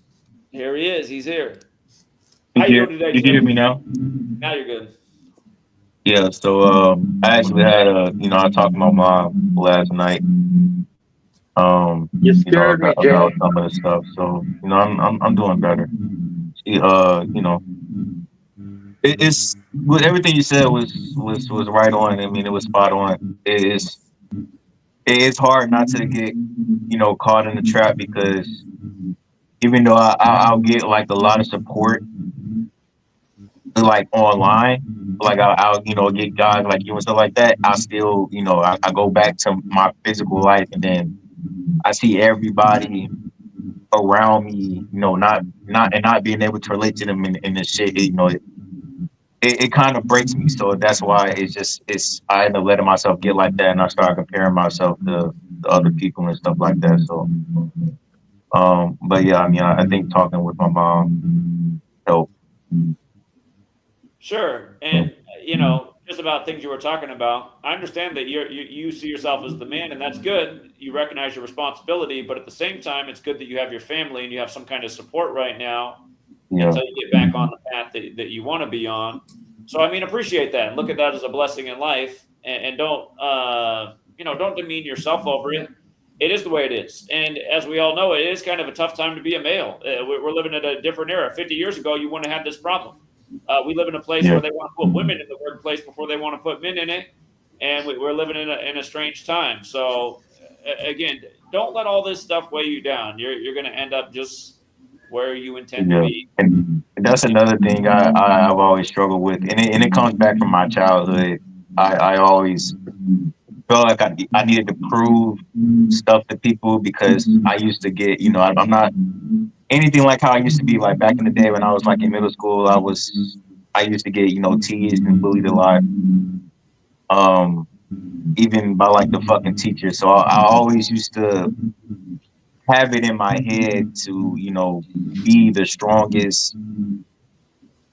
Here he is. He's here. How you doing today, Jay? You can hear me now? Now you're good. Yeah, so I actually had I talked to my mom last night. You scared me, Jay. About some of the stuff. So, I'm doing better. It's with everything you said was right on. I mean, it was spot on. It's hard not to get, caught in the trap, because even though I'll get like a lot of support like online, like I'll get guys like you and stuff like that, I still, I go back to my physical life, and then I see everybody around me, not being able to relate to them in this shit. It kind of breaks me. So that's why I end up letting myself get like that, and I start comparing myself to other people and stuff like that. So but yeah, I mean, I think talking with my mom helped. Sure. And, just about things you were talking about, I understand that you see yourself as the man, and that's good. You recognize your responsibility, but at the same time, it's good that you have your family and you have some kind of support right now until you get back on the path that you want to be on. So I mean, appreciate that and look at that as a blessing in life, and don't don't demean yourself over it. It is the way it is, and as we all know, it is kind of a tough time to be a male. We're living in a different era. 50 years ago, you wouldn't have had this problem. We live in a place where they want to put women in the workplace before they want to put men in it, and we're living in a strange time. So again, don't let all this stuff weigh you down. You're going to end up just where you intend to be. And that's another thing I've always struggled with, and it comes back from my childhood. I always felt like I needed to prove stuff to people because I used to get, I'm not anything like how I used to be like back in the day when I was like in middle school. I used to get, teased and bullied a lot. Even by like the fucking teacher. So I always used to have it in my head to, be the strongest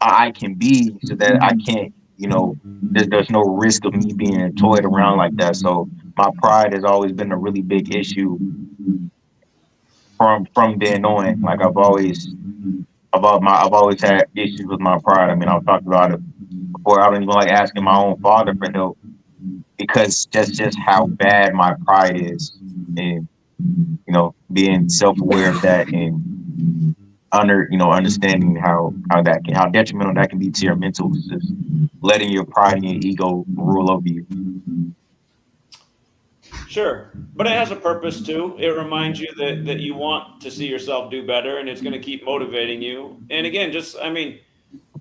I can be so that I can't, there's no risk of me being toyed around like that. So my pride has always been a really big issue from then on. Like I've always had issues with my pride. I mean, I've talked about it before. I don't even like asking my own father for help because just how bad my pride is, and being self-aware of that and understanding how detrimental that can be to your mental, just letting your pride and your ego rule over you. Sure, but it has a purpose too. It reminds you that you want to see yourself do better, and it's going to keep motivating you. And again,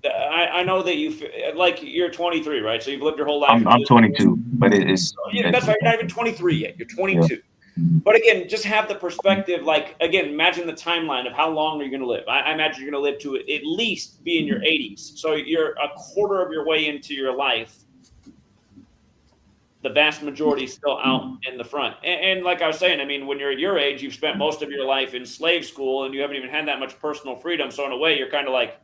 I know that like you're 23, right? So you've lived your whole life. I'm 22, but that's right. You're not even 23 yet. You're 22. Yeah. But again, just have the perspective. Like again, imagine the timeline of how long are you going to live. I imagine you're going to live to at least be in your 80s. So you're a quarter of your way into your life. The vast majority is still out in the front. And like I was saying, I mean, when you're at your age, you've spent most of your life in slave school and you haven't even had that much personal freedom. So in a way, you're kind of like,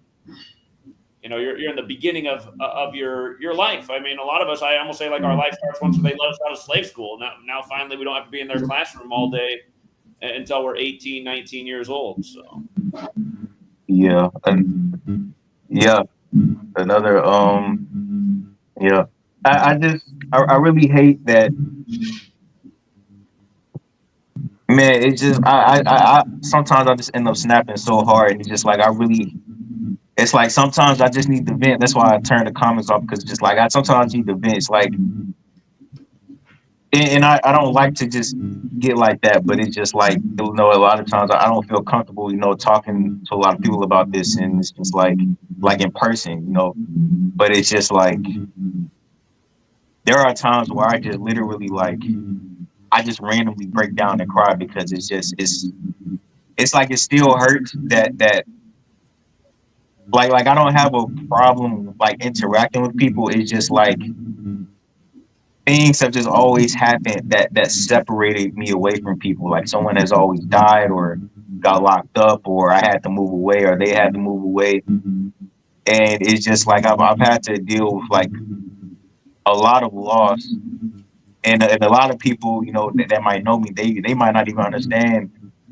you're in the beginning of your life. I mean, a lot of us, I almost say like our life starts once they let us out of slave school. Now finally, we don't have to be in their classroom all day until we're 18, 19 years old. So. Yeah. Yeah. Another, yeah. I really hate that, man. It's just I sometimes I just end up snapping so hard, and it's just like it's like sometimes I just need to vent. That's why I turn the comments off, because just like I sometimes need to vent. It's like, and I don't like to just get like that, but it's just like, a lot of times I don't feel comfortable, talking to a lot of people about this, and it's just like in person, but it's just like there are times where I just literally I just randomly break down and cry because it's like it still hurts that like I don't have a problem like interacting with people. It's just like things have just always happened that separated me away from people. Like someone has always died or got locked up, or I had to move away, or they had to move away. And it's just like I've had to deal with like a lot of loss. And a lot of people, that might know me, they might not even understand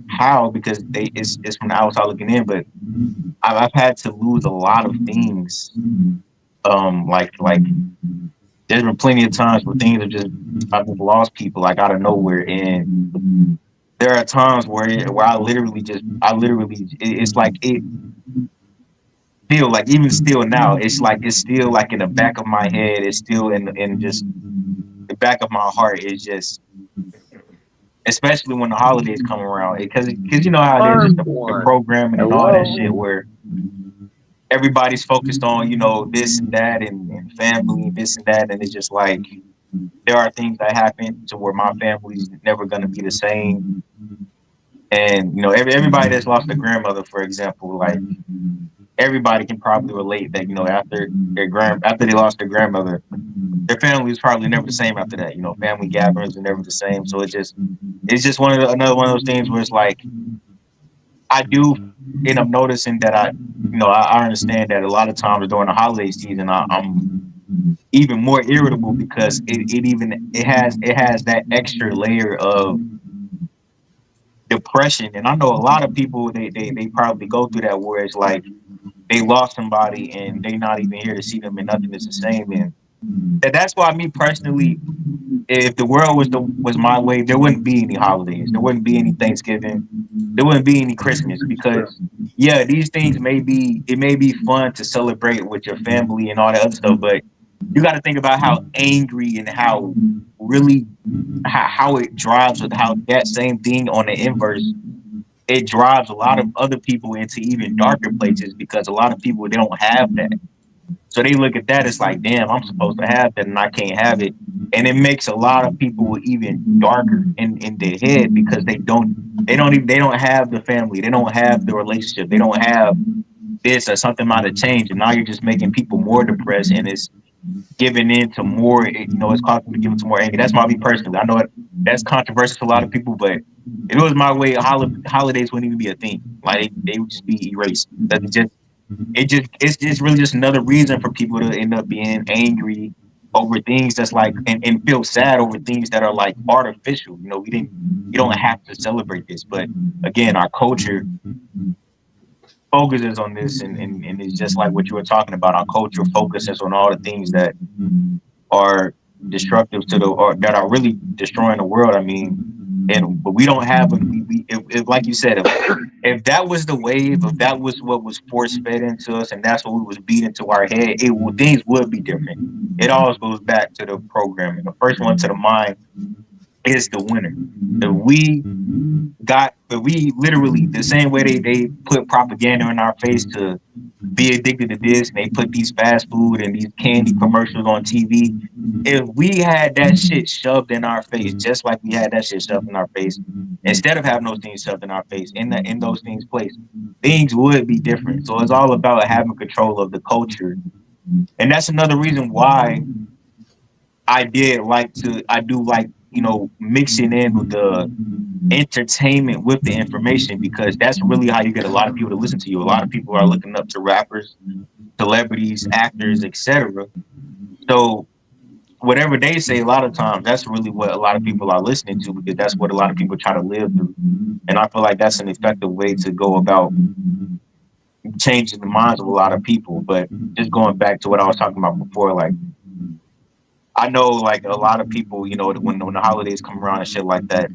how, because it's from the outside looking in. But I've had to lose a lot of things. Like there's been plenty of times where I've just lost people like out of nowhere, and there are times where I literally it's like it feel like, even still now, it's still like in the back of my head, it's still in just the back of my heart. Is just, especially when the holidays come around, because you know how it is, just the programming and all that shit, where everybody's focused on, this and that and family and this and that. And it's just like, there are things that happen to where my family's never going to be the same. And, everybody that's lost a grandmother, for example, like everybody can probably relate that, after they lost their grandmother, their family is probably never the same after that. Family gatherings are never the same. So it's just another one of those things where it's like, I do end up noticing that I understand that a lot of times during the holiday season, I'm even more irritable because it has that extra layer of depression. And I know a lot of people, they probably go through that, where it's like they lost somebody and they not even here to see them and nothing is the same. And that's why me personally, if the world was my way, there wouldn't be any holidays. There wouldn't be any Thanksgiving. There wouldn't be any Christmas because yeah, these things may be fun to celebrate with your family and all that other stuff, but you got to think about how angry and how really how it drives with how that same thing on the inverse, it drives a lot of other people into even darker places because a lot of people, they don't have that. So they look at that as like, damn, I'm supposed to have that and I can't have it. And it makes a lot of people even darker in their head because they don't have the family, they don't have the relationship, they don't have this or something might have changed. And now you're just making people more depressed and it's giving in to more, it's causing them to give into more anger. That's my me personally. I know that's controversial to a lot of people, but if it was my way, holidays wouldn't even be a thing. Like they would just be erased. It's just really just another reason for people to end up being angry over things that's like and feel sad over things that are like artificial. You don't have to celebrate this. But again, our culture focuses on this and it's just like what you were talking about. Our culture focuses on all the things that are destructive to or that are really destroying the world. I mean, but we don't have if like you said, if that was the wave, if that was what was force fed into us and that's what we was beat into our head, things would be different. It always goes back to the programming. The first one to the mind is the winner. If we literally the same way they put propaganda in our face to be addicted to this, and they put these fast food and these candy commercials on TV. If we had that shit shoved in our face, just like we had that shit shoved in our face, instead of having those things shoved in our face, in those things placed, things would be different. So it's all about having control of the culture, and that's another reason why I do like mixing in with the entertainment with the information, because that's really how you get a lot of people to listen to you. A lot of people are looking up to rappers, celebrities, actors, etc. So whatever they say, a lot of times that's really what a lot of people are listening to, because that's what a lot of people try to live through. And I feel like that's an effective way to go about changing the minds of a lot of people. But just going back to what I was talking about before, like I know like a lot of people, when the holidays come around and shit like that,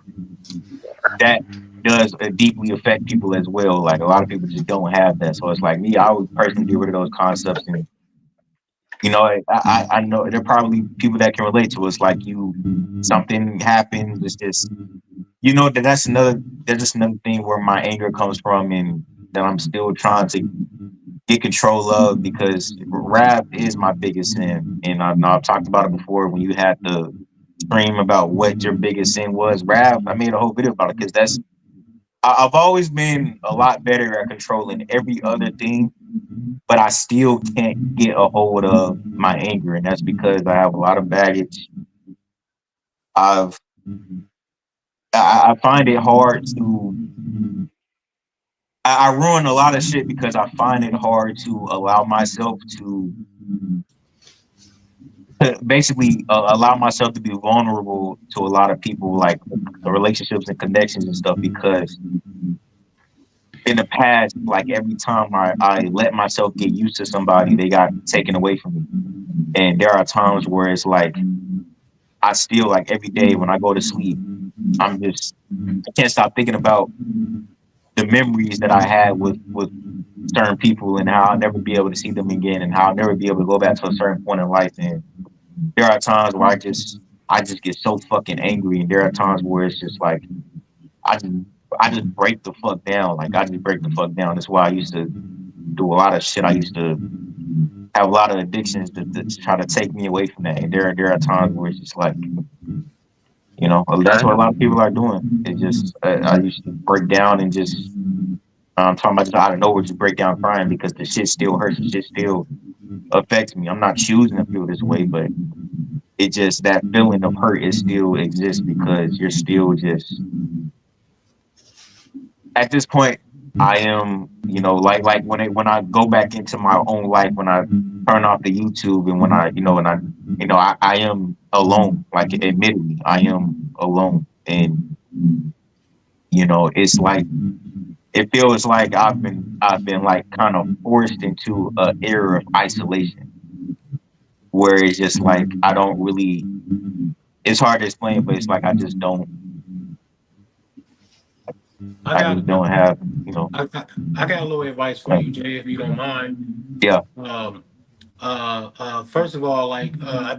that does deeply affect people as well. Like a lot of people just don't have that. So it's like me, I would personally get rid of those concepts. And I know there are probably people that can relate to us. Like something happens. It's just that's just another thing where my anger comes from, and that I'm still trying to get control of, because rap is my biggest sin. And I've talked about it before. When you had to scream about what your biggest sin was, rap, I made a whole video about it, because I've always been a lot better at controlling every other thing, but I still can't get a hold of my anger, and that's because I have a lot of baggage. I find it hard to. I ruin a lot of shit because I find it hard to allow myself to basically allow myself to be vulnerable to a lot of people, like the relationships and connections and stuff, because in the past, like every time I let myself get used to somebody, they got taken away from me. And there are times where it's like, I still, like every day when I go to sleep, I can't stop thinking about the memories that I had with certain people, and how I'll never be able to see them again, and how I'll never be able to go back to a certain point in life. And there are times where I just get so fucking angry, and there are times where it's just like I just break the fuck down. Like I just break the fuck down. That's why I used to do a lot of shit. I used to have a lot of addictions that try to take me away from that. And there are times where it's just like, that's what a lot of people are doing. It's just I used to break down and just I'm talking about just out of nowhere, just break down crying, because the shit still hurts. The shit still affects me. I'm not choosing to feel this way, but it just, that feeling of hurt, it still exists, because you're still just, at this point, I am, like when I go back into my own life, when I turn off the YouTube, and when I am alone. Like admittedly, I am alone, and it's like it feels like I've been like kind of forced into an era of isolation where it's just like I don't really. It's hard to explain, but it's like I just don't. I just don't have, you know. I got a little advice for you, Jay, if you don't mind. Yeah. First of all, I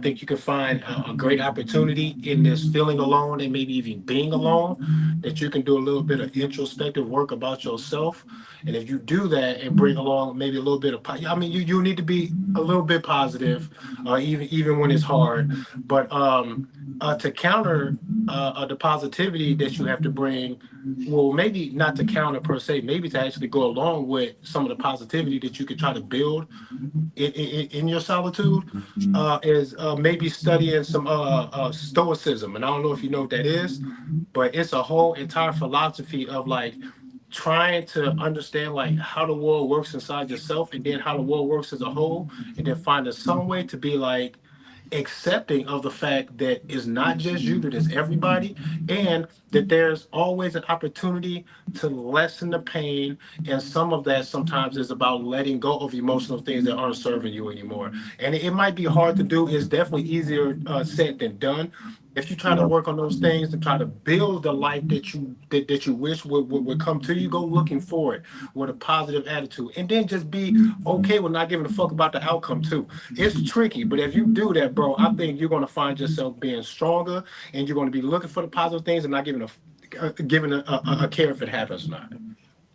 think you can find a great opportunity in this feeling alone and maybe even being alone, that you can do a little bit of introspective work about yourself. And if you do that and bring along maybe a little bit of, you need to be a little bit positive, even when it's hard. But to counter the positivity that you have to bring, well, maybe not to counter per se, maybe to actually go along with some of the positivity that you could try to build in your solitude, is maybe studying some stoicism. And I don't know if you know what that is, but it's a whole entire philosophy of like trying to understand like how the world works inside yourself, and then how the world works as a whole, and then finding some way to be like accepting of the fact that it's not just you, that it's everybody, and that there's always an opportunity to lessen the pain. And some of that sometimes is about letting go of emotional things that aren't serving you anymore. And it might be hard to do. It's definitely easier said than done. If you try to work on those things and try to build the life that you wish would come to you, go looking for it with a positive attitude, and then just be okay with not giving a fuck about the outcome too. It's tricky, but if you do that, bro, I think you're going to find yourself being stronger, and you're going to be looking for the positive things and not giving a care if it happens or not.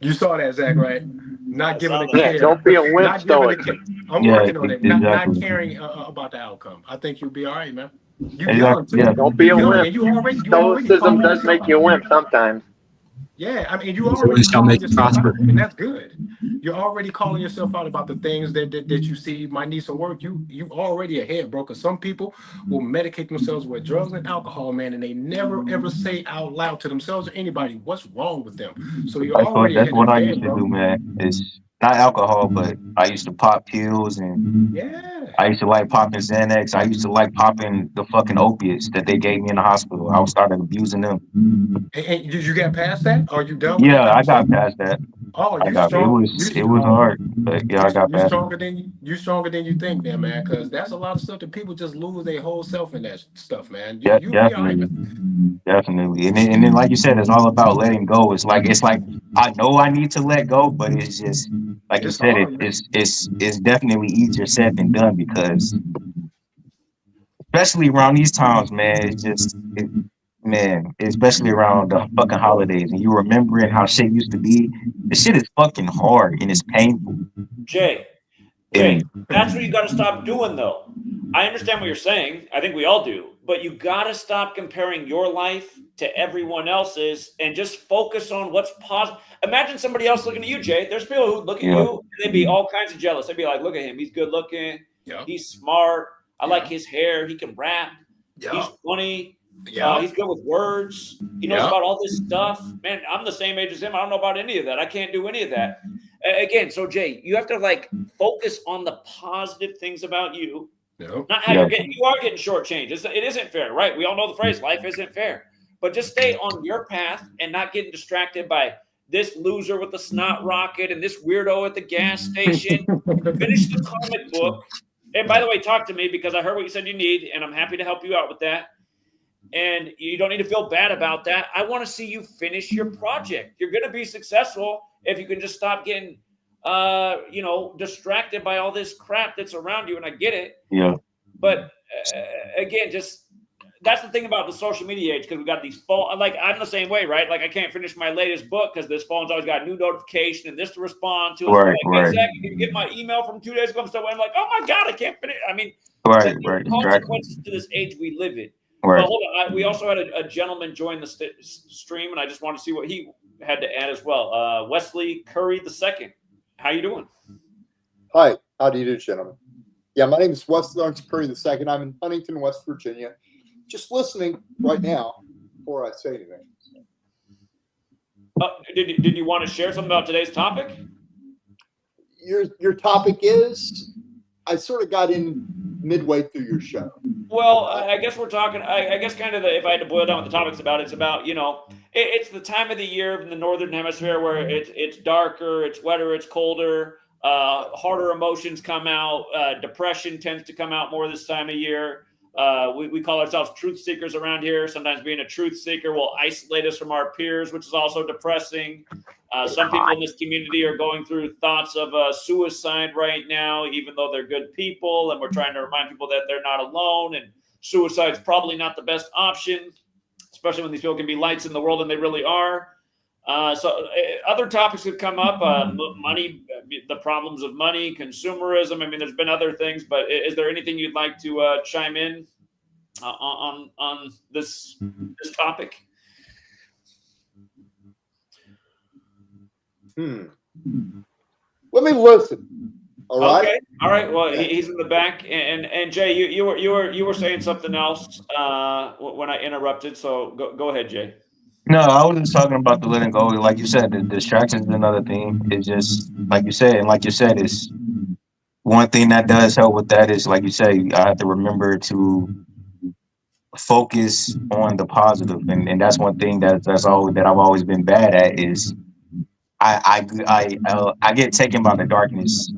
You saw that, Zach, right? Not giving a care. Don't be a wimp, Not giving a stoic. care. I'm Yeah, working on it. exactly. Not caring about the outcome. I think you'll be all right, man. You Exactly, young too. yeah. Don't be a You young, wimp. and you already Stoicism calling does yourself make you a out. wimp sometimes. Yeah, I mean, you So already we shall calling make you yourself prosper. out, and that's good. You're already calling yourself out about the things that you see might need some work. You already ahead, bro. Because some people will medicate themselves with drugs and alcohol, man, and they never ever say out loud to themselves or anybody what's wrong with them. So you're already That's ahead what of I the used game, to do, bro. man. It's not alcohol, but I used to pop pills, and Yeah. I used to like popping Xanax. I used to like popping the fucking opiates that they gave me in the hospital. I started abusing them. And you got past that? Are you done with that Yeah, type I of stuff? got past that. Oh, you It strong. was hard, but yeah, I got You past it. stronger than you think, there, man. Because that's a lot of stuff that people just lose their whole self in that stuff, man. Yeah, You'll be all right, definitely, man. definitely. And then like you said, it's all about letting go. It's like I know I need to let go, but it's just like you It's said, hard, man. it's definitely easier said than done, because especially around these times, man, man, especially around the fucking holidays, and you remembering how shit used to be. This shit is fucking hard and it's painful. Jay, And that's what you got to stop doing, though. I understand what you're saying. I think we all do. But you got to stop comparing your life to everyone else's and just focus on what's positive. Imagine somebody else looking at you, Jay. There's people who look at you and they'd be all kinds of jealous. They'd be like, look at him. He's good looking. Yeah. He's smart. I Yeah. like his hair. He can rap. Yeah. He's funny. Yeah. He's good with words. He knows Yeah. about all this stuff. Man, I'm the same age as him. I don't know about any of that. I can't do any of that. Again, so Jay, you have to like focus on the positive things about you, Yeah. not how you're getting. You are getting shortchanged. It isn't fair, right? We all know the phrase "life isn't fair," but just stay on your path and not getting distracted by this loser with the snot rocket and this weirdo at the gas station. Finish the comic book, and by the way, talk to me because I heard what you said you need, and I'm happy to help you out with that. And you don't need to feel bad about that. I want to see you finish your project. You're going to be successful if you can just stop getting, distracted by all this crap that's around you. And I get it. yeah, But again, that's the thing about the social media age, because we got these phone. Like I'm the same way, right? Like I can't finish my latest book because this phone's always got a new notification and this to respond to. Right, Like, hey, right. Zach, can you get my email from 2 days ago? I'm like, oh my God, I can't finish. I mean, right. consequences to this age we live in. Right. But hold on, we also had a gentleman join the stream, and I just want to see what he had to add as well. Wesley Curry II, how you doing? Hi, how do you do, gentlemen? Yeah, my name is Wesley Lawrence Curry II. I'm in Huntington, West Virginia. Just listening right now before I say anything. Did you want to share something about today's topic? Your topic is, I sort of got in midway through your show. Well, I guess we're talking. I guess kind of if I had to boil down what the topic's about, it's it's the time of the year in the northern hemisphere where it's darker, it's wetter, it's colder, harder emotions come out. Depression tends to come out more this time of year. We call ourselves truth seekers around here. Sometimes being a truth seeker will isolate us from our peers, which is also depressing. Some people in this community are going through thoughts of suicide right now, even though they're good people. And we're trying to remind people that they're not alone. And suicide is probably not the best option, especially when these people can be lights in the world, and they really are. Other topics have come up, money, the problems of money, consumerism. I mean, there's been other things, but is there anything you'd like to chime in on this topic? Let me listen. All right. Okay. All right. Well, he's in the back, and Jay, you were saying something else when I interrupted. So go ahead, Jay. No, I was just talking about the letting go. Like you said, the distractions is another thing. It's just like you said, it's one thing that does help with that is, like you say, I have to remember to focus on the positive, and that's one thing that I've always been bad at is I get taken by the darkness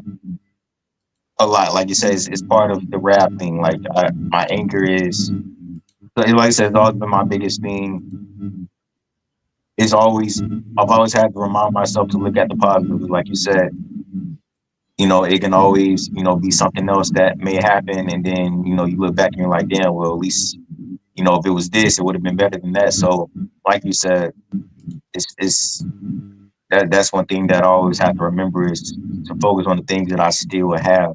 a lot. Like you said, it's part of the rap thing. Like my anger is, like I said, it's always been my biggest thing. I've always had to remind myself to look at the positives. Like you said, it can always, be something else that may happen. And then, you look back and you're like, damn, well, at least, if it was this, it would have been better than that. So like you said, that's one thing that I always have to remember is to focus on the things that I still have.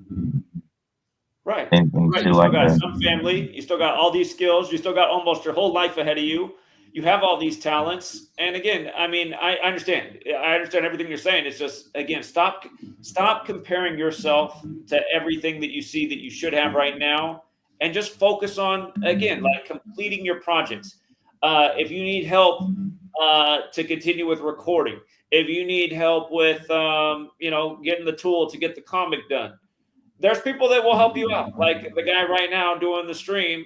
Right. And right. You still got some family. You still got all these skills. You still got almost your whole life ahead of you. You have all these talents. And again, I mean, I understand. I understand everything you're saying. It's just, again, stop comparing yourself to everything that you see that you should have right now, and just focus on, again, like completing your projects. If you need help to continue with recording, if you need help with, getting the tool to get the comic done, there's people that will help you out. Like the guy right now doing the stream.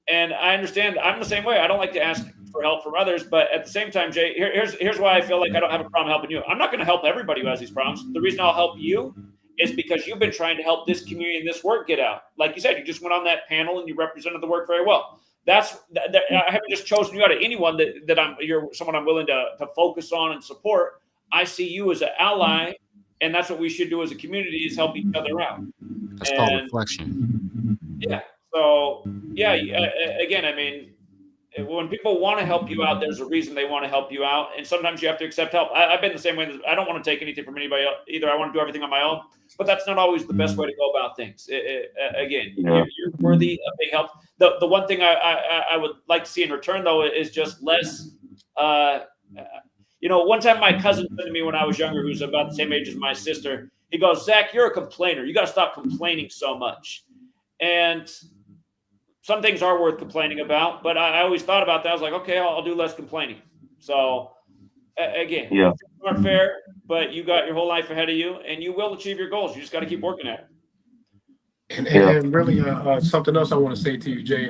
And I understand. I'm the same way. I don't like to ask for help from others, but at the same time, Jay, here's why I feel like I don't have a problem helping you. I'm not going to help everybody who has these problems. The reason I'll help you is because you've been trying to help this community and this work get out. Like you said, you just went on that panel and you represented the work very well. I haven't just chosen you out of anyone you're someone I'm willing to focus on and support. I see you as an ally, and that's what we should do as a community, is help each other out. That's called reflection. Yeah. So yeah, again, I mean, when people want to help you out, there's a reason they want to help you out, and sometimes you have to accept help. I've been the same way. I don't want to take anything from anybody else either. I want to do everything on my own, but that's not always the best way to go about things. You're worthy of big help. The one thing I would like to see in return, though, is just less. One time my cousin said to me when I was younger, who's about the same age as my sister, he goes, "Zach, you're a complainer. You got to stop complaining so much." And some things are worth complaining about, but I always thought about that. I was like, okay, I'll do less complaining. So again, things aren't fair, but you got your whole life ahead of you, and you will achieve your goals. You just got to keep working at it. And really, something else I want to say to you, Jay.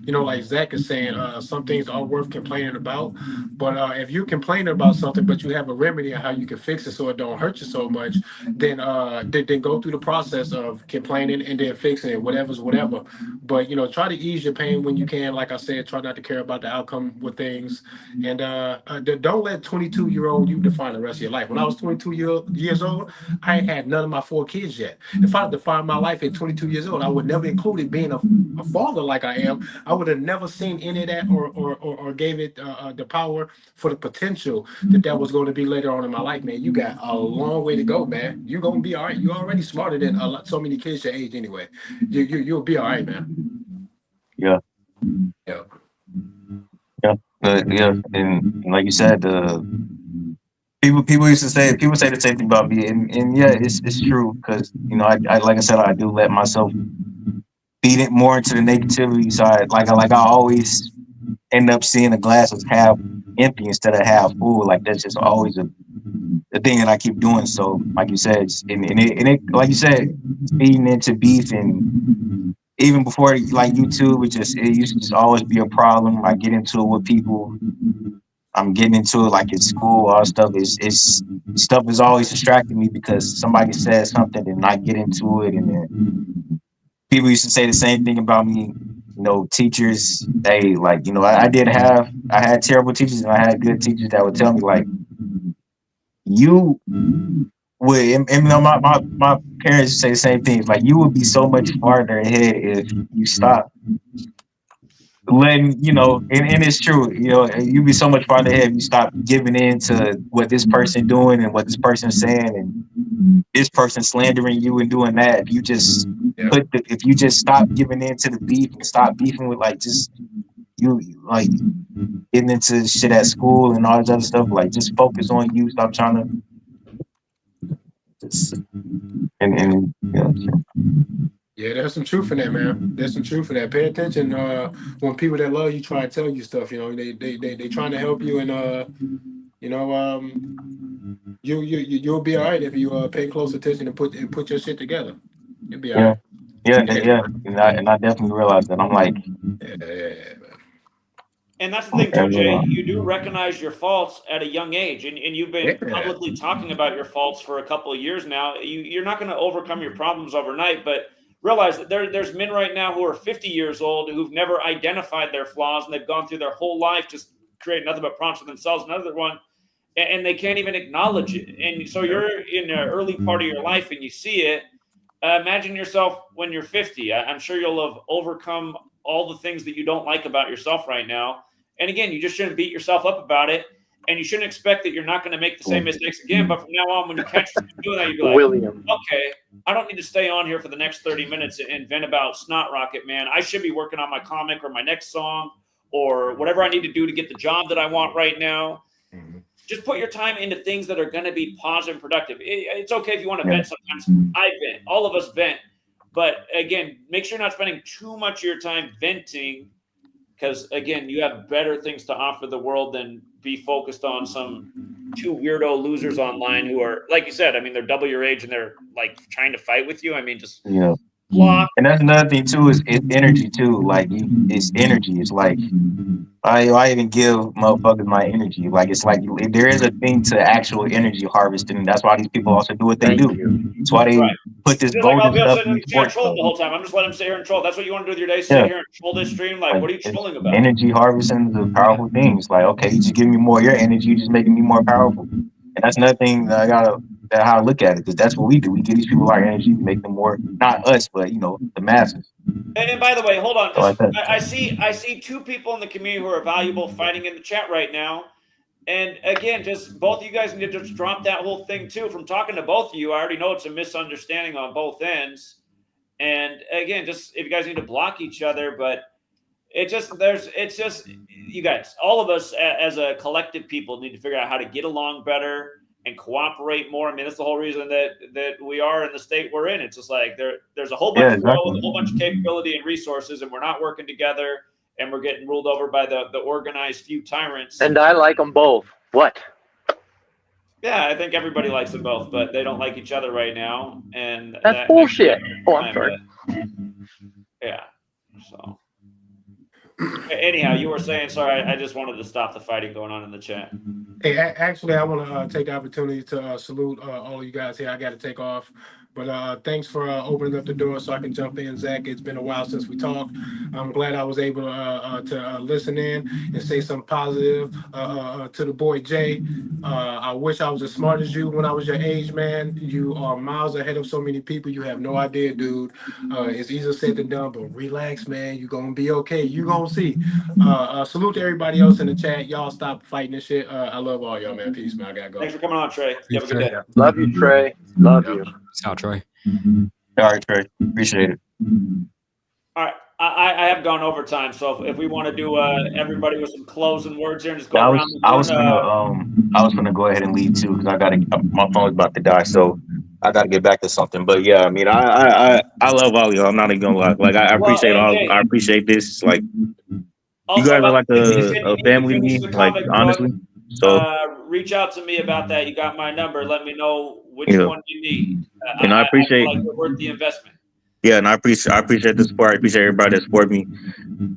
Like Zach is saying, some things are worth complaining about. But if you complain about something, but you have a remedy on how you can fix it so it don't hurt you so much, then go through the process of complaining and then fixing it. Whatever's whatever. But try to ease your pain when you can. Like I said, try not to care about the outcome with things, and don't let 22-year-old you define the rest of your life. When I was 22 years old, I ain't had none of my 4 kids yet. If I defined my life at 22 years old, I would never included being a father like I am. I would have never seen any of that or gave it the power for the potential that was going to be later on in my life, man. You got a long way to go, man. You're going to be all right. You're already smarter than so many kids your age anyway. You'll be all right, man. Yeah. And like you said, people say the same thing about me, and yeah, it's true, because I like I said, I do let myself feed it more into the negativity side. Like I always end up seeing the glass as half empty instead of half full. Like that's just always a thing that I keep doing. So like you said, and it like you said, feeding into beef, and even before like YouTube, it used to just always be a problem. I get into it with people. I'm getting into it like at school, all stuff stuff is always distracting me because somebody says something and I get into it, and then people used to say the same thing about me. You know, teachers, they like, you know, I had terrible teachers and I had good teachers that would tell me like, you would, and you know, my parents say the same things, like you would be so much farther ahead if you stop letting, you know, and it's true, you know, you'd be so much farther ahead if you stop giving in to what this person doing and what this person's saying and this person slandering you and doing that. If you just if you just stop giving in to the beef and stop beefing with like just you like getting into shit at school and all this other stuff, like just focus on you, stop trying to just and Yeah, there's some truth in that, man. There's some truth in that. Pay attention when people that love you try to tell you stuff. You know, they trying to help you, and you know, you'll be all right if you pay close attention and put your shit together. You'll be all right. Yeah. And I definitely realized that. I'm like, And that's the thing too, Jay. You do recognize your faults at a young age, and you've been publicly talking about your faults for a couple of years now. You're not going to overcome your problems overnight, but realize that there's men right now who are 50 years old who've never identified their flaws, and they've gone through their whole life just creating nothing but problems for themselves. Another one, and they can't even acknowledge it. And so you're in the early part of your life, and you see it. Imagine yourself when you're 50. I'm sure you'll have overcome all the things that you don't like about yourself right now. And again, you just shouldn't beat yourself up about it. And you shouldn't expect that you're not going to make the same mistakes again. But from now on, when you catch yourself doing that, you'd be like, okay, I don't need to stay on here for the next 30 minutes and vent about Snot Rocket, man. I should be working on my comic or my next song or whatever I need to do to get the job that I want right now. Just put your time into things that are going to be positive and productive. It's okay if you want to vent sometimes. I vent. All of us vent. But again, make sure you're not spending too much of your time venting, because again, you have better things to offer the world than be focused on some two weirdo losers online who are, like you said, I mean, they're double your age and they're like trying to fight with you. I mean, just block. And that's another thing too, is it's energy too. Like it's energy. It's like I even give motherfuckers my energy. Like it's like there is a thing to actual energy harvesting, and that's why these people also do what they do. That's why they put this golden stuff in sports. Troll the whole time. I'm just letting them sit here and troll. That's what you want to do with your day. Sit here and troll this stream. Like, what are you trolling about? Energy harvesting is a powerful thing. It's like, okay, you just give me more of your energy, you're just making me more powerful. And that's another thing that how I look at it, because that's what we do. We give these people our energy, make them more, not us, but you know, the masses. And by the way, hold on. I see two people in the community who are valuable fighting in the chat right now. And again, just both of you guys need to just drop that whole thing too. From talking to both of you, I already know it's a misunderstanding on both ends. And again, just if you guys need to block each other, but it's just you guys, all of us as a collective people need to figure out how to get along better and cooperate more. I mean, that's the whole reason that we are in the state we're in. It's just like there's a whole bunch of people with a whole bunch of capability and resources, and we're not working together, and we're getting ruled over by the organized few tyrants. And I like them both. What? Yeah, I think everybody likes them both, but they don't like each other right now, and that's bullshit. I'm sorry. Yeah. So. Anyhow, you were saying, sorry, I just wanted to stop the fighting going on in the chat. Hey, actually, I want to take the opportunity to salute all of you guys here. I got to take off. But thanks for opening up the door so I can jump in, Zach. It's been a while since we talked. I'm glad I was able to listen in and say something positive to the boy Jay. I wish I was as smart as you when I was your age, man. You are miles ahead of so many people. You have no idea, dude. It's easier said than done, but relax, man. You're going to be okay. You're going to see. Salute to everybody else in the chat. Y'all stop fighting and shit. I love all y'all, man. Peace, man. I got to go. Thanks for coming on, Trey. You have a good day. Love you, Trey. Love you. Ciao, Trey. All right, Trey. Appreciate it. All right. I have gone over time, so if we want to do everybody with some closing words here and just go around. I was gonna go ahead and leave too, because my phone's about to die, so I gotta get back to something. But yeah, I mean, I love all y'all. I'm not even gonna lie. Like I appreciate I appreciate this. It's like you guys are like a family to me. Like honestly. So reach out to me about that. You got my number. Let me know which one you need. And I appreciate like you're worth the investment. Yeah, and I appreciate the support. I appreciate everybody that support me.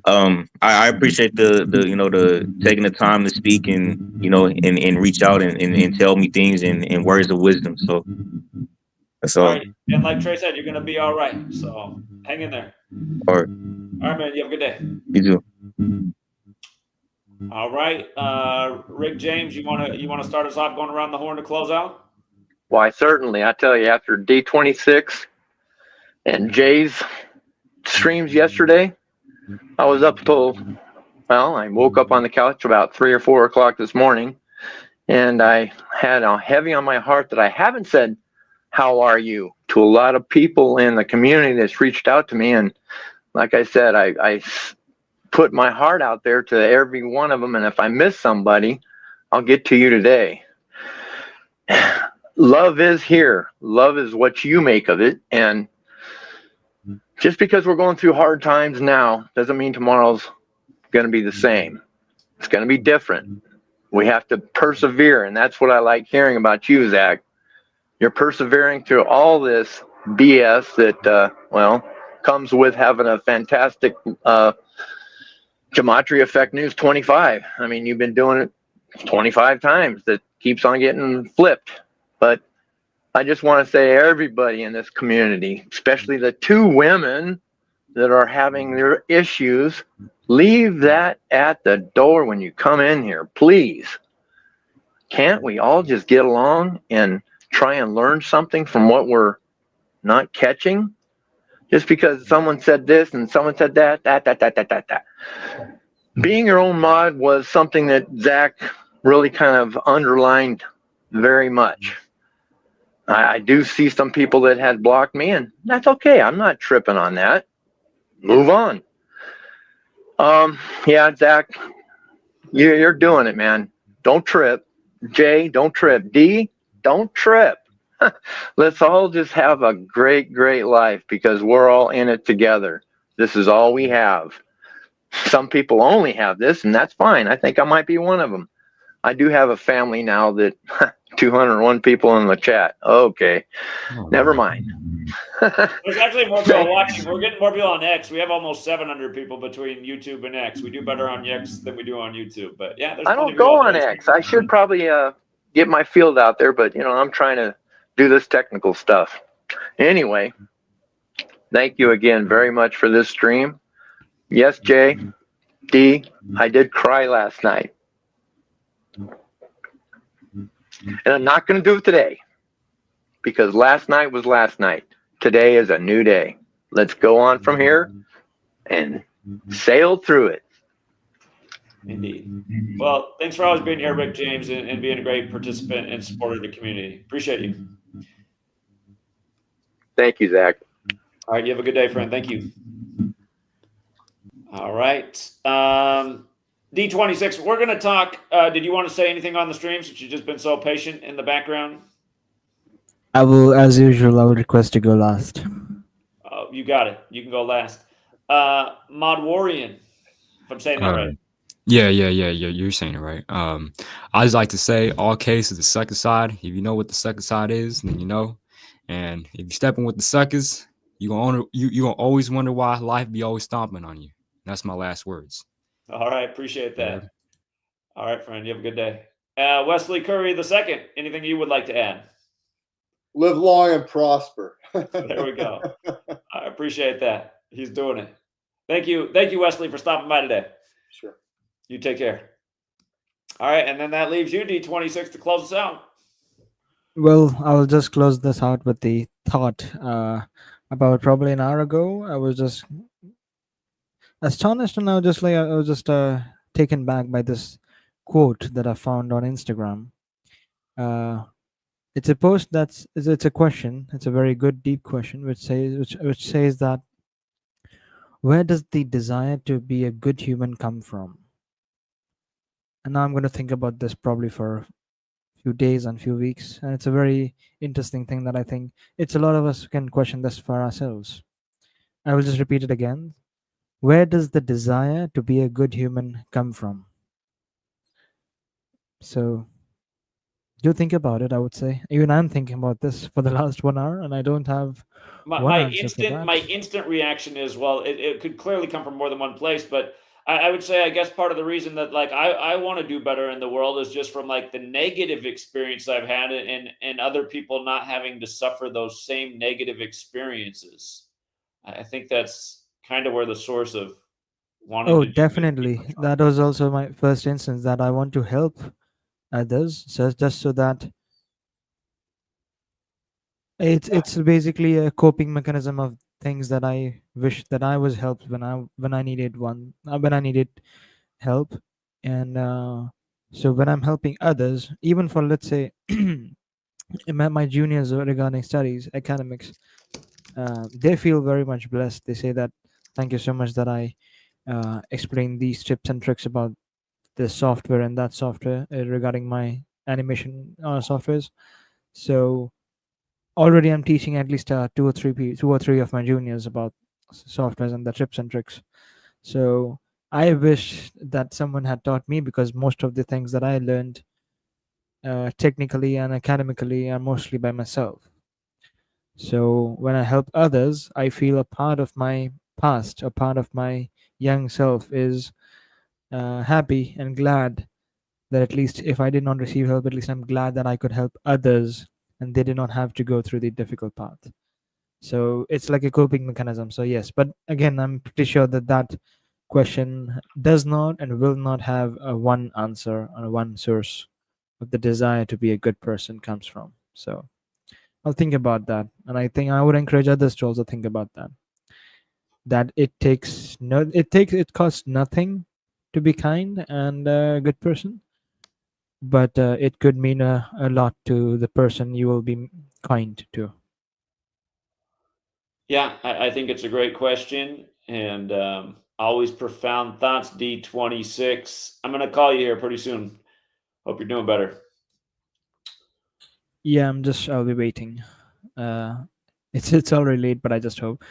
I appreciate the the taking the time to speak and and reach out and tell me things and words of wisdom. So that's All all. right. And like Trey said, you're going to be all right. So hang in there. Or All right, man. You have a good day. you too. All right. Rick James, you want to start us off going around the horn to close out? Why, certainly. I tell you, after D26 and Jay's streams yesterday, I was up till, well, I woke up on the couch about 3 or 4 o'clock this morning, and I had a heavy on my heart that I haven't said, "How are you?" to a lot of people in the community that's reached out to me. And like I said, I put my heart out there to every one of them. And if I miss somebody, I'll get to you today. Love is here. Love is what you make of it. And just because we're going through hard times now doesn't mean tomorrow's going to be the same. It's going to be different. We have to persevere. And that's what I like hearing about you, Zach. You're persevering through all this BS that, comes with having a fantastic GematriaEffectNews 25. I mean, you've been doing it 25 times. That keeps on getting flipped. But I just want to say everybody in this community, especially the 2 women that are having their issues, leave that at the door when you come in here, please. Can't we all just get along and try and learn something from what we're not catching? Just because someone said this and someone said that. Being your own mod was something that Zach really kind of underlined very much. I do see some people that had blocked me, and that's okay. I'm not tripping on that. Move on. Yeah, Zach, you're doing it, man. Don't trip. Jay, don't trip. D, don't trip. Let's all just have a great, great life because we're all in it together. This is all we have. Some people only have this, and that's fine. I think I might be one of them. I do have a family now that 201 people in the chat. Okay, never mind. There's actually more people watching. We're getting more people on X. We have almost 700 people between YouTube and X. We do better on X than we do on YouTube. But yeah, there's I plenty don't of people go out on there. X. I should probably get my field out there, but I'm trying to do this technical stuff. Anyway, thank you again very much for this stream. Yes, Jay, D, I did cry last night. And I'm not going to do it today because last night was last night. Today is a new day. Let's go on from here and sail through it. Indeed. Well, thanks for always being here, Rick James, and being a great participant and supporter of the community. Appreciate you. Thank you, Zach. All right, you have a good day, friend. Thank you. All right. D26, we're going to talk. Did you want to say anything on the stream since you've just been so patient in the background? I will, as usual, I will request to go last. You got it. You can go last. Modwarian, if I'm saying that right. Yeah. You're saying it right. I just like to say all cases the sucker side. If you know what the sucker side is, then you know. And if you stepping with the suckers, you gonna always wonder why life be always stomping on you. That's my last words. All right, appreciate that. All right, friend, you have a good day. Wesley Curry II, anything you would like to add? Live long and prosper. There we go. I appreciate that. He's doing it. Thank you, Wesley, for stopping by today. Sure. You take care. All right, and then that leaves you, D26, to close us out. Well, I'll just close this out with the thought. About probably an hour ago, I was just astonished, and I was just taken back by this quote that I found on Instagram. It's a post it's a question. It's a very good, deep question, which says that where does the desire to be a good human come from? And now I'm going to think about this probably for a few days and few weeks, and it's a very interesting thing that I think it's a lot of us can question this for ourselves. I will just repeat it again. Where does the desire to be a good human come from? So Do think about it, I would say. Even I'm thinking about this for the last 1 hour, and I don't have one answer for that. My instant reaction is, well, it could clearly come from more than one place, but I would say, I guess part of the reason that like I want to do better in the world is just from like the negative experience I've had, and other people not having to suffer those same negative experiences. I think that's kind of where the source of wanting Oh, to do good keep definitely. That was also my first instance, that I want to help others, so just so that it's basically a coping mechanism of things that I wish that I was helped when I needed when I needed help. And so when I'm helping others, even for, let's say, my juniors regarding studies, academics, they feel very much blessed. They say that thank you so much that I explained these tips and tricks about this software and that software regarding my animation softwares. So already I'm teaching at least two or three of my juniors about softwares and the tips and tricks. So I wish that someone had taught me, because most of the things that I learned technically and academically are mostly by myself. So when I help others, I feel a part of my past, a part of my young self is happy and glad that at least if I did not receive help, at least I'm glad that I could help others and they did not have to go through the difficult path. So it's like a coping mechanism. So yes, but again, I'm pretty sure that that question does not and will not have a one answer or one source of the desire to be a good person comes from. So I'll think about that, and I think I would encourage others to also think about that. That it costs nothing to be kind and a good person, but it could mean a lot to the person you will be kind to. Yeah, I think it's a great question, and always profound thoughts. D26. I'm gonna call you here pretty soon. Hope you're doing better. Yeah, I'll be waiting. Uh, it's already late, but I just hope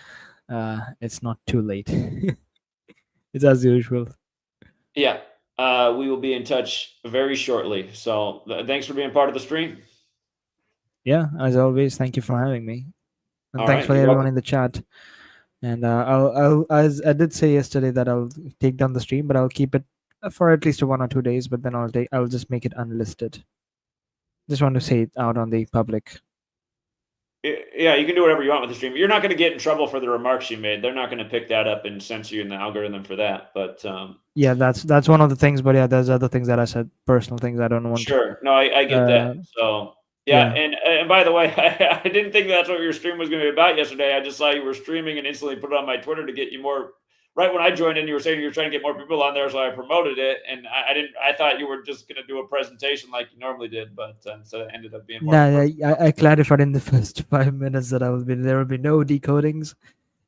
it's not too late. It's as usual. Yeah, we will be in touch very shortly. So thanks for being part of the stream. Yeah, as always, thank you for having me, and All thanks right, for you're everyone welcome. in the chat. And as I did say yesterday that I'll take down the stream, but I'll keep it for at least 1 or 2 days. But then I'll just make it unlisted. Just want to say it out on the public. Yeah, you can do whatever you want with the stream. You're not going to get in trouble for the remarks you made. They're not going to pick that up and censor you in the algorithm for that. But Yeah, that's one of the things. But yeah, there's other things that I said, personal things I don't want. sure, no, I get that. So yeah, Yeah. and by the way, I didn't think that's what your stream was going to be about yesterday. I just saw you were streaming and instantly put it on my Twitter to get you more. Right when I joined in, you were saying you were trying to get more people on there, so I promoted it. And I didn't. I thought you were just going to do a presentation like you normally did, but so it ended up being more. No, I clarified in the first 5 minutes that there will be no decodings,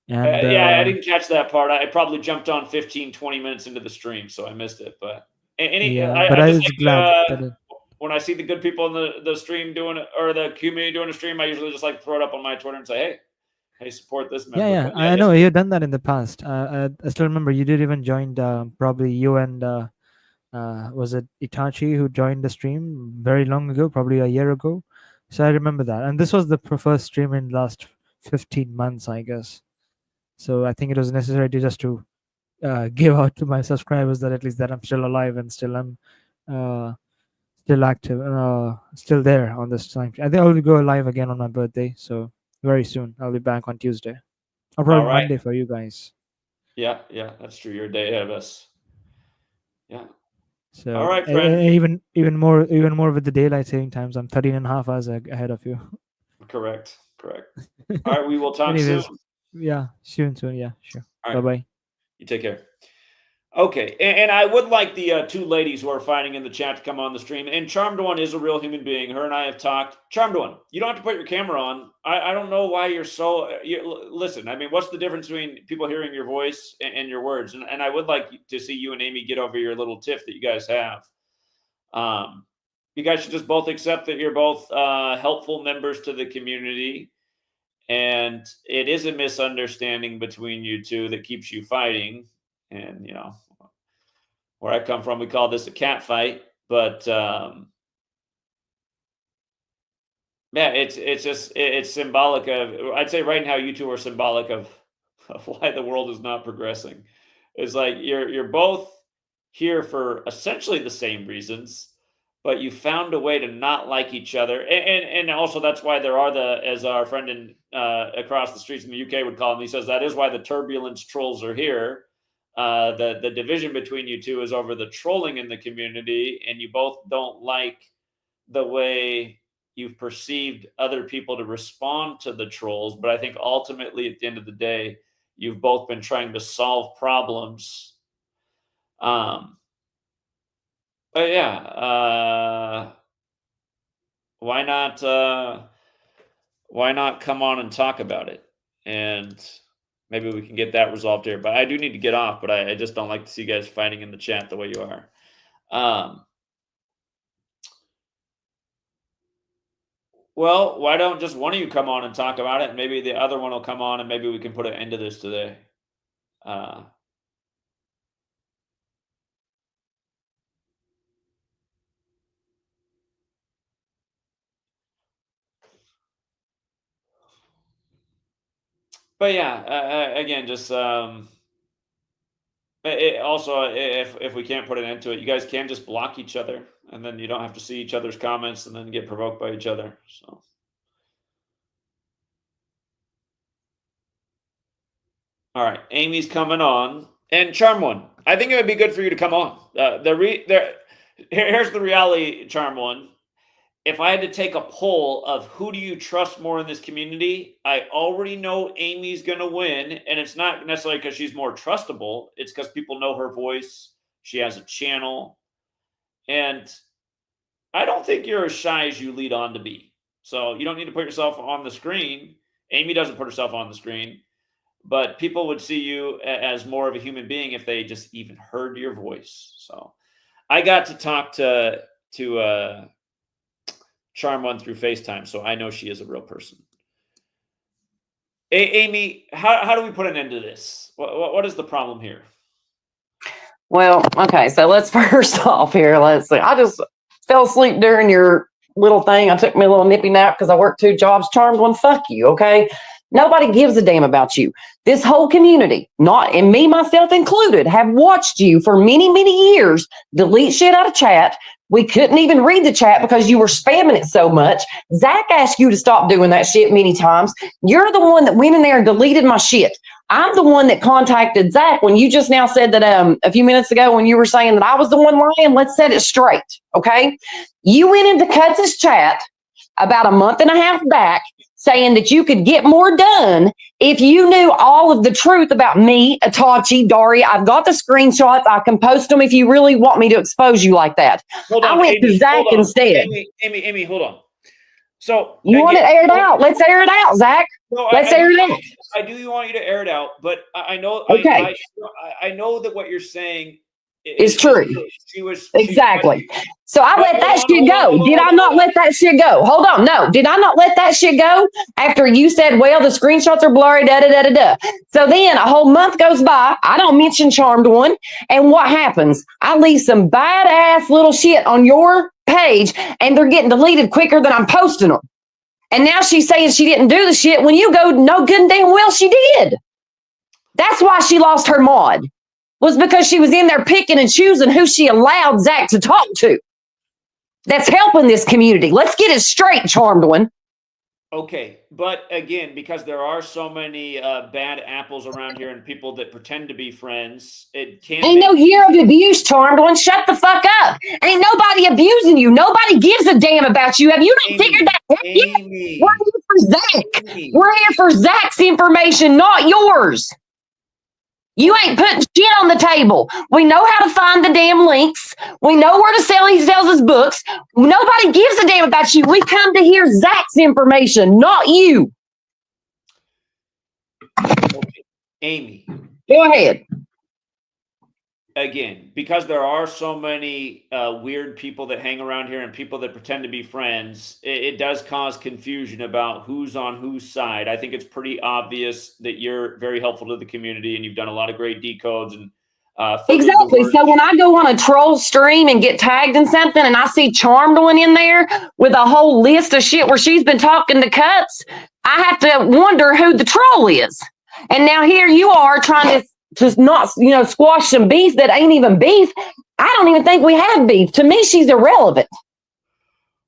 and Yeah, I didn't catch that part. I probably jumped on 15, 20 minutes into the stream, so I missed it. But yeah, but I I just was like glad that when I see the good people in the stream doing it, or the community doing a stream, I usually just like throw it up on my Twitter and say, hey, support this Yeah, member. yeah, But I yeah, know you've done that in the past. I still remember you did even join. Probably you and was it Itachi who joined the stream very long ago, probably a year ago. So I remember that, and this was the first stream in last 15 months, I guess. So I think it was necessary to just to give out to my subscribers that at least that I'm still alive and uh, still active, still there on this time. I think I'll go live again on my birthday, so very soon I'll be back on Tuesday, or all probably right. Monday for you guys. Yeah, that's true. You're a day ahead of us. Yeah. All So right, friend. even more with the daylight saving times, I'm 13 and a half hours ahead of you. Correct. All right, we will talk soon. Anyways, yeah, soon, yeah, sure. All Bye right, bye. you take care. Okay, and I would like the two ladies who are fighting in the chat to come on the stream. And Charmed One is a real human being. Her and I have talked. Charmed One, you don't have to put your camera on. I don't know why you're so. Listen, I mean, what's the difference between people hearing your voice and your words? And I would like to see you and Amy get over your little tiff that you guys have. You guys should just both accept that you're both helpful members to the community. And it is a misunderstanding between you two that keeps you fighting. And, where I come from, we call this a cat fight. But Yeah, it's symbolic of. I'd say right now you two are symbolic of why the world is not progressing. It's like you're both here for essentially the same reasons, but you found a way to not like each other, and also that's why there are as our friend in across the streets in the UK would call him. He says that is why the turbulence trolls are here. The division between you two is over the trolling in the community, and you both don't like the way you've perceived other people to respond to the trolls. But I think ultimately, at the end of the day, you've both been trying to solve problems. But yeah, why not? Why not come on and talk about it? And maybe we can get that resolved here. But I do need to get off. But I just don't like to see you guys fighting in the chat the way you are. Well, why don't just one of you come on and talk about it, and maybe the other one will come on, and maybe we can put an end to this today. But yeah, again, just also, if we can't put an end to it, you guys can just block each other, and then you don't have to see each other's comments, and then get provoked by each other. So. All right, Amy's coming on, and Charm One. I think it would be good for you to come on. Here's the reality, Charm One. If I had to take a poll of who do you trust more in this community, I already know Amy's going to win, and it's not necessarily because she's more trustable. It's because people know her voice. She has a channel, and I don't think you're as shy as you lead on to be. So you don't need to put yourself on the screen. Amy doesn't put herself on the screen. But people would see you as more of a human being if they just even heard your voice. So I got to talk to Charm One through FaceTime, so I know she is a real person. Amy, how do we put an end to this? What is the problem here? Well, okay, so let's first off here, let's see. I just fell asleep during your little thing. I took me a little nippy nap because I worked 2 jobs. Charmed One, fuck you, okay? Nobody gives a damn about you. This whole community, and me, myself included, have watched you for many, many years delete shit out of chat. We couldn't even read the chat because you were spamming it so much. Zach asked you to stop doing that shit many times. You're the one that went in there and deleted my shit. I'm the one that contacted Zach when you just now said that a few minutes ago when you were saying that I was the one lying. Let's set it straight, okay? You went into Cutz's chat about a month and a half back saying that you could get more done if you knew all of the truth about me, Itachi, Dari. I've got the screenshots. I can post them if you really want me to expose you like that. Hold on, I went to Zach instead. Amy, hold on. So you want it aired out? Let's air it out, Zach. No, Let's air it out. I do want you to air it out, but I know. Okay. I know that what you're saying is true. Exactly. So I let that shit go. Did I not let that shit go? Hold on. No. Did I not let that shit go after you said, well, the screenshots are blurry, da-da-da-da-da. So then a whole month goes by. I don't mention Charmed One. And what happens? I leave some badass little shit on your page and they're getting deleted quicker than I'm posting them. And now she's saying she didn't do the shit when you go, no good and damn well she did. That's why she lost her mod. Was because she was in there picking and choosing who she allowed Zach to talk to. That's helping this community. Let's get it straight, Charmed One. Okay, but again, because there are so many bad apples around here and people that pretend to be friends, it can't. Ain't no year of abuse, Charmed One. Shut the fuck up. Ain't nobody abusing you. Nobody gives a damn about you. Have you not figured that out yet? We're here for Zach. We're here for Zach's information, not yours. You ain't putting shit on the table. We know how to find the damn links. We know where to sell. He sells his books. Nobody gives a damn about you. We come to hear Zach's information, not you. Okay. Amy. Go ahead. Again, because there are so many weird people that hang around here and people that pretend to be friends, it does cause confusion about who's on whose side. I think it's pretty obvious that you're very helpful to the community and you've done a lot of great decodes. And Exactly. So when I go on a troll stream and get tagged in something and I see Charmed one in there with a whole list of shit where she's been talking to Cuts, I have to wonder who the troll is. And now here you are trying to just not, squash some beef that ain't even beef. I don't even think we have beef. To me, she's irrelevant.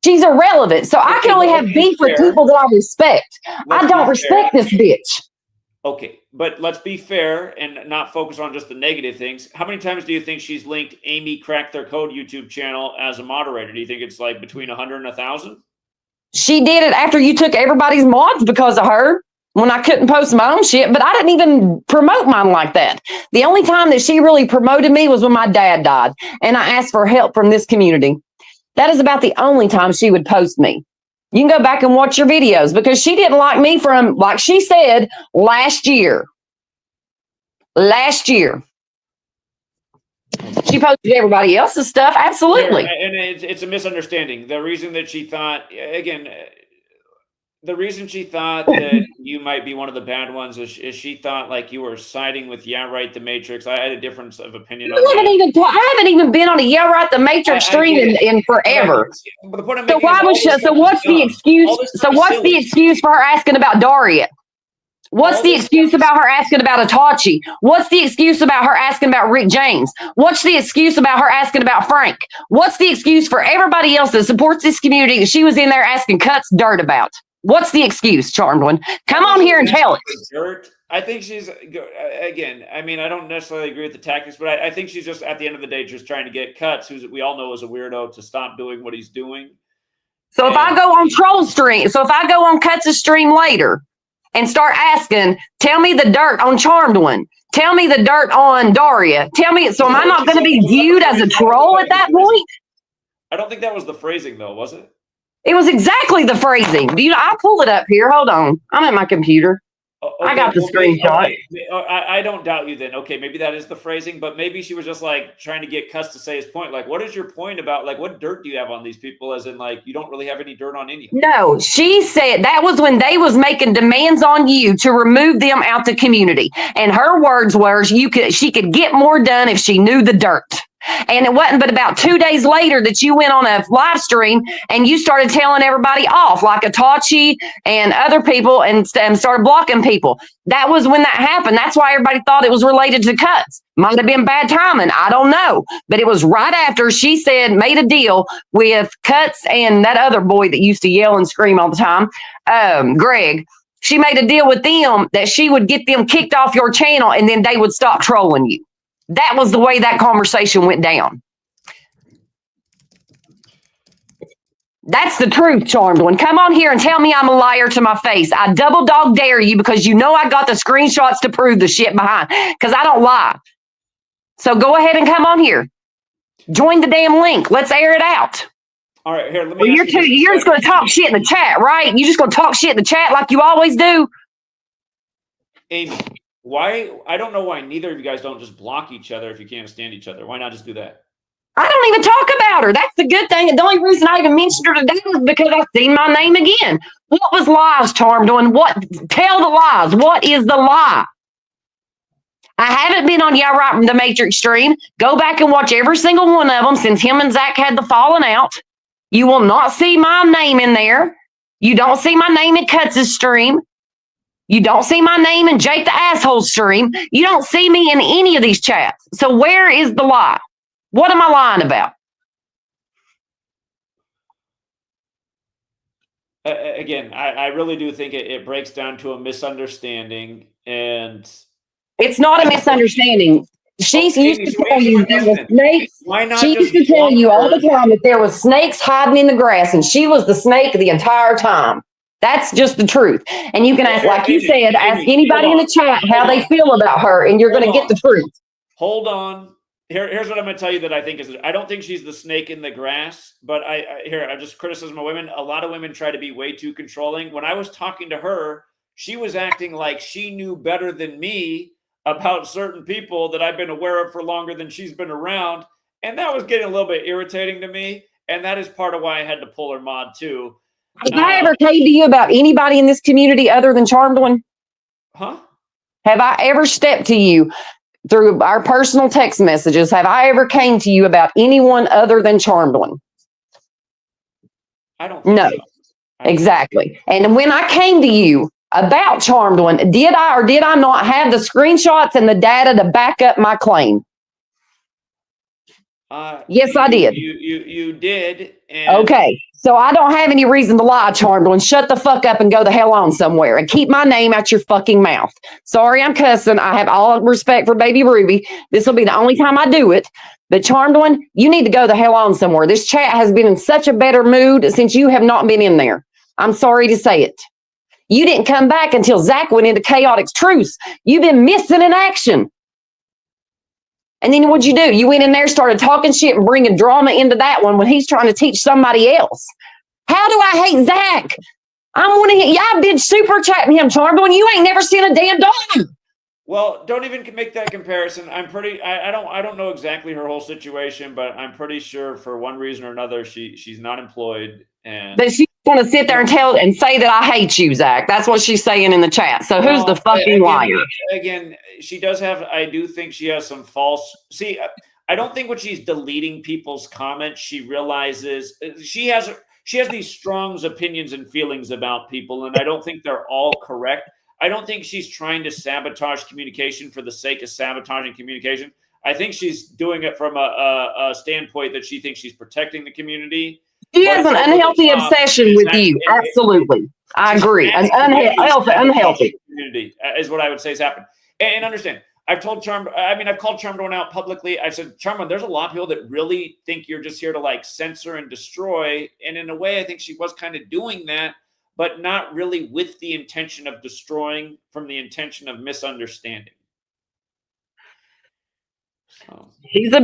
She's irrelevant. So I can only have beef with people that I respect. I don't respect this bitch. Okay, but let's be fair and not focus on just the negative things. How many times do you think she's linked Amy Cracked Their Code YouTube channel as a moderator? Do you think it's like between 100 and 1,000? She did it after you took everybody's mods because of her when I couldn't post my own shit, but I didn't even promote mine like that. The only time that she really promoted me was when my dad died and I asked for help from this community. That is about the only time she would post me. You can go back and watch your videos because she didn't like me from, like she said, last year. Last year. She posted everybody else's stuff. Absolutely. And it's a misunderstanding. The reason that she thought, again, the reason she thought that you might be one of the bad ones is she thought like you were siding with the Matrix. I had a difference of opinion on that. I haven't even been on a the Matrix stream in forever. But the point I'm so making why was she, so what's the excuse? So what's the excuse for her asking about Daria? What's the excuse about her asking about Itachi? What's the excuse about her asking about Rick James? What's the excuse about her asking about Frank? What's the excuse for everybody else that supports this community that she was in there asking Cuts dirt about? What's the excuse, Charmed One? Come on here and tell it. Dirt. I think she's, again, I mean, I don't necessarily agree with the tactics, but I think she's just, at the end of the day, just trying to get Cuts, who we all know is a weirdo, to stop doing what he's doing. So if I go on troll stream, so if I go on Cuts' stream later and start asking, tell me the dirt on Charmed One, tell me the dirt on Daria, tell me, so am I not going to be viewed as a troll at that point? I don't think that was the phrasing, though, was it? It was exactly the phrasing. I'll pull it up here. Hold on. I'm at my computer. Okay, I got the screenshot. Okay. I don't doubt you then. Okay, maybe that is the phrasing, but maybe she was just like trying to get Cuss to say his point. Like, what is your point about, like, what dirt do you have on these people? As in, like, you don't really have any dirt on any of them. No, she said that was when they was making demands on you to remove them out the community. And her words were she could get more done if she knew the dirt. And it wasn't but about 2 days later that you went on a live stream and you started telling everybody off, like Itachi and other people, and started blocking people. That was when that happened. That's why everybody thought it was related to Cuts. Might have been bad timing. I don't know. But it was right after she made a deal with Cuts and that other boy that used to yell and scream all the time, Greg. She made a deal with them that she would get them kicked off your channel and then they would stop trolling you. That was the way that conversation went down. That's the truth, Charmed One. Come on here and tell me I'm a liar to my face. I double dog dare you because you know I got the screenshots to prove the shit behind, because I don't lie. So go ahead and come on here. Join the damn link. Let's air it out. All right, here, let me you're just going to talk shit in the chat, right? You're just going to talk shit in the chat like you always do? Amy. Why? I don't know why neither of you guys don't just block each other if you can't stand each other. Why not just do that? I don't even talk about her. That's the good thing. And the only reason I even mentioned her today was because I've seen my name again. What was lies, Charmed One? What? Tell the lies. What is the lie? I haven't been on the Matrix stream. Go back and watch every single one of them since him and Zach had the falling out. You will not see my name in there. You don't see my name in Cuts' stream. You don't see my name in Jake the Asshole stream. You don't see me in any of these chats. So where is the lie? What am I lying about? Again, I really do think it breaks down to a misunderstanding, and it's not a misunderstanding. She used to tell you there were snakes. She used to tell you all the time that there was snakes hiding in the grass, and she was the snake the entire time. That's just the truth. And you can ask, like you said, ask anybody in the chat how they feel about her, and you're going to get the truth. Hold on. Here's what I'm going to tell you that I think is, I don't think she's the snake in the grass, but I just criticism of women. A lot of women try to be way too controlling. When I was talking to her, she was acting like she knew better than me about certain people that I've been aware of for longer than she's been around. And that was getting a little bit irritating to me. And that is part of why I had to pull her mod too. Have I ever told you about anybody in this community other than Charmed One? Huh? Have I ever stepped to you through our personal text messages, have I ever came to you about anyone other than Charmed One? I don't think No, so. exactly. And when I came to you about Charmed One, did I or did I not have the screenshots and the data to back up my claim? Yes, I did. You did. And Okay, so I don't have any reason to lie, Charmed One. Shut the fuck up and go the hell on somewhere and keep my name out your fucking mouth. Sorry, I'm cussing. I have all respect for baby Ruby. This will be the only time I do it. But Charmed One, you need to go the hell on somewhere. This chat has been in such a better mood since you have not been in there. I'm sorry to say it. You didn't come back until Zach went into chaotic truce. You've been missing in action. And then what'd you do? You went in there, started talking shit and bringing drama into that one when he's trying to teach somebody else. How do I hate Zach? I've been super chatting him, Charmed One. You ain't never seen a damn dog. Well, don't even make that comparison. I don't know exactly her whole situation, but I'm pretty sure for one reason or another, she's not employed. And but she's going to sit there and say that I hate you, Zach. That's what she's saying in the chat. So who's the fucking liar? Again, she does have. I do think she has some false. See, I don't think when she's deleting people's comments, she realizes she has these strong opinions and feelings about people, and I don't think they're all correct. I don't think she's trying to sabotage communication for the sake of sabotaging communication. I think she's doing it from a standpoint that she thinks she's protecting the community. She has an unhealthy obsession with you. Absolutely. I agree. An unhealthy community is what I would say has happened. And understand, I've called Charmed One out publicly. I've said, Charmed One, there's a lot of people that really think you're just here to like censor and destroy. And in a way, I think she was kind of doing that, but not really with the intention of destroying, from the intention of misunderstanding. So.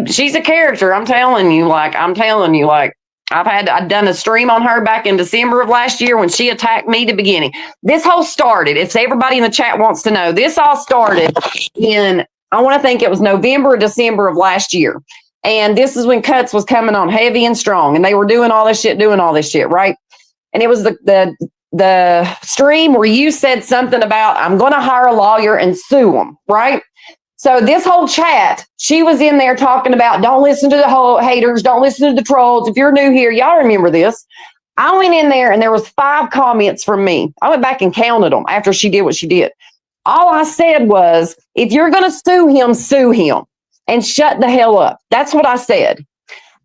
She's a character. I'm telling you, I'd done a stream on her back in December of last year when she attacked me to beginning. This whole started, if everybody in the chat wants to know, this all started in, I want to think it was November or December of last year. And this is when Cuts was coming on heavy and strong, and they were doing all this shit, right? And it was the stream where you said something about, I'm going to hire a lawyer and sue them, right? So this whole chat, she was in there talking about, don't listen to the whole haters, don't listen to the trolls. If you're new here, y'all remember this. I went in there and there was 5 comments from me. I went back and counted them after she did what she did. All I said was, if you're going to sue him and shut the hell up. That's what I said.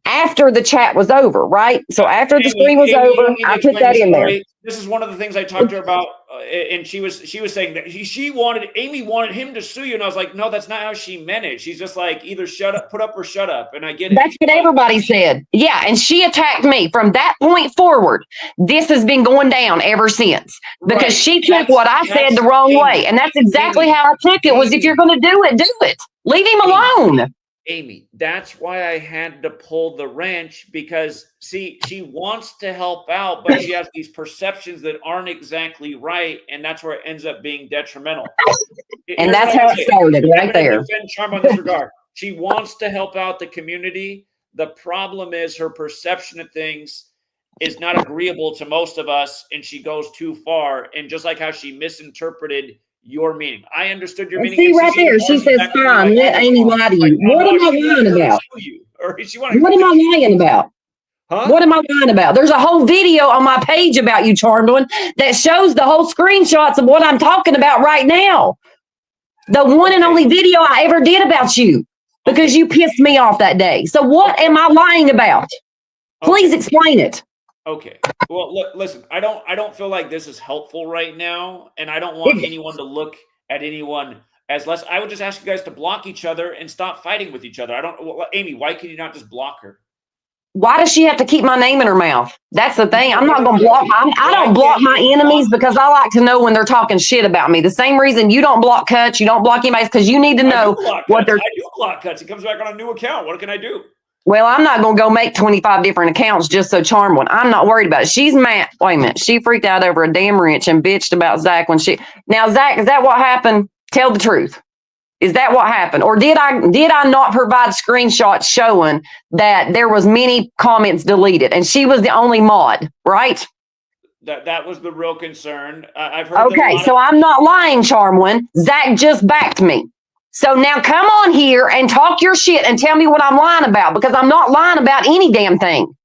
After the chat was over, right? So after the stream was over, I put that in there. This is one of the things I talked to her about, and she was saying that Amy wanted him to sue you, and I was like, no, that's not how she meant it. She's just like, either shut up, put up or shut up, and I get it. That's what everybody said. Yeah, and she attacked me from that point forward. This has been going down ever since because she took what I said the wrong way, and that's exactly how I took it. Was if you're going to do it. Leave him alone. Amy, that's why I had to pull the wrench, because see, she wants to help out, but she has these perceptions that aren't exactly right, and that's where it ends up being detrimental. And that's how it started, right there. Defend Charm on this regard. She wants to help out the community. The problem is her perception of things is not agreeable to most of us, and she goes too far. And just like how she misinterpreted your meaning. I understood your meaning. See right there. She says, fine, let Amy lie to you. What am I lying about? What am I lying about? Huh? What am I lying about? There's a whole video on my page about you, Charmed One, that shows the whole screenshots of what I'm talking about right now. The one and only video I ever did about you, because you pissed me off that day. So what am I lying about? Please explain it. Okay. Well, look, listen, I don't feel like this is helpful right now, and I don't want anyone to look at anyone as less. I would just ask you guys to block each other and stop fighting with each other. Amy, why can you not just block her? Why does she have to keep my name in her mouth? That's the thing. I'm not going to block. I don't block my enemies because I like to know when they're talking shit about me. The same reason you don't block Cuts, you don't block anybody, because you need to know what they're. I do block Cuts. He comes back on a new account. What can I do? Well, I'm not going to go make 25 different accounts just so Charmed One. I'm not worried about it. She's mad. Wait a minute. She freaked out over a damn wrench and bitched about Zach when she. Now, Zach, is that what happened? Tell the truth. Is that what happened? Or did I not provide screenshots showing that there was many comments deleted and she was the only mod, right? That was the real concern. I've heard. Okay, so I'm not lying, Charmed One. Zach just backed me. So now come on here and talk your shit and tell me what I'm lying about, because I'm not lying about any damn thing.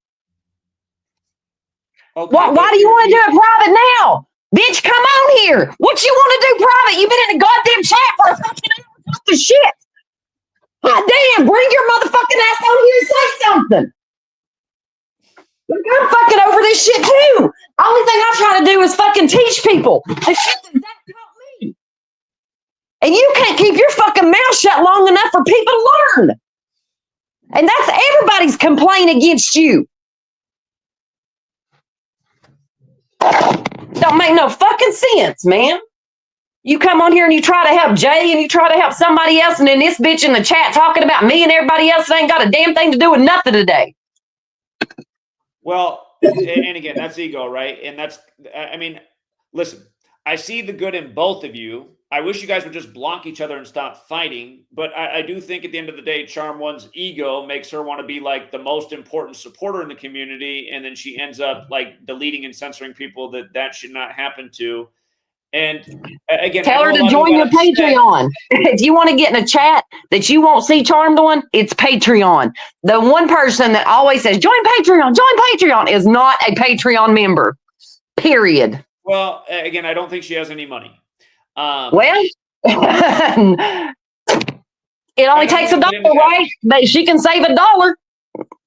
Okay, Why do you want to do it private now? Bitch, come on here. What you want to do private? You've been in a goddamn chat for a fucking hour talking shit. God damn, bring your motherfucking ass on here and say something. Look, I'm fucking over this shit too. Only thing I try to do is fucking teach people the shit that Zach taught me. And you can't keep your fucking mouth shut long enough for people to learn. And that's everybody's complaint against you. Don't make no fucking sense, man. You come on here and you try to help Jay and you try to help somebody else, and then this bitch in the chat talking about me and everybody else that ain't got a damn thing to do with nothing today. Well, and again, that's ego, right? And that's, I mean, listen, I see the good in both of you. I wish you guys would just block each other and stop fighting. But I do think at the end of the day, Charm One's ego makes her want to be like the most important supporter in the community. And then she ends up like deleting and censoring people that should not happen to. And again, tell her to join your Patreon. If you want to get in a chat that you won't see Charmed on, it's Patreon. The one person that always says, join Patreon is not a Patreon member, period. Well, again, I don't think she has any money. Well, it only takes $1, right? But she can save $1.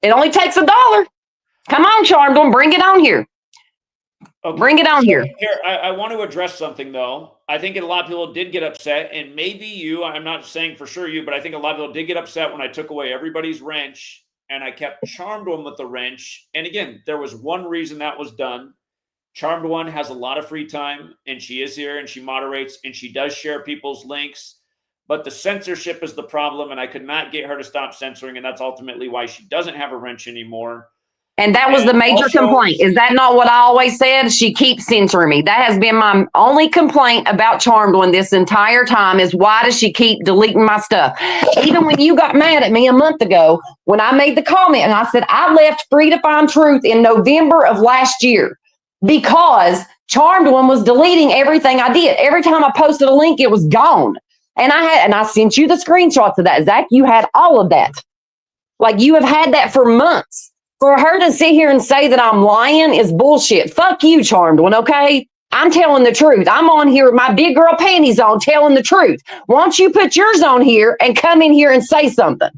It only takes $1. Come on, Charmed one, bring it on here. Okay. Bring it on here. Here, I want to address something, though. I think a lot of people did get upset, and maybe you, I'm not saying for sure you, but I think a lot of people did get upset when I took away everybody's wrench, and I kept Charmed One with the wrench. And again, there was one reason that was done. Charmed One has a lot of free time, and she is here, and she moderates, and she does share people's links. But the censorship is the problem, and I could not get her to stop censoring, and that's ultimately why she doesn't have a wrench anymore. And that was the major complaint. Is that not what I always said? She keeps censoring me. That has been my only complaint about Charmed One this entire time, is why does she keep deleting my stuff? Even when you got mad at me a month ago, when I made the comment and I said I left Free to Find Truth in November of last year because Charmed One was deleting everything I did. Every time I posted a link, it was gone. And I sent you the screenshots of that. Zach, you had all of that. Like, you have had that for months. For her to sit here and say that I'm lying is bullshit. Fuck you, Charmed One, okay? I'm telling the truth. I'm on here with my big girl panties on telling the truth. Why don't you put yours on here and come in here and say something?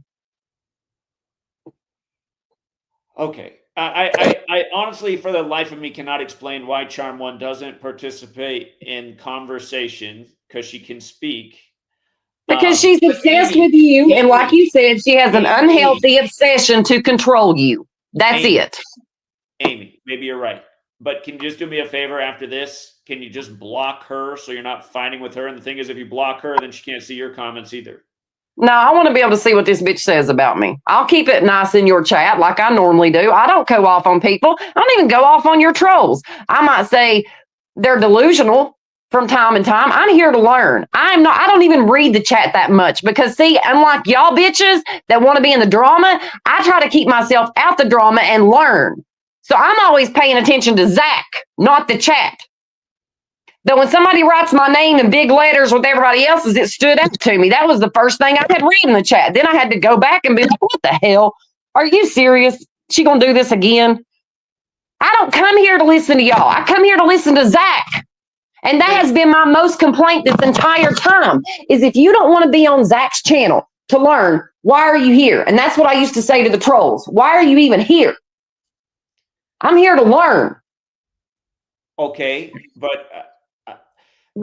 Okay. I honestly, for the life of me, cannot explain why Charm One doesn't participate in conversation, because she can speak. Because she's obsessed with you, and like you said, she has an unhealthy obsession to control you. That's it. Amy, maybe you're right. But can you just do me a favor after this? Can you just block her so you're not fighting with her? And the thing is, if you block her, then she can't see your comments either. No, I want to be able to see what this bitch says about me. I'll keep it nice in your chat like I normally do. I don't go off on people. I don't even go off on your trolls. I might say they're delusional from time and time. I'm here to learn. I don't even read the chat that much because, see, unlike y'all bitches that want to be in the drama, I try to keep myself out the drama and learn. So I'm always paying attention to Zach, not the chat. But when somebody writes my name in big letters with everybody else's, it stood out to me. That was the first thing I had read in the chat. Then I had to go back and be like, what the hell? Are you serious? She gonna do this again? I don't come here to listen to y'all. I come here to listen to Zach. And that has been my most complaint this entire time, is if you don't want to be on Zach's channel to learn, why are you here? And that's what I used to say to the trolls. Why are you even here? I'm here to learn. Okay, but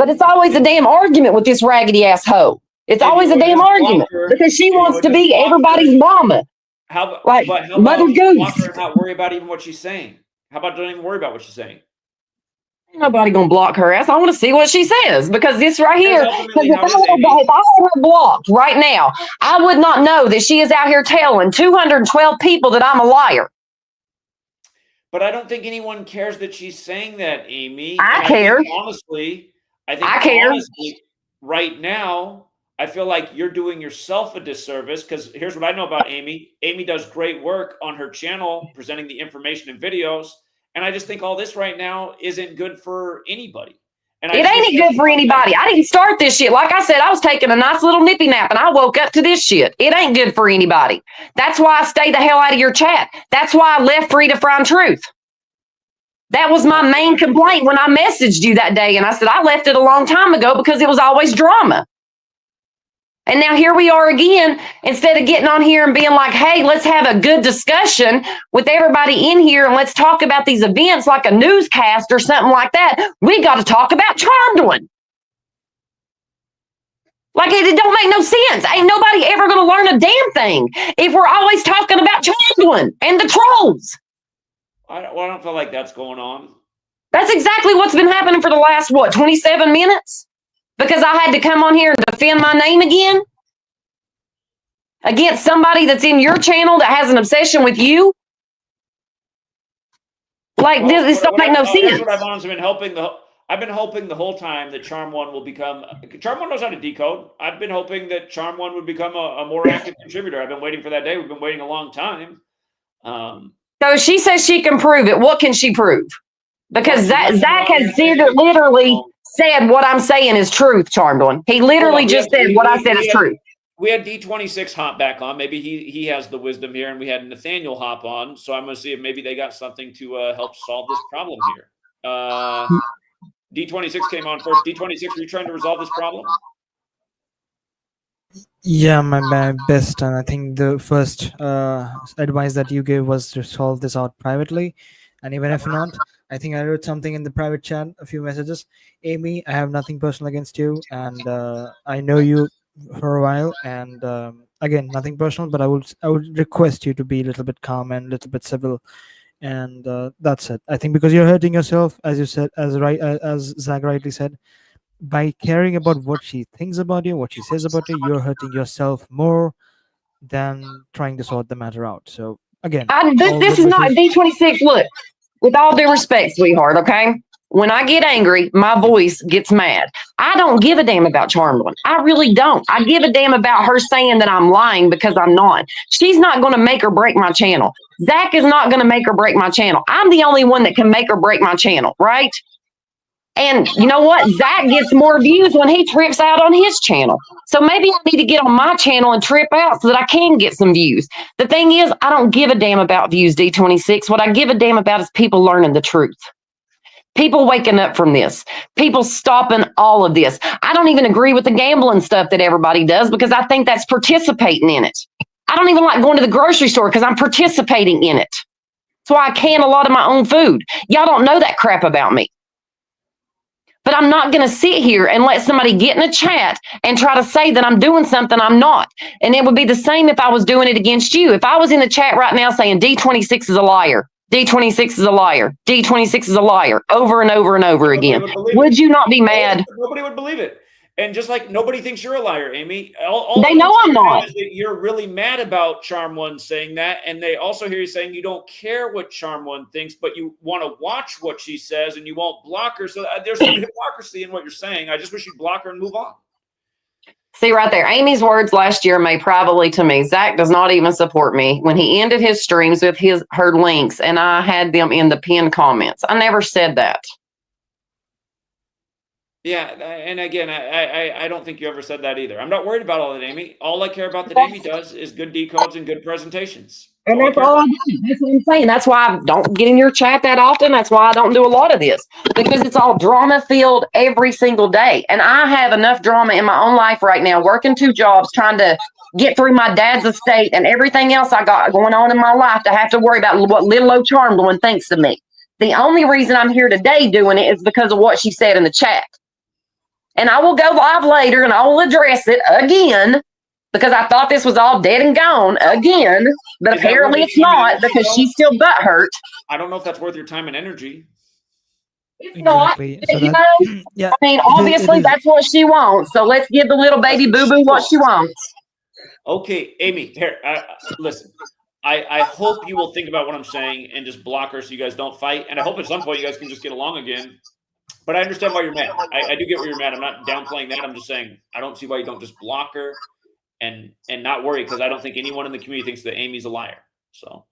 it's always a damn argument with this raggedy ass hoe. It's always a damn argument because she wants to be everybody's mama. How like about Mother Goose? Block her and not worry about even what she's saying? How about don't even worry about what she's saying? Ain't nobody gonna block her ass. I want to see what she says, because this right here, if I had her blocked right now, I would not know that she is out here telling 212 people that I'm a liar. But I don't think anyone cares that she's saying that, Amy. I care. Honestly, right now, I feel like you're doing yourself a disservice, because here's what I know about Amy. Amy does great work on her channel, presenting the information and videos. And I just think all this right now isn't good for anybody. And It ain't good for anybody. I didn't start this shit. Like I said, I was taking a nice little nippy nap and I woke up to this shit. It ain't good for anybody. That's why I stay the hell out of your chat. That's why I left Redefine Truth. That was my main complaint when I messaged you that day. And I said, I left it a long time ago because it was always drama. And now here we are again, instead of getting on here and being like, hey, let's have a good discussion with everybody in here and let's talk about these events like a newscast or something like that. We got to talk about Charmed One. Like it don't make no sense. Ain't nobody ever going to learn a damn thing if we're always talking about Charmed One and the trolls. I don't feel like that's going on. That's exactly what's been happening for the last, 27 minutes? Because I had to come on here and defend my name again against somebody that's in your channel that has an obsession with you. Like this don't make no sense. What I've honestly been hoping I've been hoping the whole time that Charm One will become. Charm One knows how to decode. I've been hoping that Charm One would become a more active contributor. I've been waiting for that day. We've been waiting a long time. So she says she can prove it. What can she prove? Because Zach has literally said what I'm saying is truth, Charmed One. He literally just said what I said is truth. We had D26 hop back on. Maybe he has the wisdom here, and we had Nathaniel hop on. So I'm going to see if maybe they got something to help solve this problem here. D26 came on first. D26, are you trying to resolve this problem? Yeah, my best. And I think the first advice that you gave was to solve this out privately. And even if not, I think I wrote something in the private chat, a few messages. Amy, I have nothing personal against you. And I know you for a while. And again, nothing personal, but I would request you to be a little bit calm and a little bit civil. And that's it. I think because you're hurting yourself, as you said, as Zach rightly said, by caring about what she thinks about you, what she says about you, you're hurting yourself more than trying to sort the matter out. So again, this is not D26. Look, with all due respect, sweetheart, okay? When I get angry, my voice gets mad. I don't give a damn about Charmed One. I really don't. I give a damn about her saying that I'm lying because I'm not. She's not going to make or break my channel. Zach is not going to make or break my channel. I'm the only one that can make or break my channel, right? And you know what? Zach gets more views when he trips out on his channel. So maybe I need to get on my channel and trip out so that I can get some views. The thing is, I don't give a damn about views, D26. What I give a damn about is people learning the truth. People waking up from this. People stopping all of this. I don't even agree with the gambling stuff that everybody does because I think that's participating in it. I don't even like going to the grocery store because I'm participating in it. That's why I can a lot of my own food. Y'all don't know that crap about me. But I'm not going to sit here and let somebody get in a chat and try to say that I'm doing something I'm not. And it would be the same if I was doing it against you. If I was in the chat right now saying D26 is a liar, D26 is a liar, D26 is a liar, over and over and over again, would you not be mad? Nobody would believe it. And just like nobody thinks you're a liar, Amy. They know I'm not. You're really mad about Charm One saying that, and they also hear you saying you don't care what Charm One thinks, but you want to watch what she says, and you won't block her. So there's some hypocrisy in what you're saying. I just wish you'd block her and move on. See right there, Amy's words last year made privately to me. Zach does not even support me when he ended his streams with her links, and I had them in the pinned comments. I never said that. Yeah, and again, I don't think you ever said that either. I'm not worried about all that, Amy. All I care about that Amy does is good decodes and good presentations. And that's all I do. That's what I'm saying. That's why I don't get in your chat that often. That's why I don't do a lot of this, because it's all drama filled every single day. And I have enough drama in my own life right now, working 2 jobs, trying to get through my dad's estate and everything else I got going on in my life to have to worry about what little old Charmed One thinks of me. The only reason I'm here today doing it is because of what she said in the chat. And I will go live later and I will address it again because I thought this was all dead and gone again. But apparently it's not because she's still butthurt. I don't know if that's worth your time and energy. It's not. Yeah. I mean, obviously that's what she wants. So let's give the little baby boo-boo what she wants. Okay, Amy, here, listen. I hope you will think about what I'm saying and just block her so you guys don't fight. And I hope at some point you guys can just get along again. But I understand why you're mad. I do get why you're mad. I'm not downplaying that. I'm just saying I don't see why you don't just block her and not worry, because I don't think anyone in the community thinks that Amy's a liar. So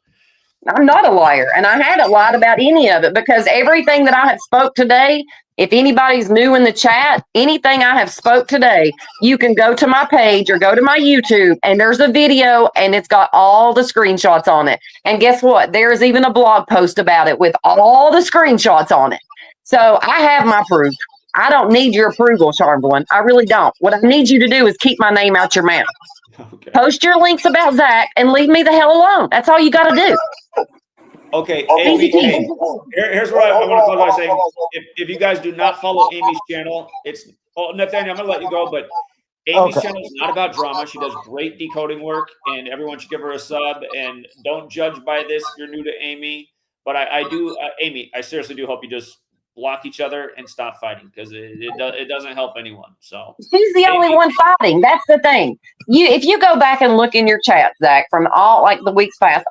I'm not a liar, and I haven't lied about any of it because everything that I have spoke today If anybody's new in the chat, anything I have spoke today, you can go to my page or go to my YouTube, and there's a video, and it's got all the screenshots on it. And guess what? There's even a blog post about it with all the screenshots on it. So I have my proof. I don't need your approval, Charmed One. I really don't. What I need you to do is keep my name out your mouth. Okay. Post your links about Zach and leave me the hell alone. That's all you got to do. Okay, Easy Amy, peasy. here's what I want to close by saying. If you guys do not follow Amy's channel, Nathaniel, I'm going to let you go, but Amy's channel is not about drama. She does great decoding work, and everyone should give her a sub. And don't judge by this if you're new to Amy. But I do, Amy, I seriously do hope you just block each other and stop fighting, because it doesn't help anyone. So she's the only one fighting. That's the thing. If you go back and look in your chat, Zach, from all like the weeks past,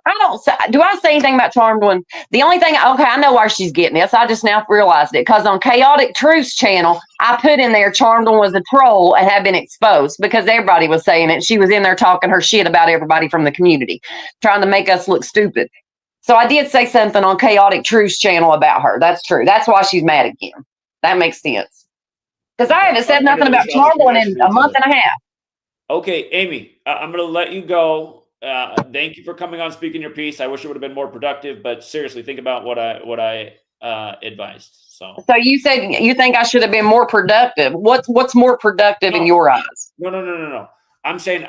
do I say anything about Charmed One? The only thing, okay, I know why she's getting this. I just now realized it, because on Chaotic Truth's channel, I put in there Charmed One was a troll and had been exposed because everybody was saying it. She was in there talking her shit about everybody from the community, trying to make us look stupid. So I did say something on Chaotic Truth's channel about her. That's true. That's why she's mad again. That makes sense. Because I haven't said nothing about Charmed One in a month and a half. Okay, Amy, I'm going to let you go. Thank you for coming on, speaking your piece. I wish it would have been more productive, but seriously, think about what I advised. So you said you think I should have been more productive. What's more productive in your eyes? No. I'm saying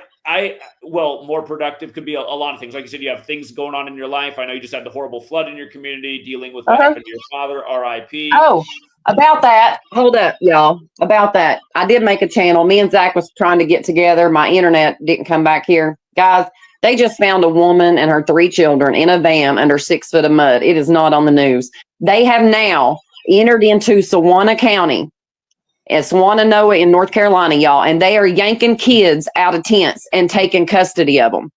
more productive could be a lot of things. Like you said, you have things going on in your life. I know you just had the horrible flood in your community, dealing with what happened to your father, RIP. Oh, about that. Hold up, y'all. About that. I did make a channel. Me and Zach was trying to get together. My internet didn't come back here. Guys, they just found a woman and her 3 children in a van under 6 foot of mud. It is not on the news. They have now entered into Sewanna County. It's Wananoa in North Carolina, y'all, and they are yanking kids out of tents and taking custody of them.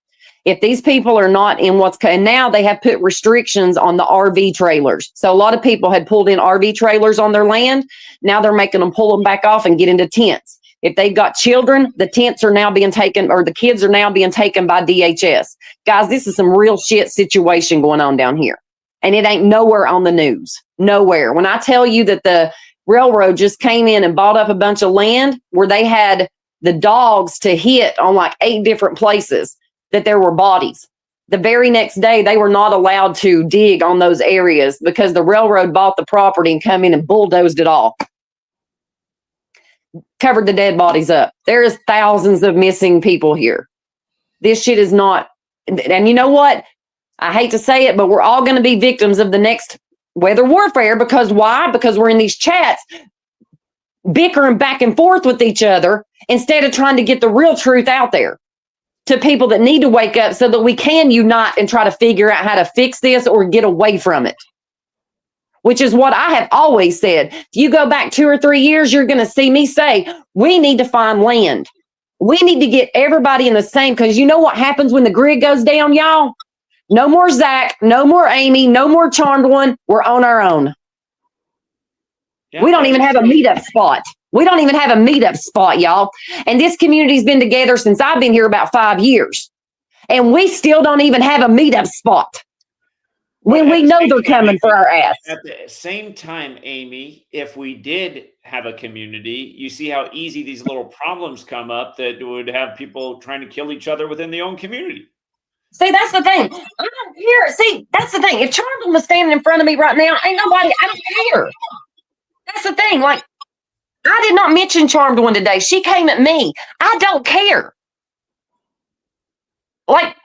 If these people are not in and now they have put restrictions on the RV trailers. So a lot of people had pulled in RV trailers on their land. Now they're making them pull them back off and get into tents. If they've got children, the tents are now being taken, or the kids are now being taken by DHS. Guys, this is some real shit situation going on down here. And it ain't nowhere on the news. Nowhere. When I tell you that the railroad just came in and bought up a bunch of land where they had the dogs to hit on like 8 different places that there were bodies. The very next day, they were not allowed to dig on those areas because the railroad bought the property and come in and bulldozed it all. Covered the dead bodies up. There is thousands of missing people here. This shit is not, and you know what? I hate to say it, but we're all going to be victims of the next weather warfare. Because why? Because we're in these chats bickering back and forth with each other instead of trying to get the real truth out there to people that need to wake up so that we can unite and try to figure out how to fix this or get away from it. Which is what I have always said. If you go back 2 or 3 years, you're going to see me say, we need to find land. We need to get everybody in the same, because you know what happens when the grid goes down, y'all? No more Zach, no more Amy, no more Charmed One. We're on our own. Yeah, we don't even have a meetup spot. We don't even have a meetup spot, y'all. And this community's been together since I've been here about 5 years. And we still don't even have a meetup spot. When we know they're coming for our ass. At the same time, Amy, if we did have a community, you see how easy these little problems come up that would have people trying to kill each other within the own community. See, that's the thing. I don't care. See, that's the thing. If Charmed was standing in front of me right now, ain't nobody, I don't care. That's the thing. Like, I did not mention Charmed One today. She came at me. I don't care. Like,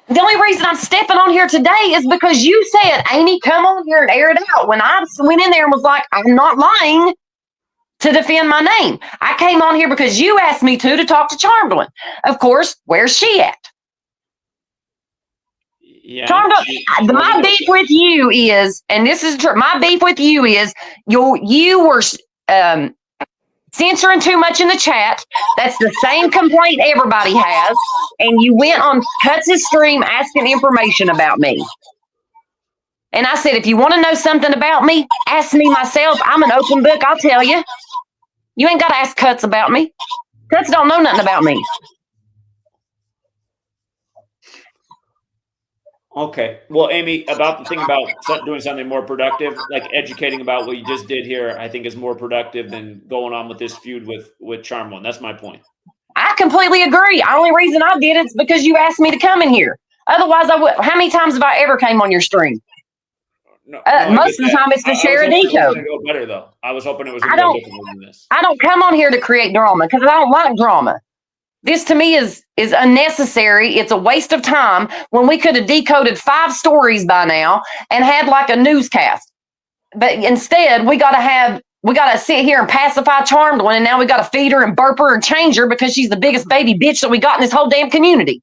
the only reason I'm stepping on here today is because you said, Amy, come on here and air it out. When I went in there and was like, I'm not lying to defend my name. I came on here because you asked me to talk to Charmed One. Of course, where's she at? Yeah. Charmed One, my beef with you is, and this is true, my beef with you is you were censoring too much in the chat. That's the same complaint everybody has. And you went on Cuts' stream asking information about me. And I said, if you want to know something about me, ask me myself. I'm an open book. I'll tell you. You ain't got to ask Cuts about me. Cuts don't know nothing about me. Okay. Well, Amy, about the thing about doing something more productive, like educating about what you just did here, I think is more productive than going on with this feud with Charm One. That's my point. I completely agree. The only reason I did it's because you asked me to come in here. Otherwise, I would. How many times have I ever came on your stream? No, I Most get of the that. time, it's to I share was a hoping it was decode. going to go better, though. I was hoping it was going I to go don't. differently than this. I don't come on here to create drama because I don't like drama. This to me is unnecessary. It's a waste of time when we could have decoded 5 stories by now and had like a newscast. But instead, we got to sit here and pacify Charmed One, and now we got to feed her and burp her and change her because she's the biggest baby bitch that we got in this whole damn community.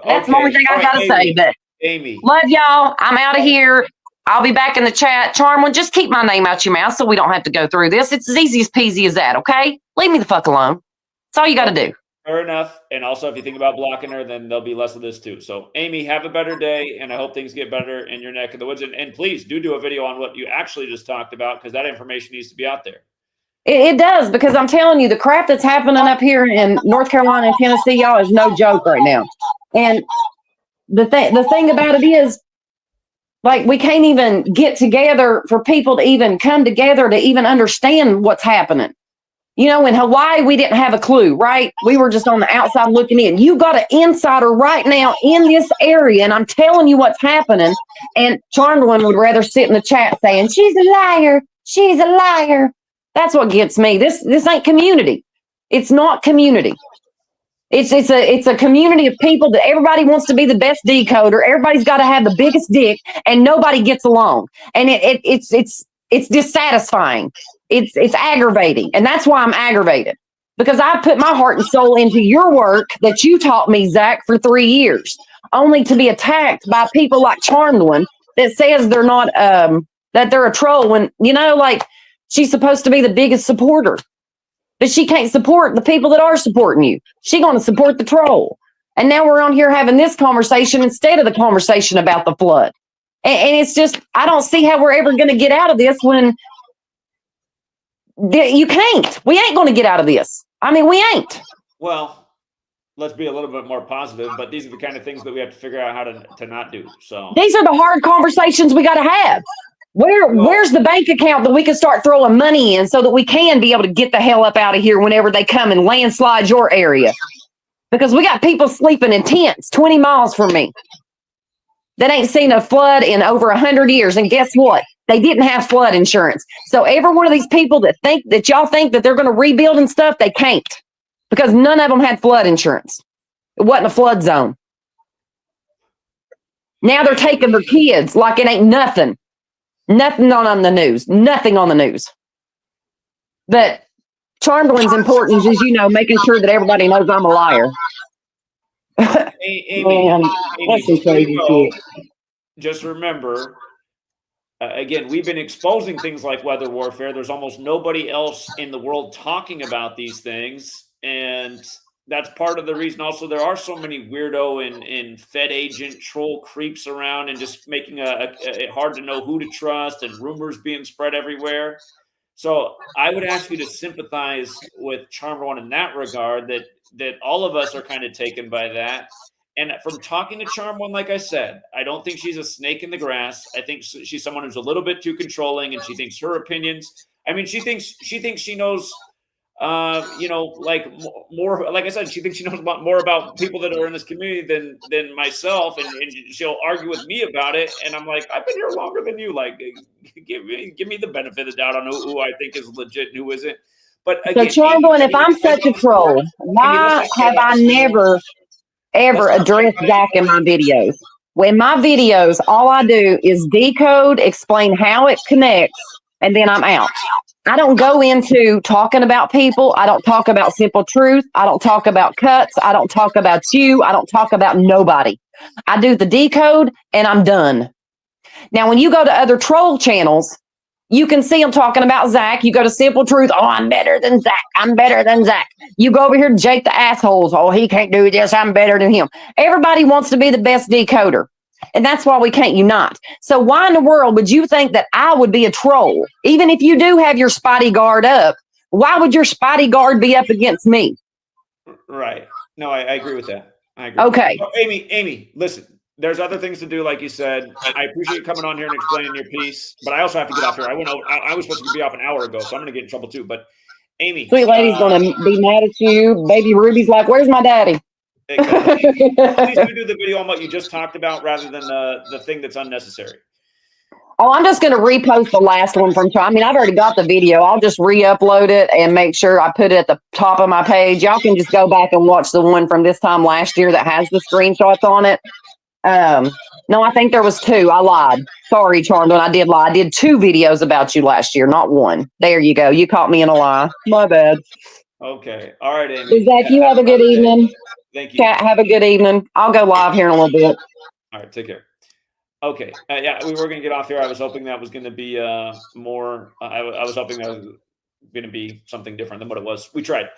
That's the only thing I got to say. But Amy, love y'all. I'm out of here. I'll be back in the chat. Charm One, just keep my name out your mouth so we don't have to go through this. It's as easy as peasy as that, okay? Leave me the fuck alone. That's all you got to do. Fair enough. And also, if you think about blocking her, then there'll be less of this too. So, Amy, have a better day, and I hope things get better in your neck of the woods. And please do a video on what you actually just talked about, because that information needs to be out there. It does, because I'm telling you, the crap that's happening up here in North Carolina and Tennessee, y'all, is no joke right now. And the thing about it is, like, we can't even get together for people to even come together to even understand what's happening. You know, in Hawaii, we didn't have a clue, right? We were just on the outside looking in. You got an insider right now in this area, and I'm telling you what's happening. And Charmed One would rather sit in the chat saying, she's a liar. She's a liar. That's what gets me. This ain't community. It's not community. It's a community of people that everybody wants to be the best decoder. Everybody's got to have the biggest dick, and nobody gets along. And it's dissatisfying. It's aggravating, and that's why I'm aggravated, because I put my heart and soul into your work that you taught me, Zach, for 3 years, only to be attacked by people like Charmed One that says they're not that they're a troll, when, you know, like, she's supposed to be the biggest supporter, but she can't support the people that are supporting you. She's going to support the troll. And now we're on here having this conversation instead of the conversation about the flood. And it's just, I don't see how we're ever going to get out of this when you can't. We ain't going to get out of this. I mean, we ain't. Well, let's be a little bit more positive, but these are the kind of things that we have to figure out how to not do. So these are the hard conversations we got to have. Where's the bank account that we can start throwing money in so that we can be able to get the hell up out of here whenever they come and landslide your area? Because we got people sleeping in tents 20 miles from me that ain't seen a flood in over 100 years. And guess what? They didn't have flood insurance. So every one of these people that y'all think that they're going to rebuild and stuff, they can't, because none of them had flood insurance. It wasn't a flood zone. Now they're taking their kids like it ain't nothing. Nothing on the news. Nothing on the news. But Charmed One's important, as you know, making sure that everybody knows I'm a liar. Amy, Man, that's some crazy shit. Just remember, again, we've been exposing things like weather warfare. There's almost nobody else in the world talking about these things. And that's part of the reason also there are so many weirdo and Fed agent troll creeps around and just making it hard to know who to trust, and rumors being spread everywhere. So I would ask you to sympathize with Charmed One in that regard, that all of us are kind of taken by that. And from talking to Charmed One, like I said, I don't think she's a snake in the grass. I think she's someone who's a little bit too controlling, and she thinks her opinions. I mean, she thinks she knows, you know, like more. Like I said, she thinks she knows more about people that are in this community than myself, and she'll argue with me about it. And I'm like, I've been here longer than you. Like, give me the benefit of the doubt on who I think is legit and who isn't. But again, So Charmed One, if I'm such a troll, why have I never ever addressed Zach in my videos? When my videos, all I do is decode, explain how it connects, and then I'm out. I don't go into talking about people. I don't talk about simple truth. I don't talk about cuts. I don't talk about you. I don't talk about nobody. I do the decode and I'm done. Now, when you go to other troll channels, you can see them talking about Zach. You go to Simple Truth. Oh, I'm better than Zach. I'm better than Zach. You go over here to Jake the Assholes. Oh, he can't do this. I'm better than him. Everybody wants to be the best decoder. And that's why we can't unite. So why in the world would you think that I would be a troll? Even if you do have your spotty guard up, why would your spotty guard be up against me? Right. No, I agree with that. I agree. Okay. Oh, Amy, listen. there's other things to do, like you said. I appreciate you coming on here and explaining your piece, but I also have to get off here. I was supposed to be off an hour ago, so I'm going to get in trouble too. But Amy, Sweet lady's gonna be mad at you. Baby Ruby's like, "Where's my daddy?" please do the video on what you just talked about rather than the thing that's unnecessary. Oh, I'm just going to repost the last one from. I mean, I've already got the video. I'll just re-upload it and make sure I put it at the top of my page. Y'all can just go back and watch the one from this time last year that has the screenshots on it. No, I think there was 2. I lied. Sorry, Charmlin, I did lie. I did 2 videos about you last year, not 1. There you go. You caught me in a lie. My bad. Okay. All right, Amy. Zach, you have a good evening. Thank you. Kat, have a good evening. I'll go live here in a little bit. All right, take care. Okay. Yeah, we were going to get off here. I was hoping that was going to be more. I was hoping that was going to be something different than what it was. We tried.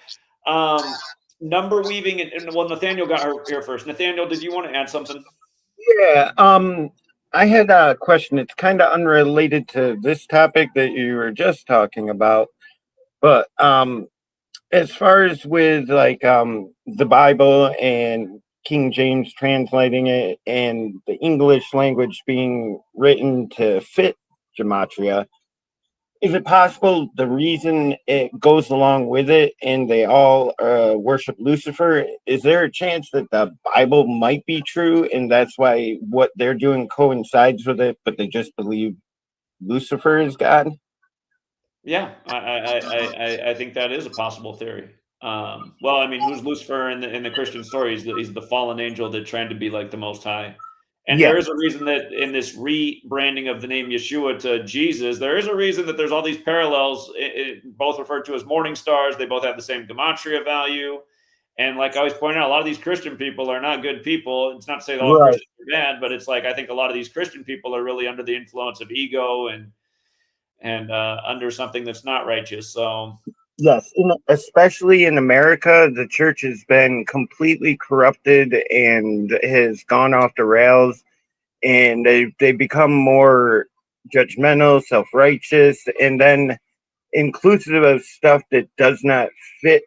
Number weaving, and well, Nathaniel got here first. Nathaniel, did you want to add something? Yeah. I had a question. It's kind of unrelated to this topic that you were just talking about, but as far as with like the Bible and King James translating it and the English language being written to fit Gematria, is it possible the reason it goes along with it and they all worship Lucifer, is there a chance that the Bible might be true and that's why what they're doing coincides with it, but they just believe Lucifer is God? Yeah, I think that is a possible theory. Well, I mean, who's Lucifer in the Christian story? He's the fallen angel that tried to be like the Most High. And Yeah. there is a reason that in this rebranding of the name Yeshua to Jesus, there is a reason that there's all these parallels, both referred to as morning stars. They both have the same gematria value. And like I always point out, a lot of these Christian people are not good people. It's not to say that all Right. Christians are bad, but it's like I think a lot of these Christian people are really under the influence of ego and under something that's not righteous. So Yes, especially in America, the church has been completely corrupted and has gone off the rails, and they become more judgmental, self-righteous, and then inclusive of stuff that does not fit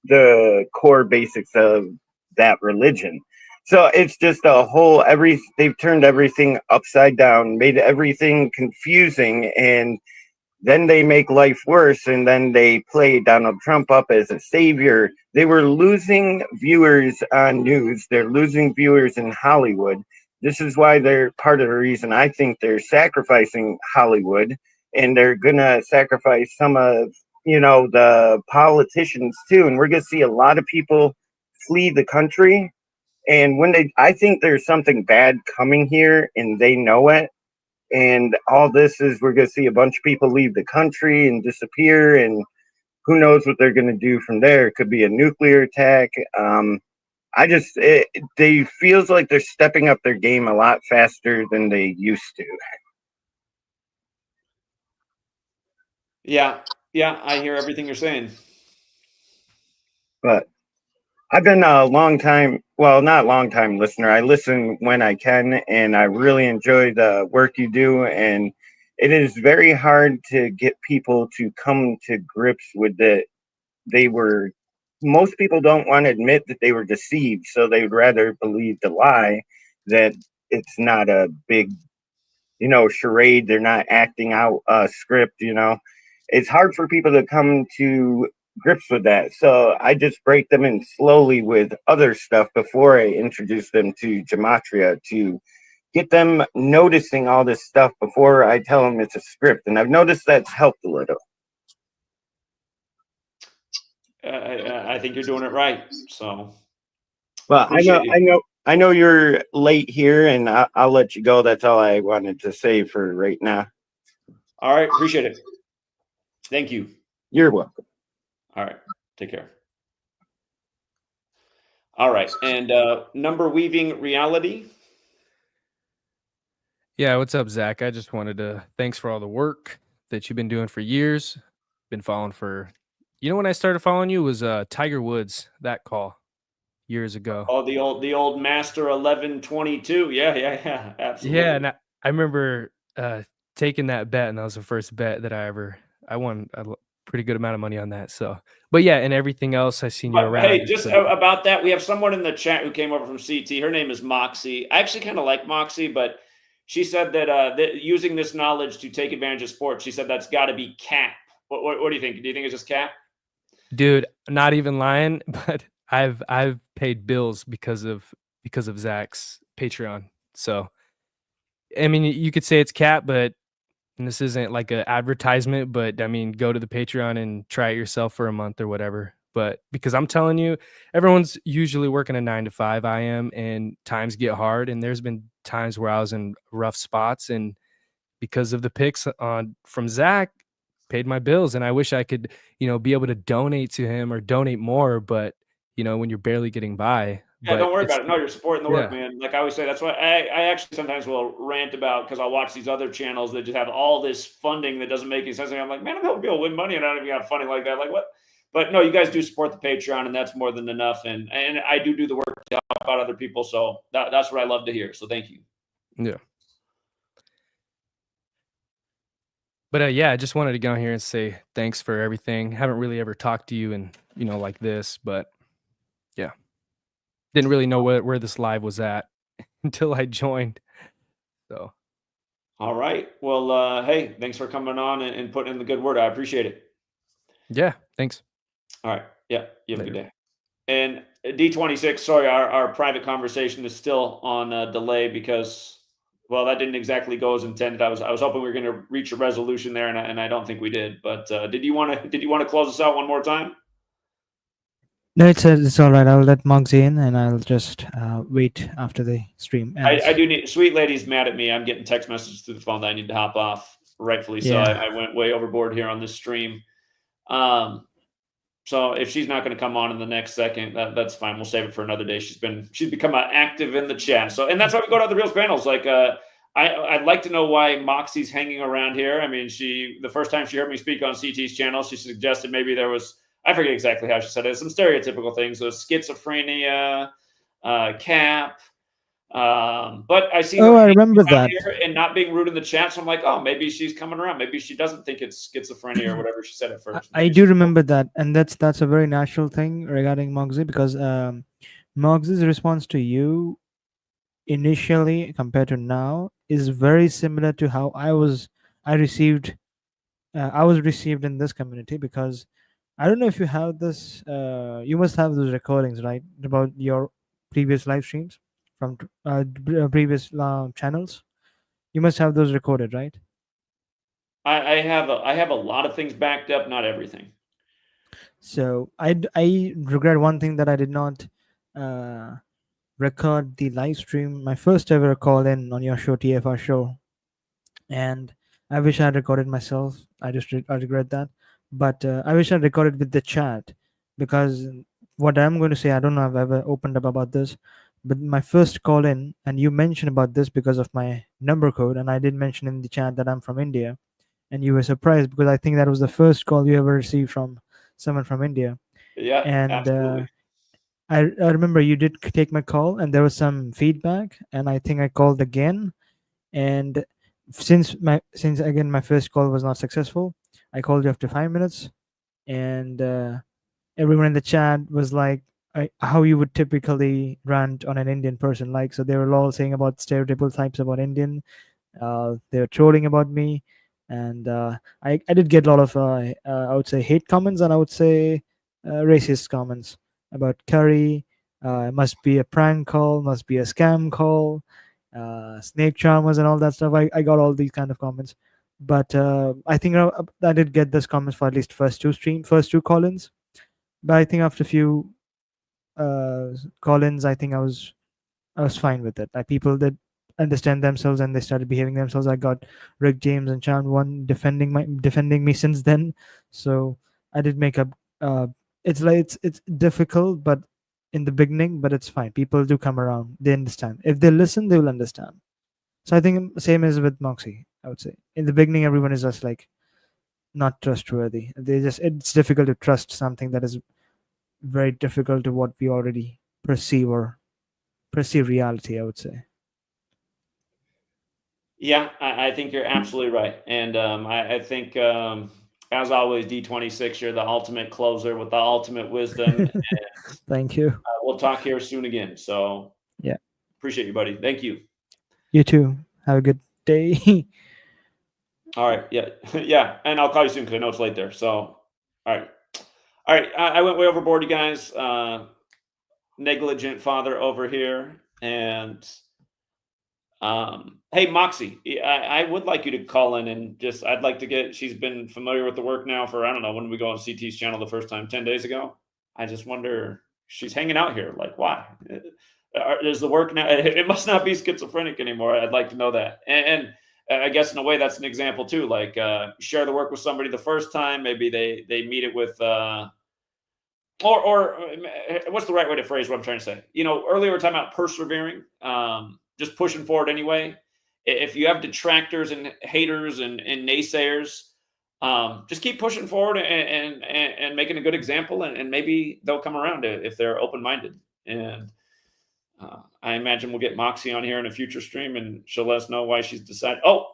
the core basics of that religion. So it's just a whole they've turned everything upside down, made everything confusing, and then they make life worse, and then they play Donald Trump up as a savior. They were losing viewers on news. They're losing viewers in Hollywood. This is why they're part of the reason I think they're sacrificing Hollywood, and they're going to sacrifice some of, the politicians too. And we're going to see a lot of people flee the country. And I think there's something bad coming here, and they know it. And all this is, we're going to see a bunch of people leave the country and disappear, and who knows what they're going to do from there. It could be a nuclear attack. They feels like they're stepping up their game a lot faster than they used to. yeah, I hear everything you're saying. But I've been a not long time listener. I listen when I can, and I really enjoy the work you do. And it is very hard to get people to come to grips with it. Most people don't want to admit that they were deceived, so they would rather believe the lie that it's not a big, charade. They're not acting out a script, It's hard for people to come to grips with that. So I just break them in slowly with other stuff before I introduce them to Gematria to get them noticing all this stuff before I tell them it's a script. And I've noticed that's helped a little. I think you're doing it right. So, well, I know you're late here, and I'll let you go. That's all I wanted to say for right now. All right, appreciate it. Thank you. You're welcome. All right, take care. All right, and number weaving reality. Yeah, what's up, Zach? I just wanted to thanks for all the work that you've been doing for years. Been following for, when I started following you was Tiger Woods, that call years ago. Oh, the old Master 1122. Yeah, absolutely. Yeah, and I remember taking that bet, and that was the first bet that I won. pretty good amount of money on that. So, but yeah, and everything else I seen you But, around. hey, just about that, we have someone in the chat who came over from CT. Her name is Moxie. I actually kind of like Moxie, but she said that using this knowledge to take advantage of sports, she said that's got to be cap. What do you think? Do you think it's just cap? Dude, not even lying, but I've paid bills because of Zach's Patreon. So, I mean, you could say it's cap, but and this isn't like an advertisement, but I mean, go to the Patreon and try it yourself for a month or whatever. But because I'm telling you, everyone's usually working a 9 to 5. I am, and times get hard. And there's been times where I was in rough spots, and because of the picks from Zach, paid my bills. And I wish I could, be able to donate to him or donate more, but when you're barely getting by. Yeah, But don't worry about it. No, you're supporting the work, yeah. man. Like I always say, that's why I actually sometimes will rant about, because I'll watch these other channels that just have all this funding that doesn't make any sense. And I'm like, man, I'm helping people win money and I don't even have funding like that. Like what? But no, you guys do support the Patreon, and that's more than enough. And I do the work to help out other people. So that's what I love to hear. So thank you. Yeah. But yeah, I just wanted to go here and say thanks for everything. Haven't really ever talked to you and like this, but yeah, didn't really know where this live was at until I joined. So, all right. Well, hey, thanks for coming on and putting in the good word. I appreciate it. Yeah, thanks. All right. Yeah, you have a good day. And D26, sorry, our private conversation is still on delay because, well, that didn't exactly go as intended. I was hoping we were going to reach a resolution there, and I don't think we did. But did you want to close us out one more time? No, it's all right. I'll let Mugsy in, and I'll just wait after the stream ends. I do need. Sweet lady's mad at me. I'm getting text messages through the phone that I need to hop off. Rightfully so. Yeah. I went way overboard here on this stream. So if she's not going to come on in the next second, that's fine. We'll save it for another day. She's become active in the chat. So, and that's why we go to the Reels panels. Like, I'd like to know why Moxie's hanging around here. I mean, the first time she heard me speak on CT's channel, she suggested maybe there was, I forget exactly how she said it, some stereotypical things, so schizophrenia, cap. But I see her I remember that. here and not being rude in the chat. So I'm like, oh, maybe she's coming around. Maybe she doesn't think it's schizophrenia or whatever she said at first. I do remember that, and that's a very natural thing regarding Mogsy, because Mogsy's response to you initially compared to now is very similar to how I was received in this community, because I don't know if you have this. You must have those recordings, right, about your previous live streams from previous channels. You must have those recorded, right? I have a lot of things backed up, not everything. So I regret one thing, that I did not record the live stream, my first ever call in on your show, TFR show, and I wish I had recorded myself. I regret that, but I wish I recorded with the chat, because what I'm going to say, I don't know if I've ever opened up about this, but my first call in, and you mentioned about this because of my number code, and I did mention in the chat that I'm from India, and you were surprised because I think that was the first call you ever received from someone from India. Yeah, and absolutely. I remember you did take my call, and there was some feedback, and I think I called again, and since again my first call was not successful, I called you after 5 minutes, and everyone in the chat was like, how you would typically rant on an Indian person, like, so they were all saying about stereotypical types about Indian. They were trolling about me, and I did get a lot of I would say hate comments, and I would say racist comments about curry. Must be a prank call, must be a scam call, snake charmers and all that stuff. I got all these kind of comments, but I think I did get those comments for at least first two call-ins. But I think after a few call-ins, I think I was fine with it. Like, people that understand themselves and they started behaving themselves. I got Rick James and Chan One defending me since then. So I did make up. It's like it's difficult, but in the beginning, but it's fine. People do come around. They understand. If they listen, they will understand. So I think same as with Moxie. I would say in the beginning, everyone is just like not trustworthy. It's difficult to trust something that is very difficult to what we already perceive or perceive reality, I would say. Yeah, I think you're absolutely right, and I think as always, D26, you're the ultimate closer with the ultimate wisdom. And Thank you. we'll talk here soon again. So Yeah. appreciate you, buddy. Thank you. You too. Have a good day. All right. Yeah. Yeah. And I'll call you soon because I know it's late there. So, all right. All right. I went way overboard, you guys. Negligent father over here. And hey, Moxie, I would like you to call in and just, I'd like to get, she's been familiar with the work now for, I don't know, when did we go on CT's channel the first time? 10 days ago. I just wonder, she's hanging out here. Like, why? Is the work now? It must not be schizophrenic anymore. I'd like to know that. And I guess in a way that's an example too. Like share the work with somebody the first time. Maybe they meet it with, or what's the right way to phrase what I'm trying to say? You know, earlier we were talking about persevering, just pushing forward anyway. If you have detractors and haters and naysayers, just keep pushing forward and making a good example, and maybe they'll come around if they're open-minded. And I imagine we'll get Moxie on here in a future stream, and she'll let us know why she's decided. Oh,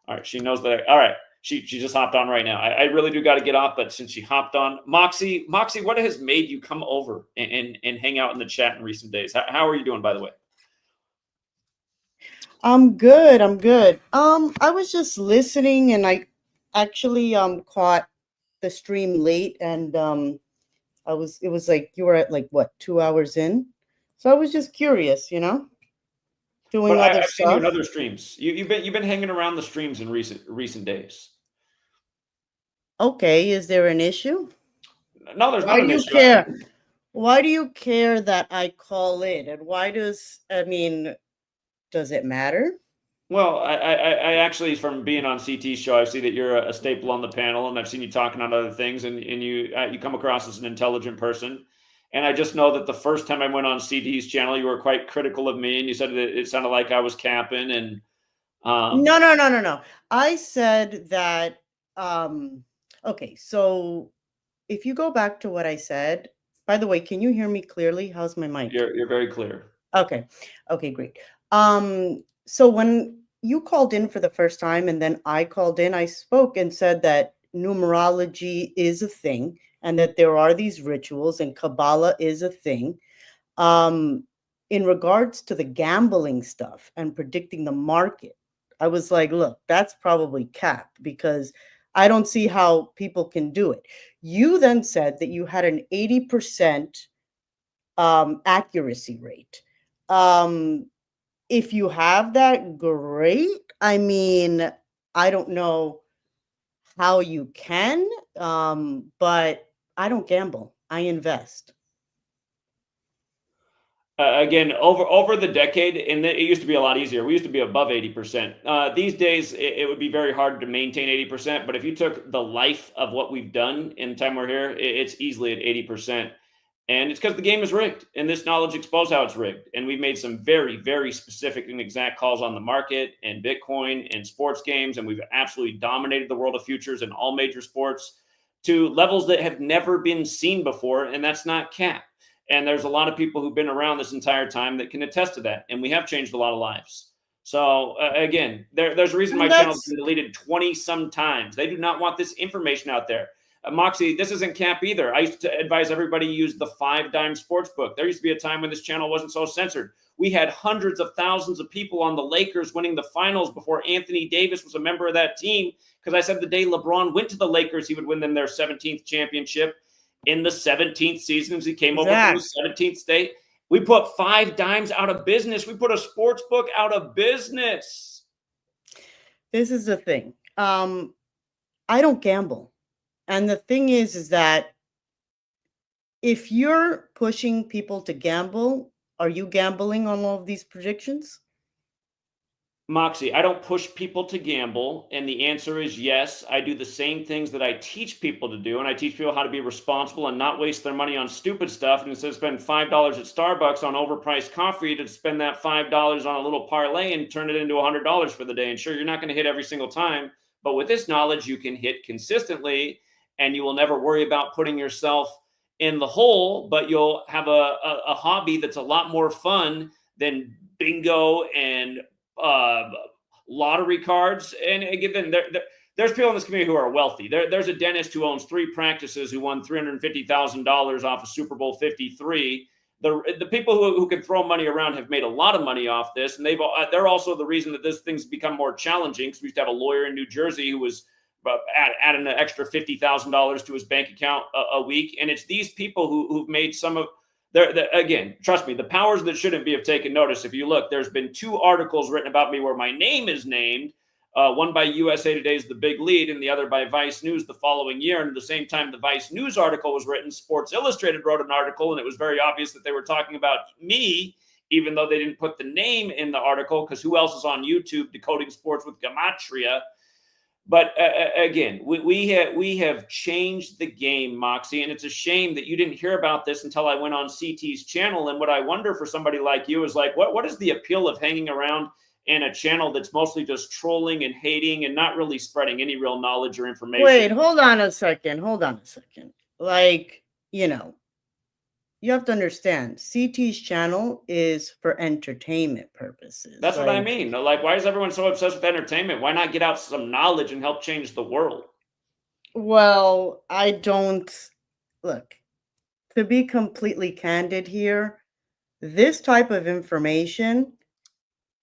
all right. She knows that. All right. She just hopped on right now. I really do got to get off, but since she hopped on, Moxie, what has made you come over and hang out in the chat in recent days? How are you doing, by the way? I'm good. I'm good. I was just listening, and I actually caught the stream late, and it was like you were at like what, 2 hours in, so I was just curious, you know, doing But other I've seen you in stuff. other streams. You've been hanging around the streams in recent days. Okay, is there an issue? No, there's Why not do an you issue. care? Why do you care that I call in, and why does does it matter? Well, I actually, from being on CT's show, I see that you're a staple on the panel, and I've seen you talking on other things, and you come across as an intelligent person. And I just know that the first time I went on CT's channel, you were quite critical of me, and you said that it sounded like I was capping. And No. I said that. Okay, so if you go back to what I said, by the way, can you hear me clearly? How's my mic? You're very clear. Okay, great. So when you called in for the first time and then I called in, I spoke and said that numerology is a thing and that there are these rituals and Kabbalah is a thing. In regards to the gambling stuff and predicting the market, I was like, look, that's probably cap because I don't see how people can do it. You then said that you had an 80% accuracy rate. If you have that, great. I mean, I don't know how you can, but I don't gamble. I invest. Again, over the decade, and it used to be a lot easier. We used to be above 80%. These days, it would be very hard to maintain 80%. But if you took the life of what we've done in the time we're here, it's easily at 80%. And it's because the game is rigged, and this knowledge exposed how it's rigged. And we've made some very, very specific and exact calls on the market and Bitcoin and sports games, and we've absolutely dominated the world of futures in all major sports to levels that have never been seen before, and that's not cap. And there's a lot of people who've been around this entire time that can attest to that, and we have changed a lot of lives. So again, there's a reason my channel's been deleted 20 some times. They do not want this information out there. Moxie, this isn't cap either. I used to advise everybody use the 5-dime sports book. There used to be a time when this channel wasn't so censored. We had hundreds of thousands of people on the Lakers winning the finals before Anthony Davis was a member of that team, because I said the day LeBron went to the Lakers, he would win them their 17th championship. In the 17th season, as he came over from the 17th state, we put 5 dimes out of business. We put a sports book out of business. This is the thing. I don't gamble. And the thing is that if you're pushing people to gamble, are you gambling on all of these predictions? Moxie, I don't push people to gamble. And the answer is yes. I do the same things that I teach people to do. And I teach people how to be responsible and not waste their money on stupid stuff. And instead of spending $5 at Starbucks on overpriced coffee, to spend that $5 on a little parlay and turn it into $100 for the day. And sure, you're not going to hit every single time. But with this knowledge, you can hit consistently. And you will never worry about putting yourself in the hole, but you'll have a hobby that's a lot more fun than bingo and lottery cards. And again, there's people in this community who are wealthy. There's a dentist who owns 3 practices who won $350,000 off of Super Bowl 53. The people who can throw money around have made a lot of money off this, and they're also the reason that this thing's become more challenging. Because we used to have a lawyer in New Jersey who was adding an extra $50,000 to his bank account a week, and it's these people who've made some of. Again, trust me, the powers that shouldn't be have taken notice. If you look, there's been 2 articles written about me where my name is named. One by USA Today's The Big Lead and the other by Vice News the following year. And at the same time the Vice News article was written, Sports Illustrated wrote an article, and it was very obvious that they were talking about me, even though they didn't put the name in the article, because who else is on YouTube decoding sports with Gematria? But again, we have changed the game, Moxie, and it's a shame that you didn't hear about this until I went on CT's channel. And what I wonder for somebody like you is like, what is the appeal of hanging around in a channel that's mostly just trolling and hating and not really spreading any real knowledge or information? Wait, hold on a second. Like, you have to understand, CT's channel is for entertainment purposes. That's what I mean. Like, why is everyone so obsessed with entertainment? Why not get out some knowledge and help change the world? Well, I don't look, to be completely candid here, this type of information,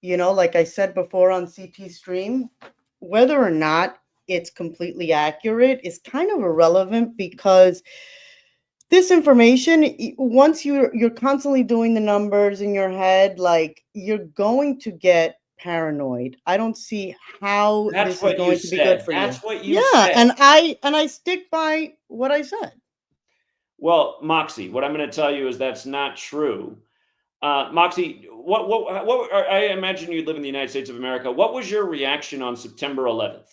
like I said before on CT stream, whether or not it's completely accurate is kind of irrelevant, because this information, once you're constantly doing the numbers in your head, like, you're going to get paranoid. I don't see how this is going to be good for you. That's what you said. said. And I stick by what I said. Well, Moxie, what I'm going to tell you is that's not true. Moxie, what I imagine you live in the United States of America. What was your reaction on September 11th?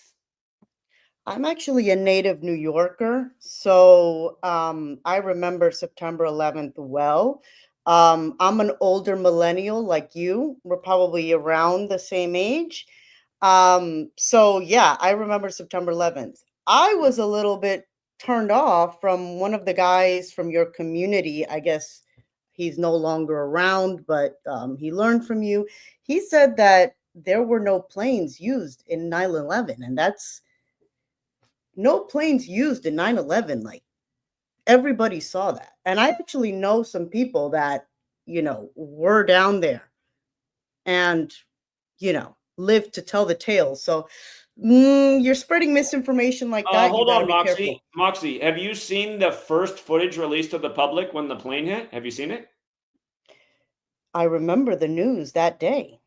I'm actually a native New Yorker, so I remember September 11th well. I'm an older millennial like you. We're probably around the same age. So yeah, I remember September 11th. I was a little bit turned off from one of the guys from your community. I guess he's no longer around, but he learned from you. He said that there were no planes used in 9/11, and that's no planes used in 9/11. Like, everybody saw that. And I actually know some people that, were down there and, lived to tell the tale. So you're spreading misinformation like that. Hold You gotta on, be Moxie. careful. Moxie, have you seen the first footage released to the public when the plane hit? Have you seen it? I remember the news that day.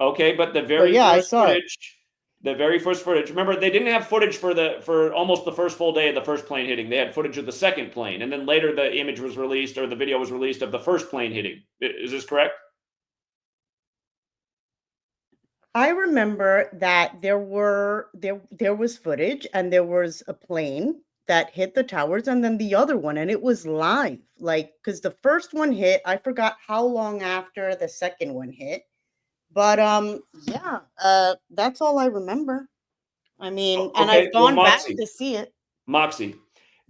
Okay, but the very I first saw it. footage, the very first footage. Remember, they didn't have footage for almost the first full day of the first plane hitting. They had footage of the second plane, and then later the image was released, or the video was released of the first plane hitting. Is this correct? I remember that there was footage, and there was a plane that hit the towers, and then the other one, and it was live. Like, because the first one hit, I forgot how long after the second one hit. But that's all I remember. I mean, and Okay, I've gone back Moxie, to see it. Moxie,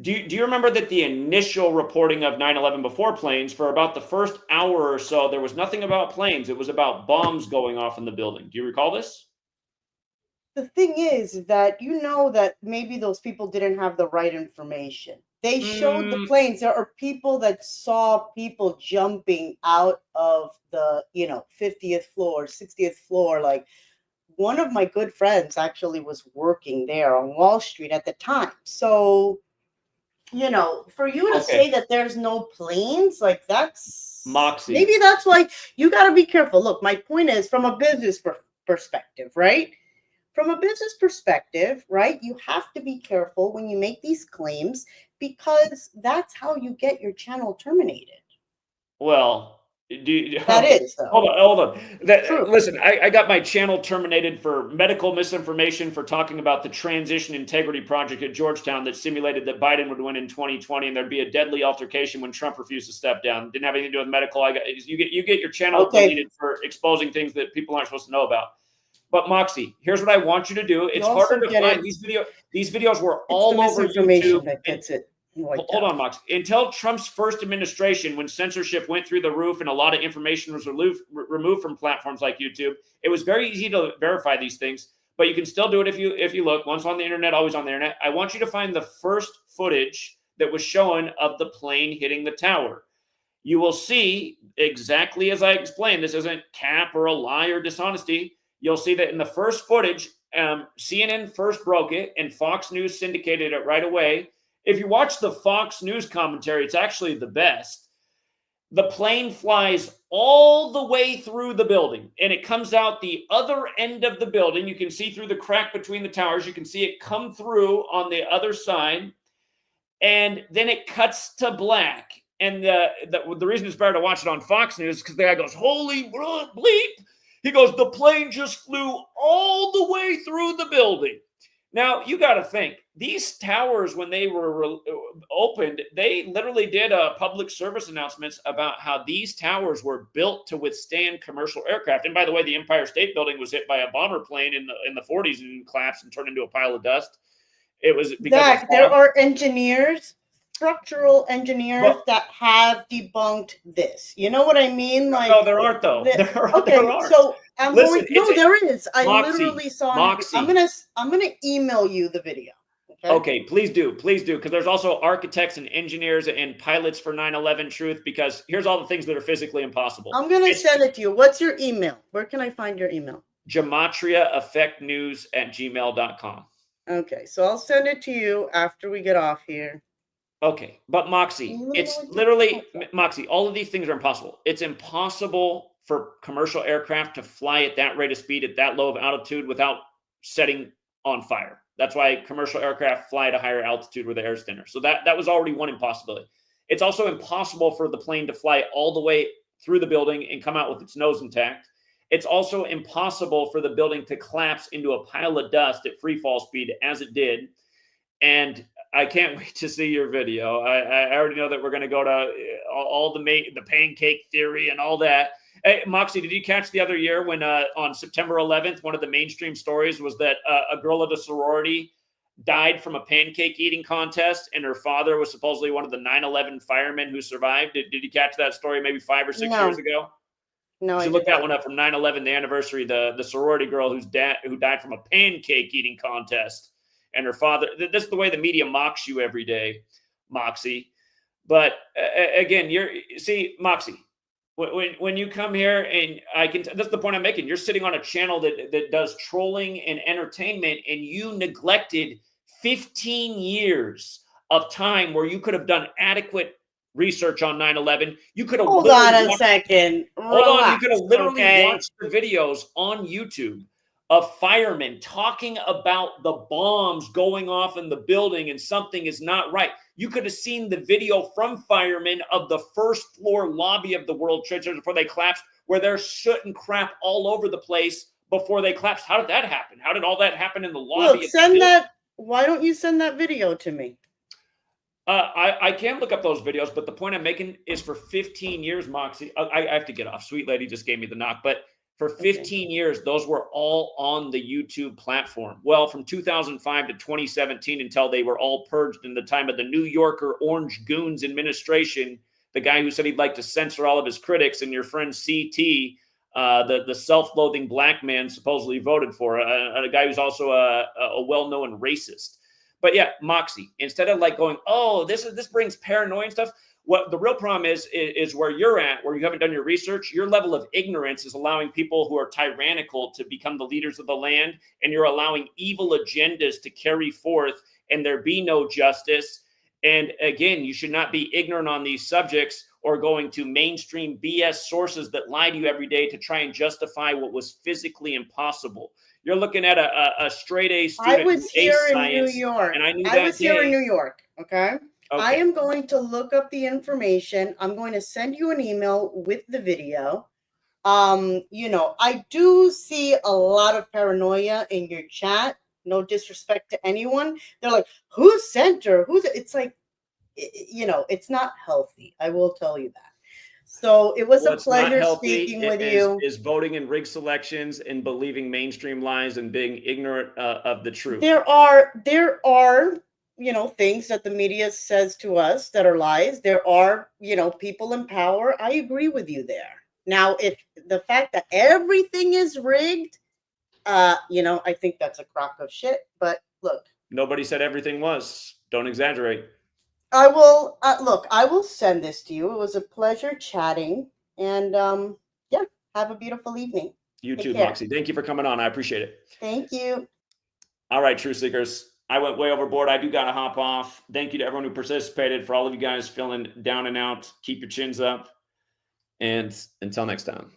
do you remember that the initial reporting of 9/11 before planes, for about the first hour or so, there was nothing about planes. It was about bombs going off in the building. Do you recall this? The thing is that that maybe those people didn't have the right information. They showed the planes. There are people that saw people jumping out of the 50th floor, 60th floor. Like, one of my good friends actually was working there on Wall Street at the time. So, for you to say that there's no planes, like, that's Moxie. Maybe that's why you got to be careful. Look, my point is, from a business perspective, right? From a business perspective, right, you have to be careful when you make these claims, because that's how you get your channel terminated. Well, That is, though. Hold on. Listen, I got my channel terminated for medical misinformation for talking about the Transition Integrity Project at Georgetown that simulated that Biden would win in 2020, and there'd be a deadly altercation when Trump refused to step down. Didn't have anything to do with medical. You get your channel deleted for exposing things that people aren't supposed to know about. But Moxie, here's what I want you to do. It's harder to find these videos. These videos were all over YouTube. That gets it. Hold on, Mox. Until Trump's first administration, when censorship went through the roof and a lot of information was removed from platforms like YouTube, it was very easy to verify these things. but you can still do it if you look. Once on the internet, always on the internet. I want you to find the first footage that was shown of the plane hitting the tower. You will see exactly as I explained. This isn't cap or a lie or dishonesty. You'll see that in the first footage, CNN first broke it, and Fox News syndicated it right away. If you watch the Fox News commentary, it's actually the best. The plane flies all the way through the building, and it comes out the other end of the building. You can see through the crack between the towers. You can see it come through on the other side, and then it cuts to black. And the reason it's better to watch it on Fox News is because the guy goes, holy bleep. He goes, the plane just flew all the way through the building. Now, you got to think, these towers, when they were opened, they literally did public service announcements about how these towers were built to withstand commercial aircraft. And by the way, the Empire State Building was hit by a bomber plane in the 40s and collapsed and turned into a pile of dust. It was because Zach, there are engineers, structural engineers that have debunked this. You know what I mean? Like, no, there aren't though. There aren't. So I'm Listen, there is. I Moxie, literally saw. Moxie. I'm gonna email you the video. Okay, please do, because there's also architects and engineers and pilots for 9/11 Truth. Because here's all the things that are physically impossible. I'm gonna send it to you. What's your email? Where can I find your email? GematriaEffectNews@gmail.com. Okay, so I'll send it to you after we get off here. Okay, but Moxie, it's literally, Moxie, all of these things are impossible. It's impossible for commercial aircraft to fly at that rate of speed at that low of altitude without setting on fire. That's why commercial aircraft fly at a higher altitude where the air is thinner. So that was already one impossibility. It's also impossible for the plane to fly all the way through the building and come out with its nose intact. It's also impossible for the building to collapse into a pile of dust at free fall speed as it did. And I can't wait to see your video. I already know that we're going to go to all the pancake theory and all that. Hey, Moxie, did you catch the other year when on September 11th, one of the mainstream stories was that a girl at a sorority died from a pancake eating contest, and her father was supposedly one of the 9/11 firemen who survived? Did you catch that story maybe 5 or 6 years ago? No, you should look that one up from 9/11, the anniversary, the sorority girl who died from a pancake eating contest. And her father, this is the way the media mocks you every day, Moxie. But again, Moxie, when you come here, and that's the point I'm making. You're sitting on a channel that does trolling and entertainment, and you neglected 15 years of time where you could have done adequate research on 9/11. You could have Hold on a second. Hold on. You could have literally okay? watched the videos on YouTube of firemen talking about the bombs going off in the building and something is not right. You could have seen the video from firemen of the first floor lobby of the World Trade Center before they collapsed, where there's soot and crap all over the place before they collapsed. How did that happen? How did all that happen in the lobby? Look, send that. Why don't you send that video to me? I can look up those videos, but the point I'm making is for 15 years, Moxie, I have to get off. Sweet lady just gave me the knock, but for 15 years, those were all on the YouTube platform. Well, from 2005 to 2017, until they were all purged in the time of the New Yorker Orange Goons administration, the guy who said he'd like to censor all of his critics, and your friend CT, the self-loathing black man supposedly voted for, a guy who's also a well-known racist. But yeah, Moxie, instead of like going, oh, this brings paranoia and stuff, what the real problem is where you're at, where you haven't done your research. Your level of ignorance is allowing people who are tyrannical to become the leaders of the land, and you're allowing evil agendas to carry forth, and there be no justice. And again, you should not be ignorant on these subjects or going to mainstream BS sources that lie to you every day to try and justify what was physically impossible. You're looking at a straight A student. I was here in New York. And I was here in New York. Okay. I am going to look up the information. I'm going to send you an email with the video. I do see a lot of paranoia in your chat. No disrespect to anyone. They're like, who sent her? It's like, it's not healthy. I will tell you that. So it was a pleasure speaking with you. Is voting in rigged selections and believing mainstream lies and being ignorant of the truth. There are things that the media says to us that are lies. There are, people in power. I agree with you there. Now, if the fact that everything is rigged, You know, I think that's a crock of shit. But look, Nobody said everything was. Don't exaggerate. I will look. I will send this to you. It was a pleasure chatting, and yeah, have a beautiful evening. You Take too, care. Moxie. Thank you for coming on. I appreciate it. Thank you. All right, Truth Seekers. I went way overboard. I do got to hop off. Thank you to everyone who participated. For all of you guys feeling down and out, keep your chins up. And until next time.